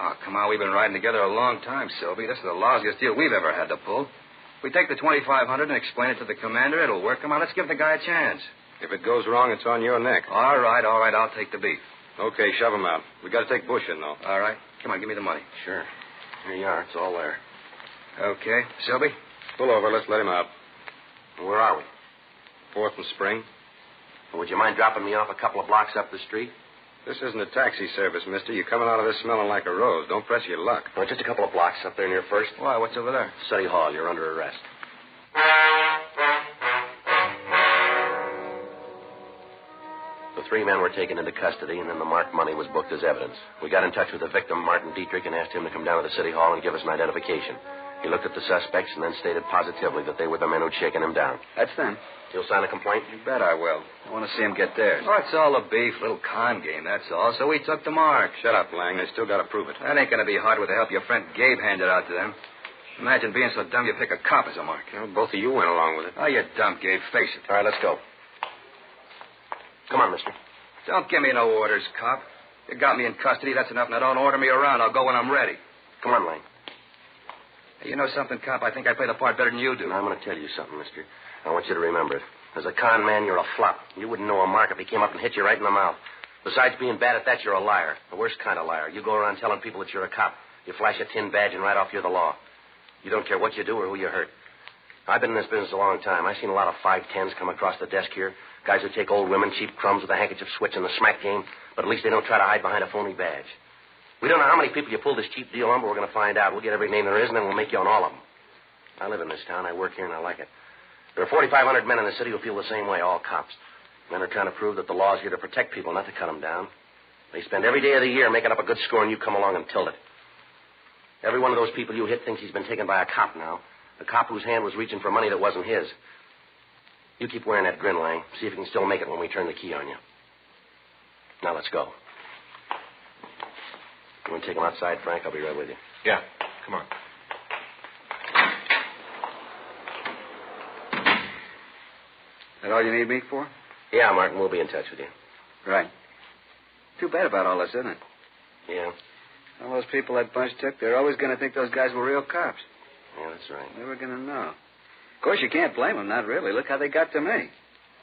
Oh, come on. We've been riding together a long time, Sylvie. This is the lousiest deal we've ever had to pull. If we take the $2,500 and explain it to the commander, it'll work. Come on, let's give the guy a chance. If it goes wrong, it's on your neck. All right. I'll take the beef. Okay, shove him out. We got to take Bush in, though. All right. Come on, give me the money. Sure. Here you are. It's all there. Okay. Sylvie? Pull over. Let's let him out. Where are we? 4th and Spring. Would you mind dropping me off a couple of blocks up the street? This isn't a taxi service, mister. You're coming out of this smelling like a rose. Don't press your luck. No, just a couple of blocks up there near First. Why? What's over there? City Hall. You're under arrest. The 3 men were taken into custody, and then the marked money was booked as evidence. We got in touch with the victim, Martin Dietrich, and asked him to come down to the City Hall and give us an identification. He looked at the suspects and then stated positively that they were the men who'd shaken him down. That's them. You'll sign a complaint? You bet I will. I want to see him get theirs. Oh, it's all a beef, little con game, that's all. So we took the mark. Shut up, Lang. They still got to prove it. That ain't going to be hard with the help your friend Gabe handed out to them. Imagine being so dumb you pick a cop as a mark. Well, both of you went along with it. Oh, you're dumb, Gabe. Face it. All right, let's go. Come on, mister. Don't give me no orders, cop. You got me in custody, that's enough. Now don't order me around. I'll go when I'm ready. Come on, Lang. Hey, you know something, cop? I think I play the part better than you do. Now, I'm going to tell you something, mister. I want you to remember it. As a con man, you're a flop. You wouldn't know a mark if he came up and hit you right in the mouth. Besides being bad at that, you're a liar. The worst kind of liar. You go around telling people that you're a cop. You flash a tin badge and right off you're the law. You don't care what you do or who you hurt. I've been in this business a long time. I've seen a lot of 510s come across the desk here. Guys who take old women, cheap crumbs with a handkerchief switch in the smack game, but at least they don't try to hide behind a phony badge. We don't know how many people you pull this cheap deal on, but we're going to find out. We'll get every name there is, and then we'll make you on all of them. I live in this town. I work here, and I like it. There are 4,500 men in the city who feel the same way, all cops. Men are trying to prove that the law's here to protect people, not to cut them down. They spend every day of the year making up a good score, and you come along and tilt it. Every one of those people you hit thinks he's been taken by a cop now. A cop whose hand was reaching for money that wasn't his. You keep wearing that grin, Lang. See if you can still make it when we turn the key on you. Now, let's go. You want to take him outside, Frank? I'll be right with you. Yeah, come on. That all you need me for? Yeah, Martin, we'll be in touch with you. Right. Too bad about all this, isn't it? Yeah. All those people that bunch took, they're always going to think those guys were real cops. Yeah, that's right. Never going to know. Of course, you can't blame them, not really. Look how they got to me.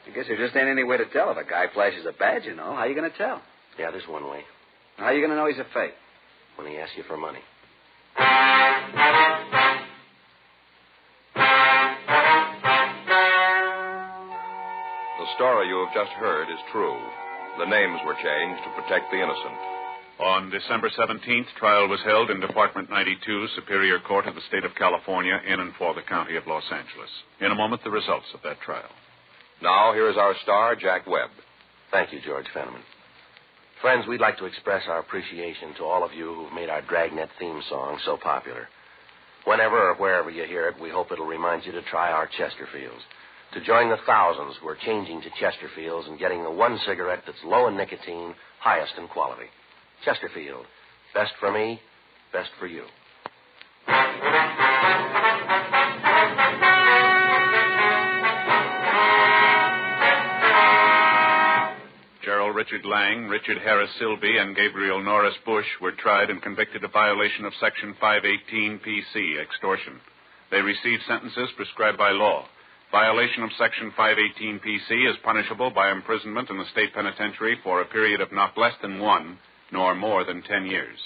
I guess there just ain't any way to tell if a guy flashes a badge, you know. How are you going to tell? Yeah, there's one way. How are you going to know he's a fake? When he asks you for money. The story you have just heard is true. The names were changed to protect the innocent. On December 17th, trial was held in Department 92, Superior Court of the State of California, in and for the County of Los Angeles. In a moment, the results of that trial. Now, here is our star, Jack Webb. Thank you, George Fenneman. Friends, we'd like to express our appreciation to all of you who've made our Dragnet theme song so popular. Whenever or wherever you hear it, we hope it'll remind you to try our Chesterfields, to join the thousands who are changing to Chesterfields and getting the one cigarette that's low in nicotine, highest in quality. Chesterfield, best for me, best for you. Gerald Richard Lang, Richard Harris Silby, and Gabriel Norris Bush were tried and convicted of violation of Section 518 PC, extortion. They received sentences prescribed by law. Violation of Section 518 PC is punishable by imprisonment in the state penitentiary for a period of not less than 1 nor more than 10 years.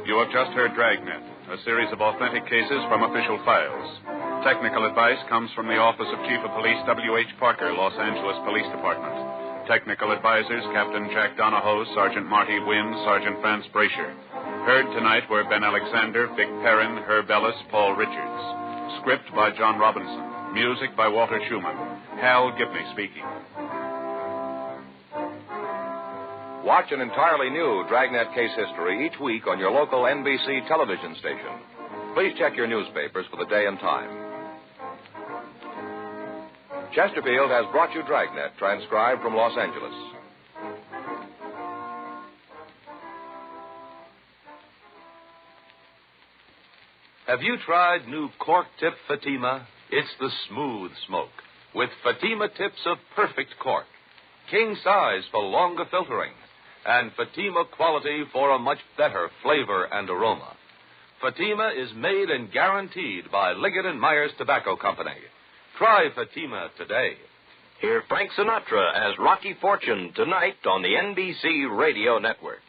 You have just heard Dragnet, a series of authentic cases from official files. Technical advice comes from the Office of Chief of Police W.H. Parker, Los Angeles Police Department. Technical advisors Captain Jack Donahoe, Sergeant Marty Wynn, Sergeant Vance Brasher. Heard tonight were Ben Alexander, Vic Perrin, Herb Ellis, Paul Richards. Script by John Robinson. Music by Walter Schumann. Hal Gibney speaking. Watch an entirely new Dragnet case history each week on your local NBC television station. Please check your newspapers for the day and time. Chesterfield has brought you Dragnet, transcribed from Los Angeles. Have you tried new cork tip Fatima? It's the smooth smoke, with Fatima tips of perfect cork, king size for longer filtering, and Fatima quality for a much better flavor and aroma. Fatima is made and guaranteed by Liggett & Myers Tobacco Company. Try Fatima today. Hear Frank Sinatra as Rocky Fortune tonight on the NBC Radio Network.